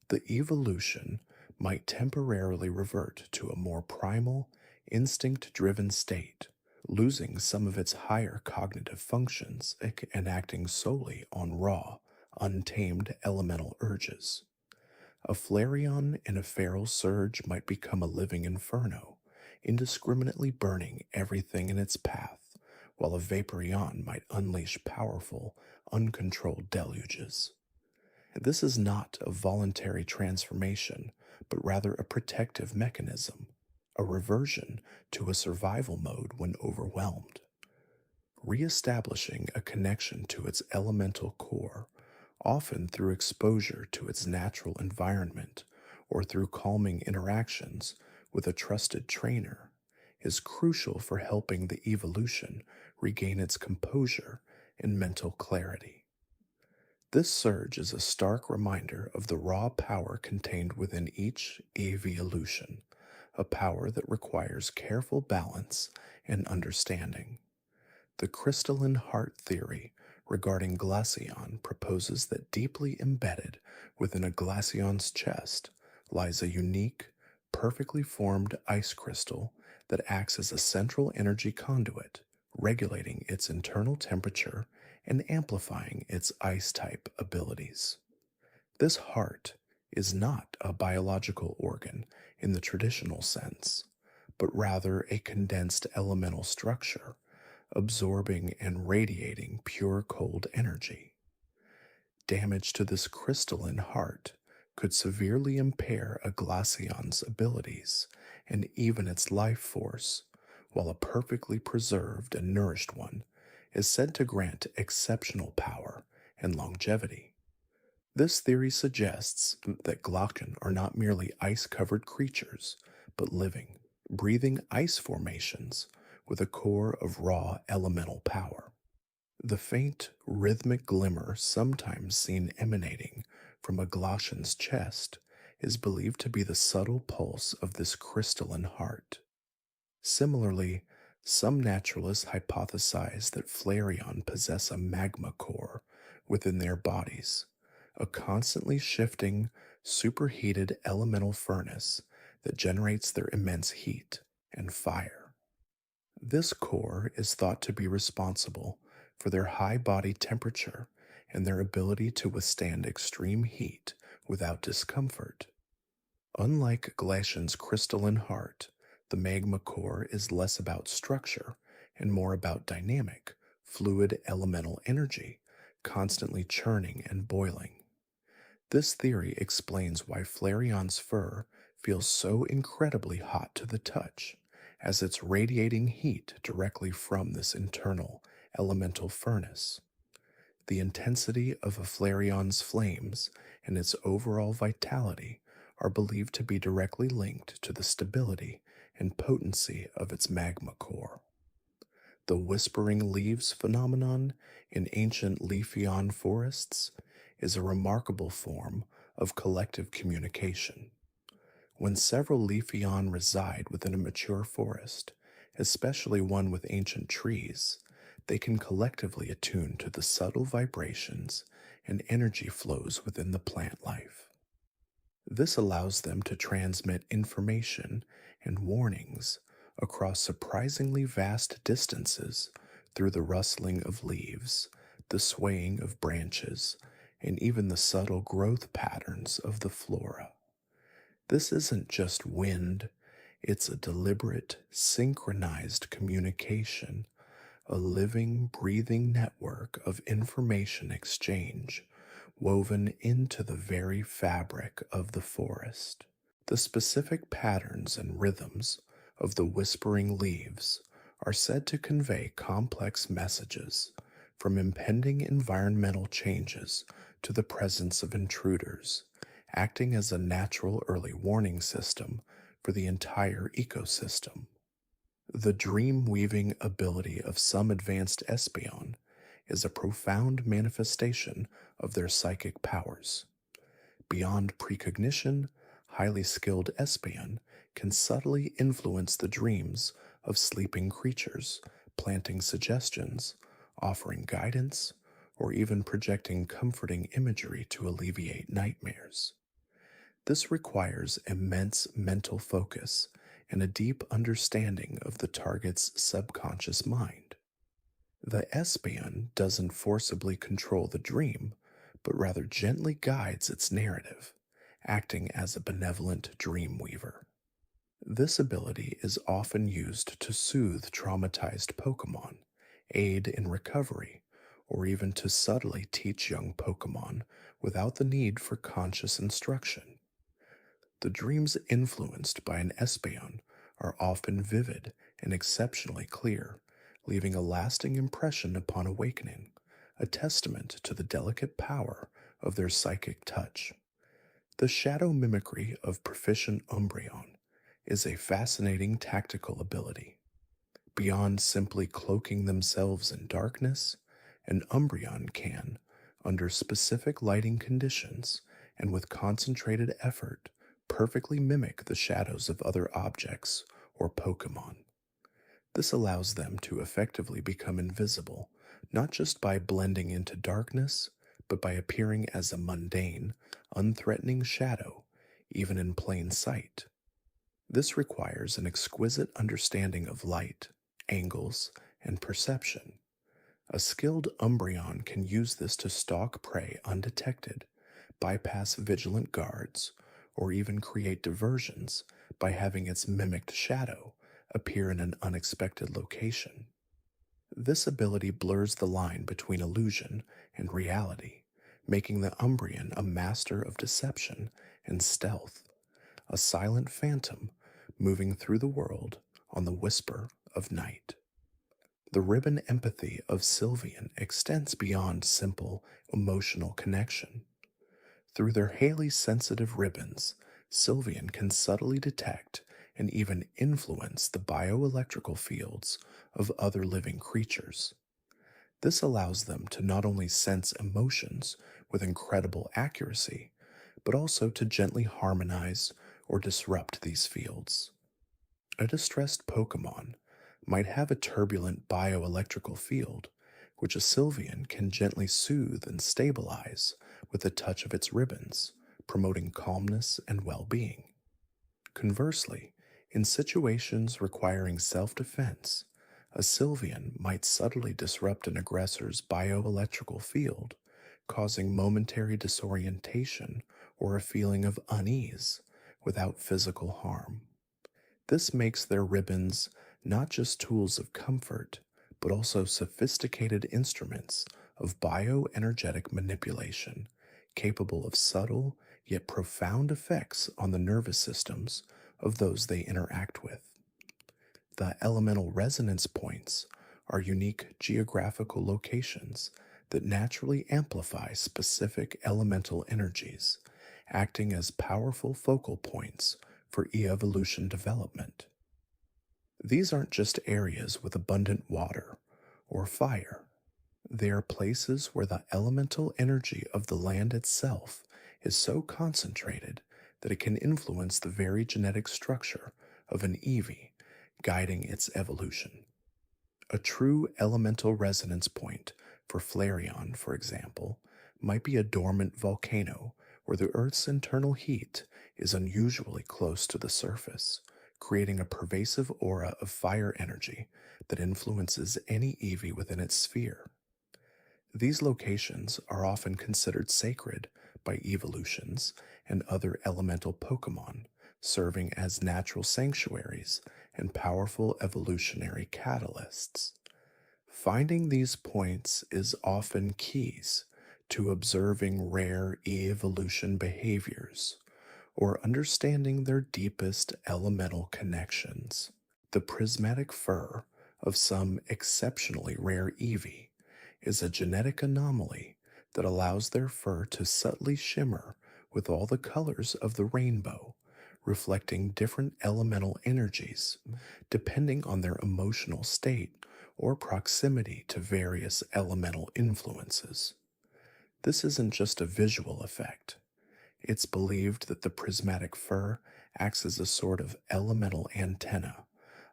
the evolution might temporarily revert to a more primal, instinct driven state, losing some of its higher cognitive functions and acting solely on raw, untamed elemental urges. A Flareon in a feral surge might become a living inferno, indiscriminately burning everything in its path, while a Vaporeon might unleash powerful, uncontrolled deluges. This is not a voluntary transformation, but rather a protective mechanism, a reversion to a survival mode when overwhelmed. Reestablishing a connection to its elemental core, often through exposure to its natural environment or through calming interactions with a trusted trainer, is crucial for helping the evolution regain its composure and mental clarity. This surge is a stark reminder of the raw power contained within each Eeveelution, a power that requires careful balance and understanding. The crystalline heart theory regarding Glaceon proposes that deeply embedded within a Glaceon's chest lies a unique, perfectly formed ice crystal that acts as a central energy conduit, regulating its internal temperature and amplifying its ice-type abilities. This heart is not a biological organ in the traditional sense, but rather a condensed elemental structure, absorbing and radiating pure cold energy. Damage to this crystalline heart could severely impair a Glaceon's abilities and even its life force, while a perfectly preserved and nourished one is said to grant exceptional power and longevity. This theory suggests that Glaceon are not merely ice-covered creatures, but living, breathing ice formations with a core of raw elemental power. The faint, rhythmic glimmer sometimes seen emanating from a Glaceon's chest is believed to be the subtle pulse of this crystalline heart. Similarly, some naturalists hypothesize that Flareon possess a magma core within their bodies, a constantly shifting, superheated elemental furnace that generates their immense heat and fire. This core is thought to be responsible for their high body temperature and their ability to withstand extreme heat without discomfort. Unlike Glaceon's crystalline heart, the magma core is less about structure and more about dynamic, fluid elemental energy, constantly churning and boiling. This theory explains why Flareon's fur feels so incredibly hot to the touch, as it's radiating heat directly from this internal elemental furnace. The intensity of a Flareon's flames and its overall vitality are believed to be directly linked to the stability and potency of its magma core. The whispering leaves phenomenon in ancient Leafeon forests is a remarkable form of collective communication. When several Leafeon reside within a mature forest, especially one with ancient trees, they can collectively attune to the subtle vibrations and energy flows within the plant life. This allows them to transmit information and warnings across surprisingly vast distances through the rustling of leaves, the swaying of branches, and even the subtle growth patterns of the flora. This isn't just wind, it's a deliberate, synchronized communication, a living, breathing network of information exchange woven into the very fabric of the forest. The specific patterns and rhythms of the whispering leaves are said to convey complex messages, from impending environmental changes to the presence of intruders, acting as a natural early warning system for the entire ecosystem. The dream weaving ability of some advanced Espeon is a profound manifestation of their psychic powers. Beyond precognition, highly skilled Espeon can subtly influence the dreams of sleeping creatures, planting suggestions, offering guidance, or even projecting comforting imagery to alleviate nightmares. This requires immense mental focus and a deep understanding of the target's subconscious mind. The Espeon doesn't forcibly control the dream, but rather gently guides its narrative, acting as a benevolent dream weaver. This ability is often used to soothe traumatized Pokémon, aid in recovery, or even to subtly teach young Pokémon without the need for conscious instruction. The dreams influenced by an Espeon are often vivid and exceptionally clear, leaving a lasting impression upon awakening, a testament to the delicate power of their psychic touch. The shadow mimicry of proficient Umbreon is a fascinating tactical ability. Beyond simply cloaking themselves in darkness, an Umbreon can, under specific lighting conditions and with concentrated effort, perfectly mimic the shadows of other objects or Pokémon. This allows them to effectively become invisible, not just by blending into darkness, but by appearing as a mundane, unthreatening shadow, even in plain sight. This requires an exquisite understanding of light, angles, and perception. A skilled Umbreon can use this to stalk prey undetected, bypass vigilant guards, or even create diversions by having its mimicked shadow appear in an unexpected location. This ability blurs the line between illusion and reality, making the Umbreon a master of deception and stealth, a silent phantom moving through the world on the whisper of night. The ribbon empathy of Sylveon extends beyond simple emotional connection. Through their highly sensitive ribbons, Sylveon can subtly detect and even influence the bioelectrical fields of other living creatures. This allows them to not only sense emotions with incredible accuracy, but also to gently harmonize or disrupt these fields. A distressed Pokémon might have a turbulent bioelectrical field, which a Sylveon can gently soothe and stabilize with a touch of its ribbons, promoting calmness and well-being. Conversely, in situations requiring self-defense, a Sylveon might subtly disrupt an aggressor's bioelectrical field, causing momentary disorientation or a feeling of unease without physical harm. This makes their ribbons not just tools of comfort, but also sophisticated instruments of bioenergetic manipulation, capable of subtle yet profound effects on the nervous systems of those they interact with. The elemental resonance points are unique geographical locations that naturally amplify specific elemental energies, acting as powerful focal points for evolution development. These aren't just areas with abundant water or fire. They are places where the elemental energy of the land itself is so concentrated that it can influence the very genetic structure of an Eevee, guiding its evolution. A true elemental resonance point for Flareon, for example, might be a dormant volcano where the Earth's internal heat is unusually close to the surface, creating a pervasive aura of fire energy that influences any Eevee within its sphere. These locations are often considered sacred by Eeveelutions and other elemental Pokémon, serving as natural sanctuaries and powerful evolutionary catalysts. Finding these points is often keys to observing rare evolution behaviors or understanding their deepest elemental connections. The prismatic fur of some exceptionally rare Eevee is a genetic anomaly that allows their fur to subtly shimmer with all the colors of the rainbow, reflecting different elemental energies depending on their emotional state or proximity to various elemental influences. This isn't just a visual effect. It's believed that the prismatic fur acts as a sort of elemental antenna,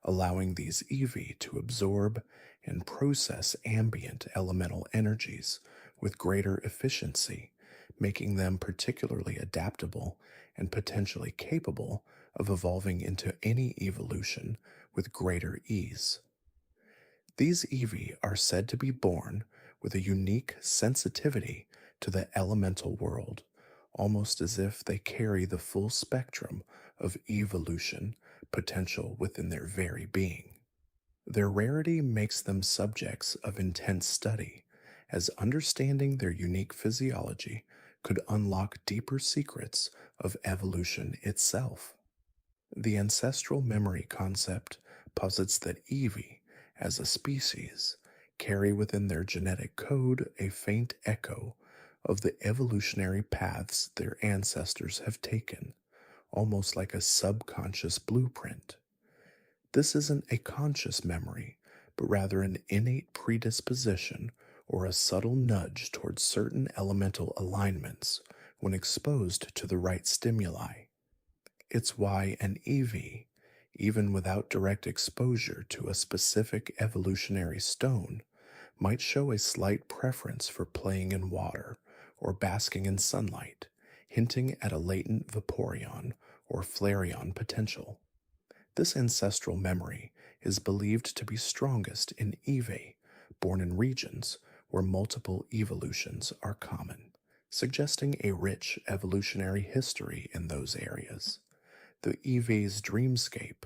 allowing these Eevee to absorb and process ambient elemental energies with greater efficiency, making them particularly adaptable and potentially capable of evolving into any evolution with greater ease. These Eevee are said to be born with a unique sensitivity to the elemental world, almost as if they carry the full spectrum of evolution potential within their very being. Their rarity makes them subjects of intense study, as understanding their unique physiology could unlock deeper secrets of evolution itself. The ancestral memory concept posits that Eevee, as a species, carry within their genetic code a faint echo of the evolutionary paths their ancestors have taken, almost like a subconscious blueprint. This isn't a conscious memory, but rather an innate predisposition or a subtle nudge towards certain elemental alignments when exposed to the right stimuli. It's why an Eevee, even without direct exposure to a specific evolutionary stone, might show a slight preference for playing in water or basking in sunlight, hinting at a latent Vaporeon or Flareon potential. This ancestral memory is believed to be strongest in Eevee, born in regions where multiple evolutions are common, suggesting a rich evolutionary history in those areas. The Eevee's dreamscape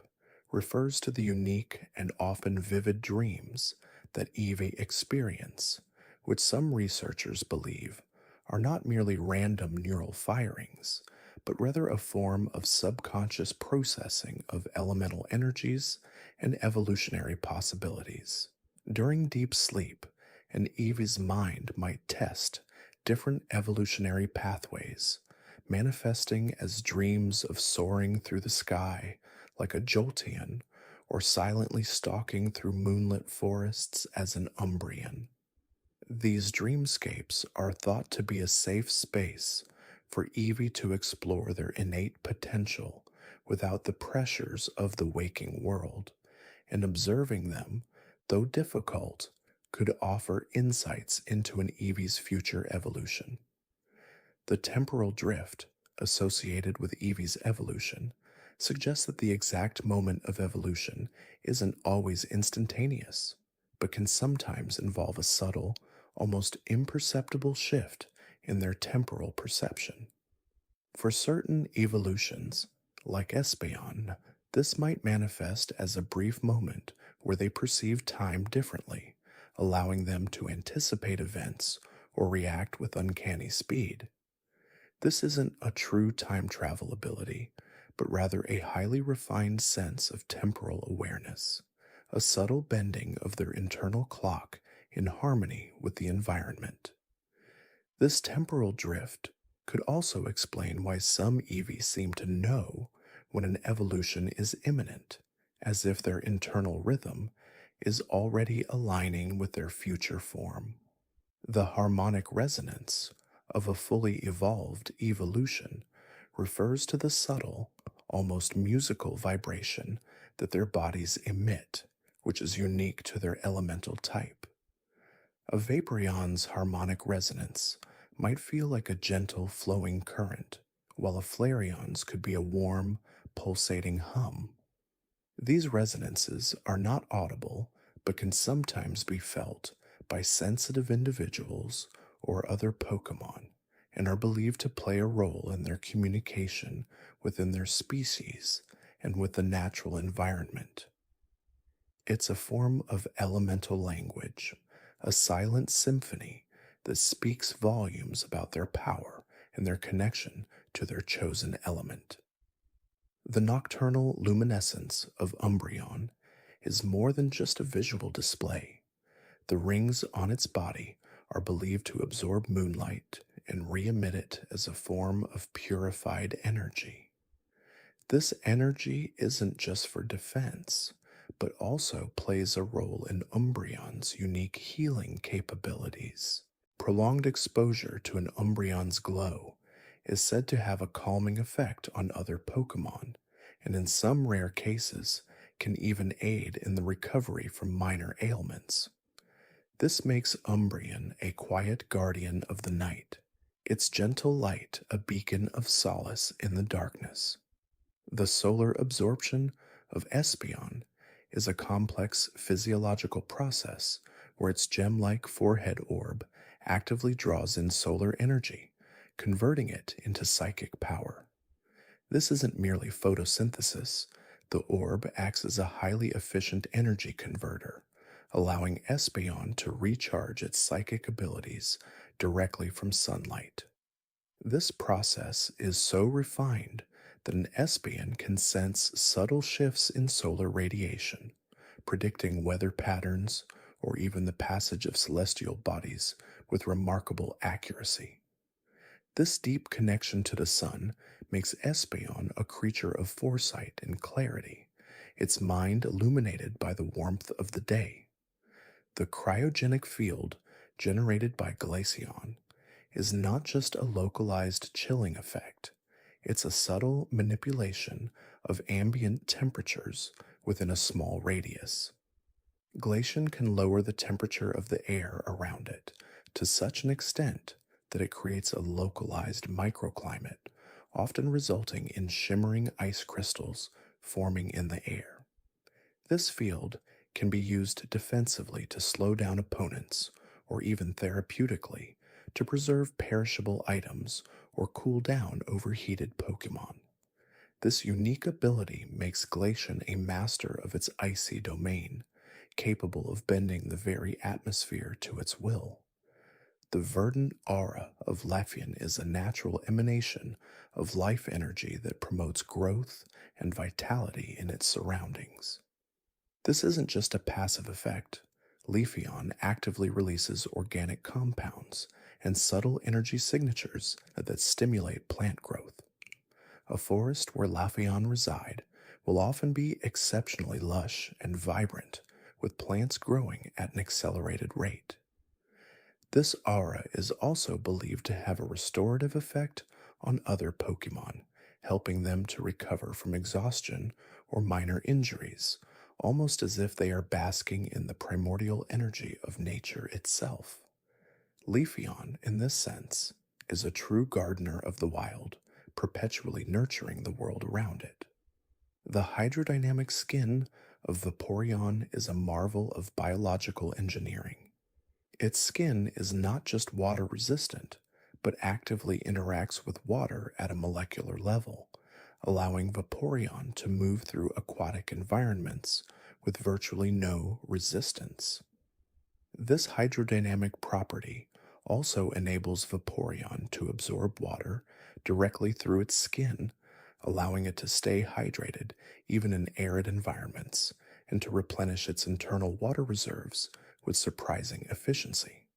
refers to the unique and often vivid dreams that Eevee experience, which some researchers believe are not merely random neural firings, but rather a form of subconscious processing of elemental energies and evolutionary possibilities. During deep sleep, an Eevee's mind might test different evolutionary pathways, manifesting as dreams of soaring through the sky like a Jolteon or silently stalking through moonlit forests as an Umbreon. These dreamscapes are thought to be a safe space for Eevee to explore their innate potential without the pressures of the waking world, and observing them, though difficult, could offer insights into an Eevee's future evolution. The temporal drift associated with Eevee's evolution suggests that the exact moment of evolution isn't always instantaneous, but can sometimes involve a subtle, almost imperceptible shift in their temporal perception. For certain evolutions, like Espeon, this might manifest as a brief moment where they perceive time differently, allowing them to anticipate events or react with uncanny speed. This isn't a true time travel ability, but rather a highly refined sense of temporal awareness, a subtle bending of their internal clock in harmony with the environment. This temporal drift could also explain why some Eevee seem to know when an evolution is imminent, as if their internal rhythm is already aligning with their future form. The harmonic resonance of a fully evolved evolution refers to the subtle, almost musical vibration that their bodies emit, which is unique to their elemental type. A Vaporeon's harmonic resonance might feel like a gentle flowing current, while a Flareon's could be a warm, pulsating hum. These resonances are not audible, but can sometimes be felt by sensitive individuals or other Pokémon, and are believed to play a role in their communication within their species and with the natural environment. It's a form of elemental language, a silent symphony that speaks volumes about their power and their connection to their chosen element. The nocturnal luminescence of Umbreon is more than just a visual display. The rings on its body are believed to absorb moonlight and re-emit it as a form of purified energy. This energy isn't just for defense, but also plays a role in Umbreon's unique healing capabilities. Prolonged exposure to an Umbreon's glow is said to have a calming effect on other Pokémon, and in some rare cases can even aid in the recovery from minor ailments. This makes Umbreon a quiet guardian of the night, its gentle light a beacon of solace in the darkness. The solar absorption of Espeon is a complex physiological process where its gem-like forehead orb actively draws in solar energy, converting it into psychic power. This isn't merely photosynthesis. The orb acts as a highly efficient energy converter, allowing Espeon to recharge its psychic abilities directly from sunlight. This process is so refined that an Espeon can sense subtle shifts in solar radiation, predicting weather patterns or even the passage of celestial bodies with remarkable accuracy. This deep connection to the sun makes Espeon a creature of foresight and clarity, its mind illuminated by the warmth of the day. The cryogenic field generated by Glaceon is not just a localized chilling effect, it's a subtle manipulation of ambient temperatures within a small radius. Glaceon can lower the temperature of the air around it to such an extent that it creates a localized microclimate, often resulting in shimmering ice crystals forming in the air. This field can be used defensively to slow down opponents, or even therapeutically to preserve perishable items or cool down overheated Pokémon. This unique ability makes Glaceon a master of its icy domain, capable of bending the very atmosphere to its will. The verdant aura of Leafeon is a natural emanation of life energy that promotes growth and vitality in its surroundings. This isn't just a passive effect. Leafeon actively releases organic compounds and subtle energy signatures that stimulate plant growth. A forest where Leafeon reside will often be exceptionally lush and vibrant, with plants growing at an accelerated rate. This aura is also believed to have a restorative effect on other Pokémon, helping them to recover from exhaustion or minor injuries, almost as if they are basking in the primordial energy of nature itself. Leafeon, in this sense, is a true gardener of the wild, perpetually nurturing the world around it. The hydrodynamic skin of Vaporeon is a marvel of biological engineering. Its skin is not just water resistant, but actively interacts with water at a molecular level, allowing Vaporeon to move through aquatic environments with virtually no resistance. This hydrodynamic property also enables Vaporeon to absorb water directly through its skin, allowing it to stay hydrated even in arid environments and to replenish its internal water reserves with surprising efficiency.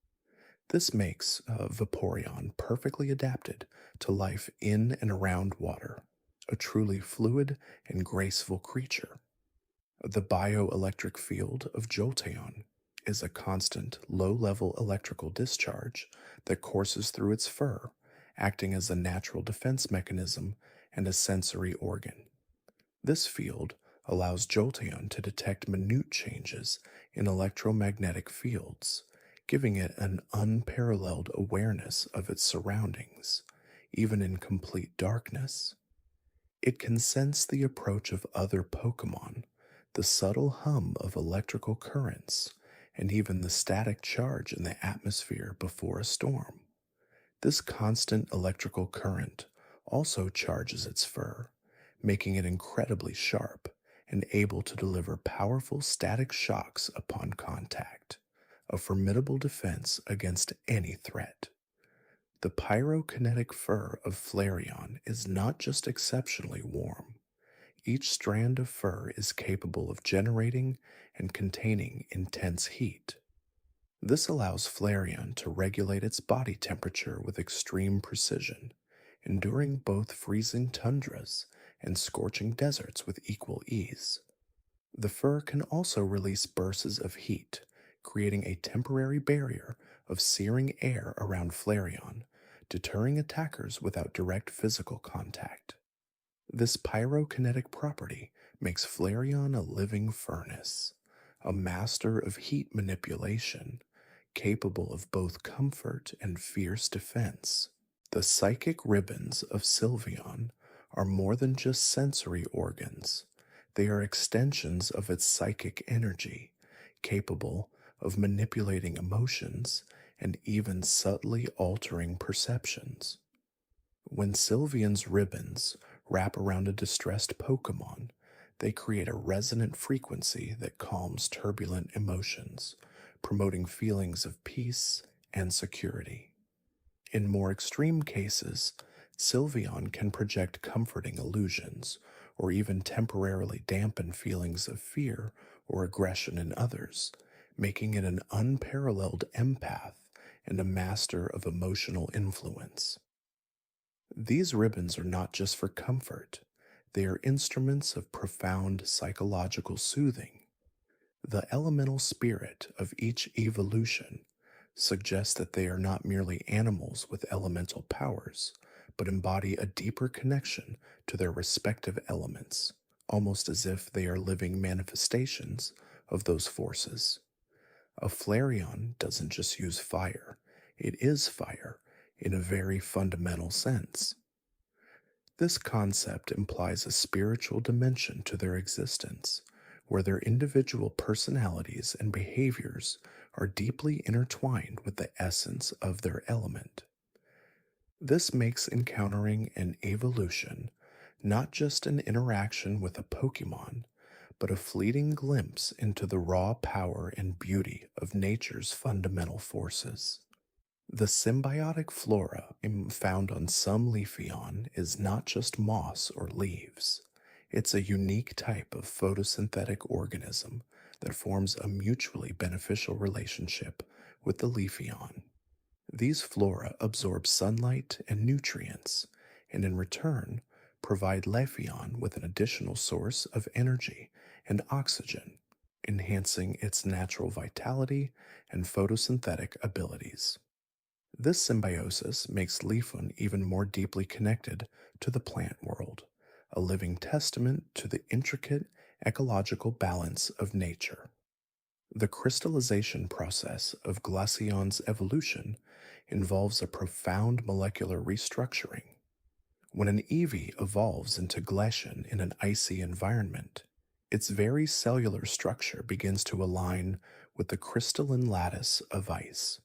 This makes Vaporeon perfectly adapted to life in and around water, a truly fluid and graceful creature. The bioelectric field of Jolteon is a constant, low level electrical discharge that courses through its fur, acting as a natural defense mechanism and a sensory organ. This field allows Jolteon to detect minute changes in electromagnetic fields, giving it an unparalleled awareness of its surroundings, even in complete darkness. It can sense the approach of other Pokemon, the subtle hum of electrical currents, and even the static charge in the atmosphere before a storm. This constant electrical current also charges its fur, making it incredibly sharp and able to deliver powerful static shocks upon contact, a formidable defense against any threat. The pyrokinetic fur of Flareon is not just exceptionally warm. Each strand of fur is capable of generating and containing intense heat. This allows Flareon to regulate its body temperature with extreme precision, enduring both freezing tundras and scorching deserts with equal ease. The fur can also release bursts of heat, creating a temporary barrier of searing air around Flareon, deterring attackers without direct physical contact. This pyrokinetic property makes Flareon a living furnace, a master of heat manipulation, capable of both comfort and fierce defense. The psychic ribbons of Sylveon are more than just sensory organs. They are extensions of its psychic energy, capable of manipulating emotions and even subtly altering perceptions. When Sylveon's ribbons wrap around a distressed Pokemon, they create a resonant frequency that calms turbulent emotions, promoting feelings of peace and security. In more extreme cases, Sylveon can project comforting illusions or even temporarily dampen feelings of fear or aggression in others, making it an unparalleled empath and a master of emotional influence. These ribbons are not just for comfort, they are instruments of profound psychological soothing. The elemental spirit of each evolution suggests that they are not merely animals with elemental powers, but embody a deeper connection to their respective elements, almost as if they are living manifestations of those forces. A Flareon doesn't just use fire, it is fire in a very fundamental sense. This concept implies a spiritual dimension to their existence, where their individual personalities and behaviors are deeply intertwined with the essence of their element. This makes encountering an evolution not just an interaction with a Pokemon, but a fleeting glimpse into the raw power and beauty of nature's fundamental forces. The symbiotic flora found on some Leafeon is not just moss or leaves. It's a unique type of photosynthetic organism that forms a mutually beneficial relationship with the Leafeon. These flora absorb sunlight and nutrients, and in return, provide Leafeon with an additional source of energy and oxygen, enhancing its natural vitality and photosynthetic abilities. This symbiosis makes Leafeon even more deeply connected to the plant world, a living testament to the intricate ecological balance of nature. The crystallization process of Glaceon's evolution involves a profound molecular restructuring. When an Eevee evolves into Glaceon in an icy environment, its very cellular structure begins to align with the crystalline lattice of ice.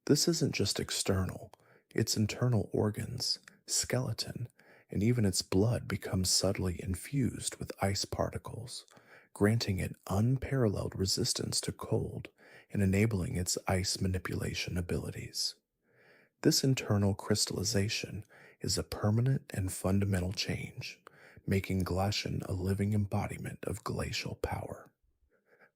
This isn't just external, its internal organs, skeleton, and even its blood become subtly infused with ice particles, granting it unparalleled resistance to cold and enabling its ice manipulation abilities. This internal crystallization is a permanent and fundamental change, making Glaceon a living embodiment of glacial power.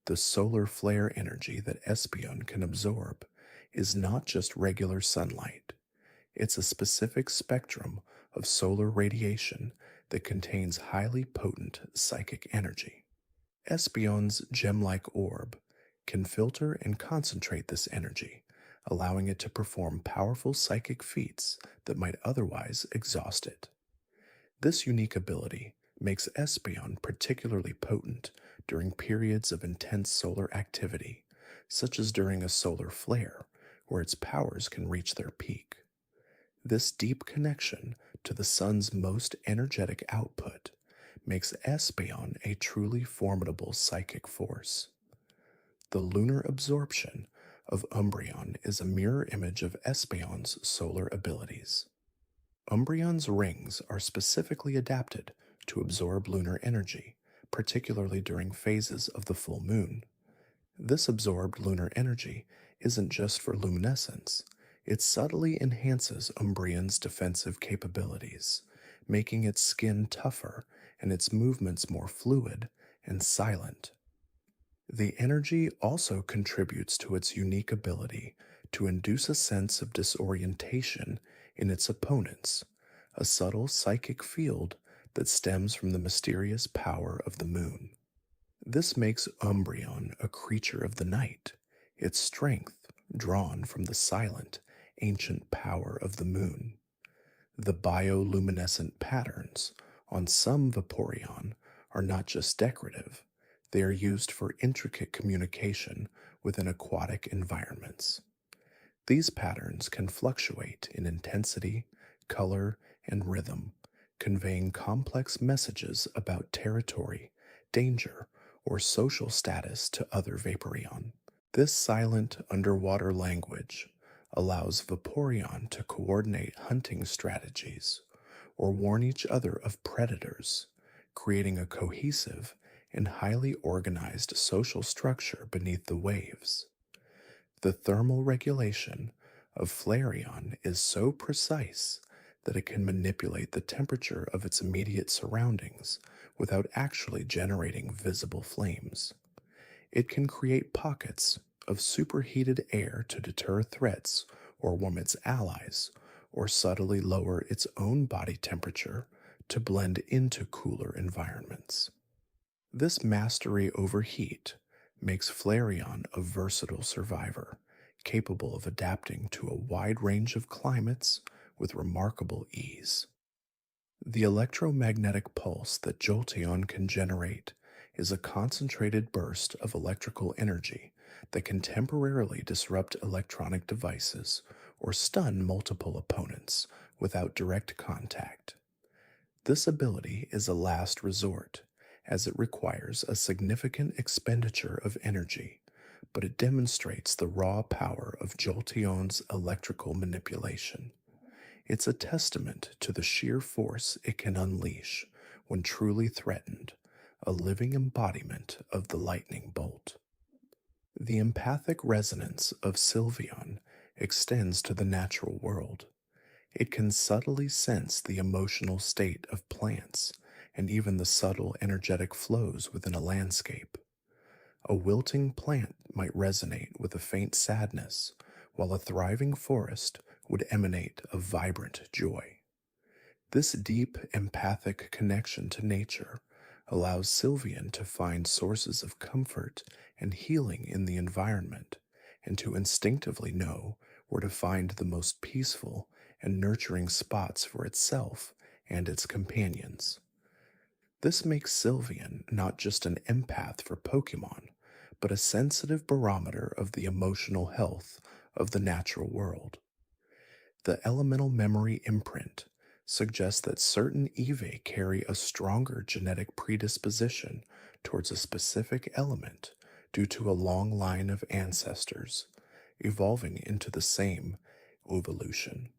The solar flare energy that Espeon can absorb is not just regular sunlight, it's a specific spectrum of solar radiation that contains highly potent psychic energy. Espeon's gem-like orb can filter and concentrate this energy, allowing it to perform powerful psychic feats that might otherwise exhaust it. This unique ability makes Espeon particularly potent during periods of intense solar activity, such as during a solar flare, where its powers can reach their peak. This deep connection to the sun's most energetic output makes Espeon a truly formidable psychic force. The lunar absorption of Umbreon is a mirror image of Espeon's solar abilities. Umbreon's rings are specifically adapted to absorb lunar energy, particularly during phases of the full moon. This absorbed lunar energy isn't just for luminescence, it subtly enhances Umbreon's defensive capabilities, making its skin tougher and its movements more fluid and silent. The energy also contributes to its unique ability to induce a sense of disorientation in its opponents, a subtle psychic field that stems from the mysterious power of the moon. This makes Umbreon a creature of the night, its strength drawn from the silent, ancient power of the moon. The bioluminescent patterns on some Vaporeon are not just decorative, they are used for intricate communication within aquatic environments. These patterns can fluctuate in intensity, color, and rhythm, conveying complex messages about territory, danger, or social status to other Vaporeon. This silent underwater language allows Vaporeon to coordinate hunting strategies or warn each other of predators, creating a cohesive and highly organized social structure beneath the waves. The thermal regulation of Flareon is so precise that it can manipulate the temperature of its immediate surroundings without actually generating visible flames. It can create pockets of superheated air to deter threats or warm its allies, or subtly lower its own body temperature to blend into cooler environments. This mastery over heat makes Flareon a versatile survivor, capable of adapting to a wide range of climates with remarkable ease. The electromagnetic pulse that Jolteon can generate is a concentrated burst of electrical energy that can temporarily disrupt electronic devices or stun multiple opponents without direct contact. This ability is a last resort, as it requires a significant expenditure of energy, but it demonstrates the raw power of Jolteon's electrical manipulation. It's a testament to the sheer force it can unleash when truly threatened, a living embodiment of the lightning bolt. The empathic resonance of Sylveon extends to the natural world. It can subtly sense the emotional state of plants and even the subtle energetic flows within a landscape. A wilting plant might resonate with a faint sadness, while a thriving forest would emanate a vibrant joy. This deep empathic connection to nature allows Sylveon to find sources of comfort and healing in the environment, and to instinctively know where to find the most peaceful and nurturing spots for itself and its companions. This makes Sylveon not just an empath for Pokemon, but a sensitive barometer of the emotional health of the natural world. The elemental memory imprint suggests that certain Eevee carry a stronger genetic predisposition towards a specific element due to a long line of ancestors, evolving into the same evolution.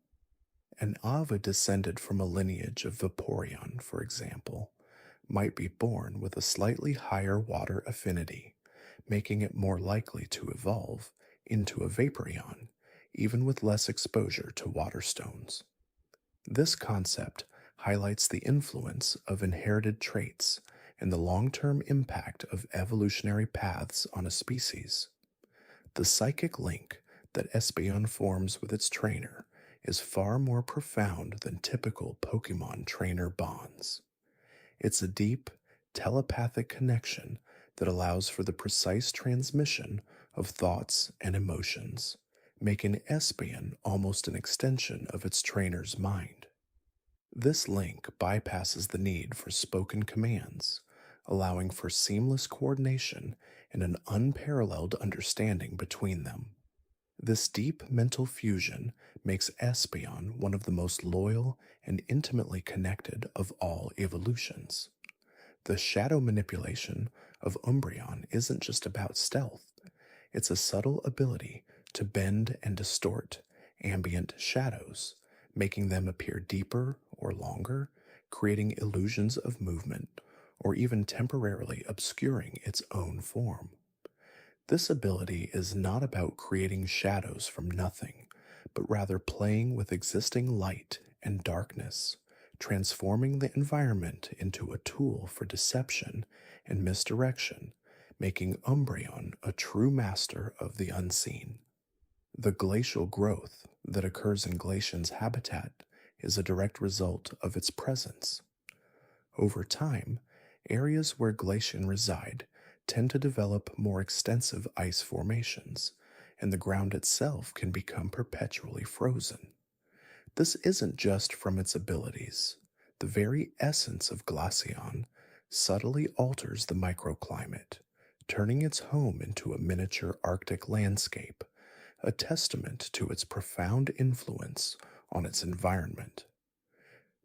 An Eevee descended from a lineage of Vaporeon, for example, might be born with a slightly higher water affinity, making it more likely to evolve into a Vaporeon, even with less exposure to water stones. This concept highlights the influence of inherited traits and the long term impact of evolutionary paths on a species. The psychic link that Espeon forms with its trainer is far more profound than typical Pokemon trainer bonds. It's a deep, telepathic connection that allows for the precise transmission of thoughts and emotions, making Espeon almost an extension of its trainer's mind. This link bypasses the need for spoken commands, allowing for seamless coordination and an unparalleled understanding between them. This deep mental fusion makes Espeon one of the most loyal and intimately connected of all evolutions. The shadow manipulation of Umbreon isn't just about stealth, it's a subtle ability to bend and distort ambient shadows, making them appear deeper or longer, creating illusions of movement, or even temporarily obscuring its own form. This ability is not about creating shadows from nothing, but rather playing with existing light and darkness, transforming the environment into a tool for deception and misdirection, making Umbreon a true master of the unseen. The glacial growth that occurs in Glaceon's habitat is a direct result of its presence. Over time, areas where Glaceon reside tend to develop more extensive ice formations, and the ground itself can become perpetually frozen. This isn't just from its abilities. The very essence of Glaceon subtly alters the microclimate, turning its home into a miniature Arctic landscape, a testament to its profound influence on its environment.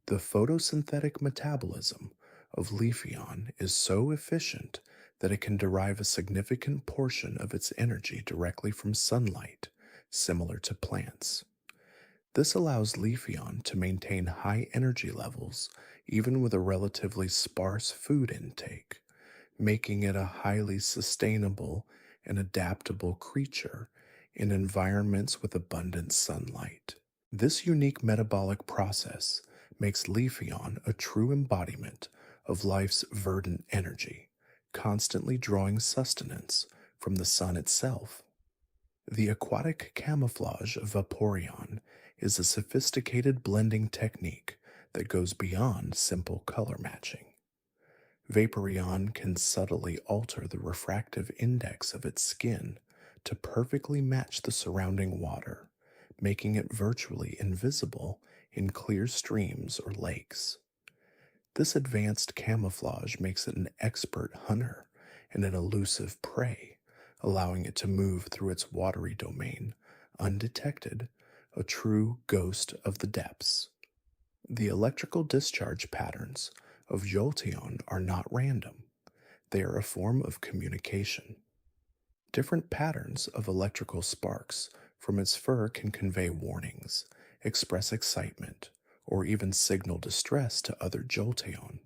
The photosynthetic metabolism of Leafeon is so efficient that it can derive a significant portion of its energy directly from sunlight, similar to plants. This allows Leafeon to maintain high energy levels even with a relatively sparse food intake, making it a highly sustainable and adaptable creature in environments with abundant sunlight. This unique metabolic process makes Leafeon a true embodiment of life's verdant energy, constantly drawing sustenance from the sun itself. The aquatic camouflage of Vaporeon is a sophisticated blending technique that goes beyond simple color matching. Vaporeon can subtly alter the refractive index of its skin to perfectly match the surrounding water, making it virtually invisible in clear streams or lakes. This advanced camouflage makes it an expert hunter and an elusive prey, allowing it to move through its watery domain undetected, a true ghost of the depths. The electrical discharge patterns of Jolteon are not random. They are a form of communication. Different patterns of electrical sparks from its fur can convey warnings, express excitement, or even signal distress to other Jolteon.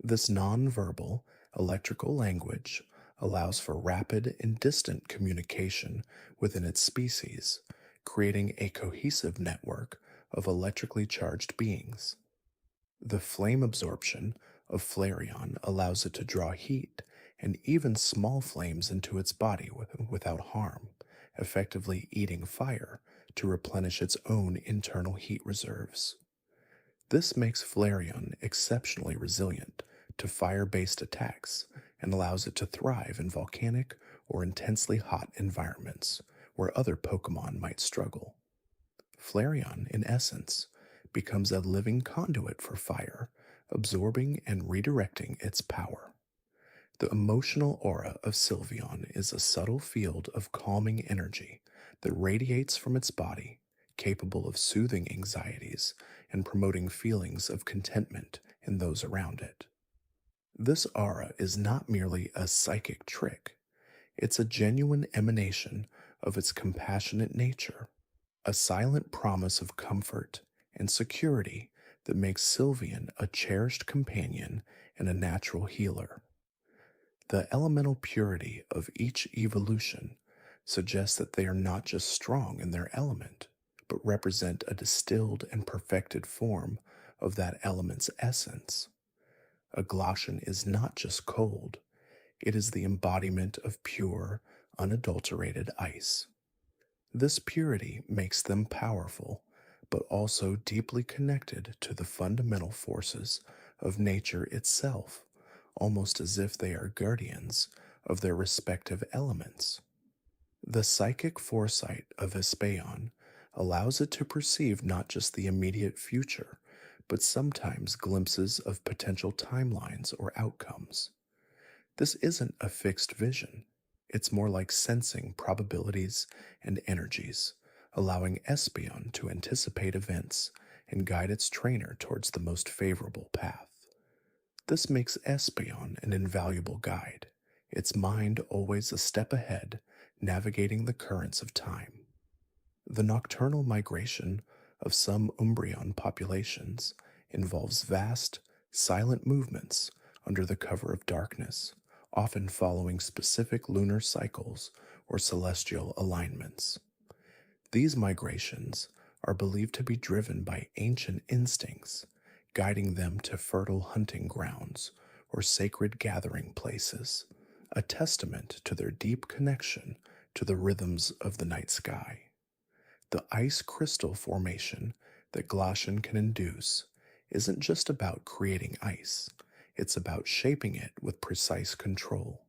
This non-verbal electrical language allows for rapid and distant communication within its species, creating a cohesive network of electrically charged beings. The flame absorption of Flareon allows it to draw heat and even small flames into its body without harm, effectively eating fire to replenish its own internal heat reserves. This makes Flareon exceptionally resilient to fire-based attacks and allows it to thrive in volcanic or intensely hot environments where other Pokemon might struggle. Flareon, in essence, becomes a living conduit for fire, absorbing and redirecting its power. The emotional aura of Sylveon is a subtle field of calming energy that radiates from its body, capable of soothing anxieties and promoting feelings of contentment in those around it. This aura is not merely a psychic trick, it's a genuine emanation of its compassionate nature, a silent promise of comfort and security that makes Sylveon a cherished companion and a natural healer. The elemental purity of each evolution suggests that they are not just strong in their element, but represent a distilled and perfected form of that element's essence. A Glaceon is not just cold, it is the embodiment of pure, unadulterated ice. This purity makes them powerful, but also deeply connected to the fundamental forces of nature itself, almost as if they are guardians of their respective elements. The psychic foresight of Espeon allows it to perceive not just the immediate future, but sometimes glimpses of potential timelines or outcomes. This isn't a fixed vision, it's more like sensing probabilities and energies, allowing Espeon to anticipate events and guide its trainer towards the most favorable path. This makes Espeon an invaluable guide, its mind always a step ahead, navigating the currents of time. The nocturnal migration of some Umbreon populations involves vast, silent movements under the cover of darkness, often following specific lunar cycles or celestial alignments. These migrations are believed to be driven by ancient instincts, guiding them to fertile hunting grounds or sacred gathering places, a testament to their deep connection to the rhythms of the night sky. The ice crystal formation that Glaceon can induce isn't just about creating ice, it's about shaping it with precise control.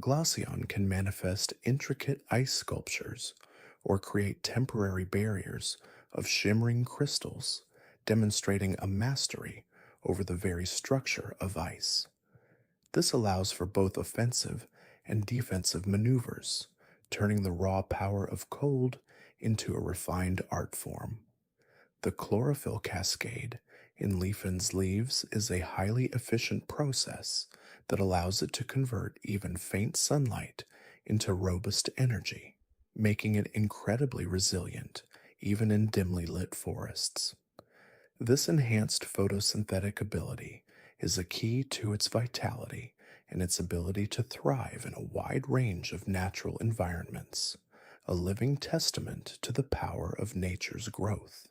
Glaceon can manifest intricate ice sculptures or create temporary barriers of shimmering crystals, demonstrating a mastery over the very structure of ice. This allows for both offensive and defensive maneuvers, turning the raw power of cold into a refined art form. The chlorophyll cascade in Leafeon's leaves is a highly efficient process that allows it to convert even faint sunlight into robust energy, making it incredibly resilient even in dimly lit forests. This enhanced photosynthetic ability is a key to its vitality and its ability to thrive in a wide range of natural environments, a living testament to the power of nature's growth.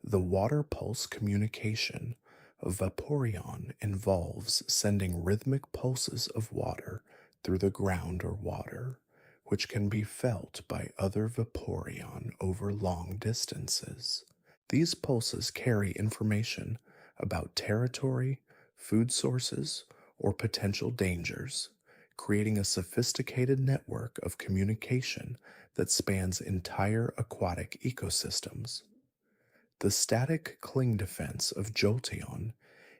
The water pulse communication of Vaporeon involves sending rhythmic pulses of water through the ground or water, which can be felt by other Vaporeon over long distances. These pulses carry information about territory, food sources, or potential dangers, creating a sophisticated network of communication that spans entire aquatic ecosystems. The static cling defense of Jolteon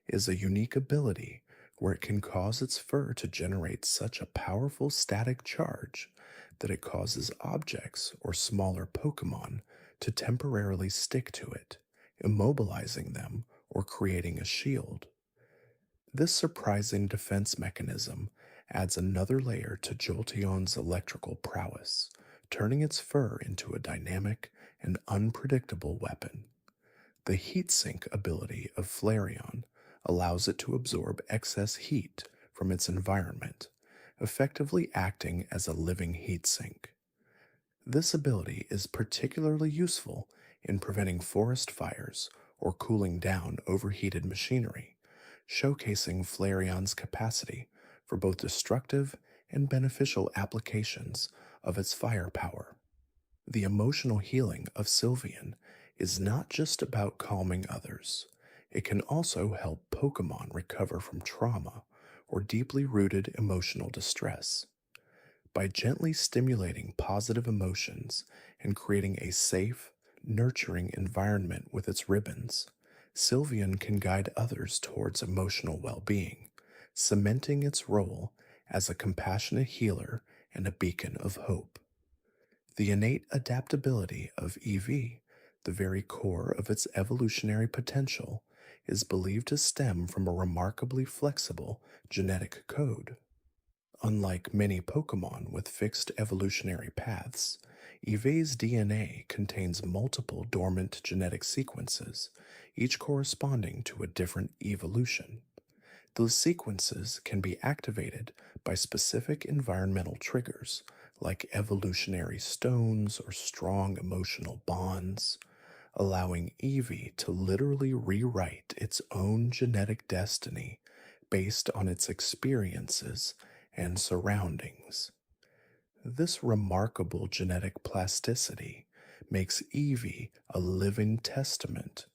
is a unique ability where it can cause its fur to generate such a powerful static charge that it causes objects or smaller Pokémon to temporarily stick to it, immobilizing them or creating a shield. This surprising defense mechanism adds another layer to Jolteon's electrical prowess, turning its fur into a dynamic and unpredictable weapon. The heat sink ability of Flareon allows it to absorb excess heat from its environment, effectively acting as a living heat sink. This ability is particularly useful in preventing forest fires or cooling down overheated machinery, showcasing Flareon's capacity for both destructive and beneficial applications of its firepower. The emotional healing of Sylveon is not just about calming others. It can also help Pokémon recover from trauma or deeply rooted emotional distress. By gently stimulating positive emotions and creating a safe, nurturing environment with its ribbons, Sylveon can guide others towards emotional well-being, cementing its role as a compassionate healer and a beacon of hope. The innate adaptability of Eevee, the very core of its evolutionary potential, is believed to stem from a remarkably flexible genetic code. Unlike many Pokémon with fixed evolutionary paths, Eevee's DNA contains multiple dormant genetic sequences, each corresponding to a different evolution. Those sequences can be activated by specific environmental triggers like evolutionary stones or strong emotional bonds, allowing Eevee to literally rewrite its own genetic destiny based on its experiences and surroundings. This remarkable genetic plasticity makes Eevee a living testament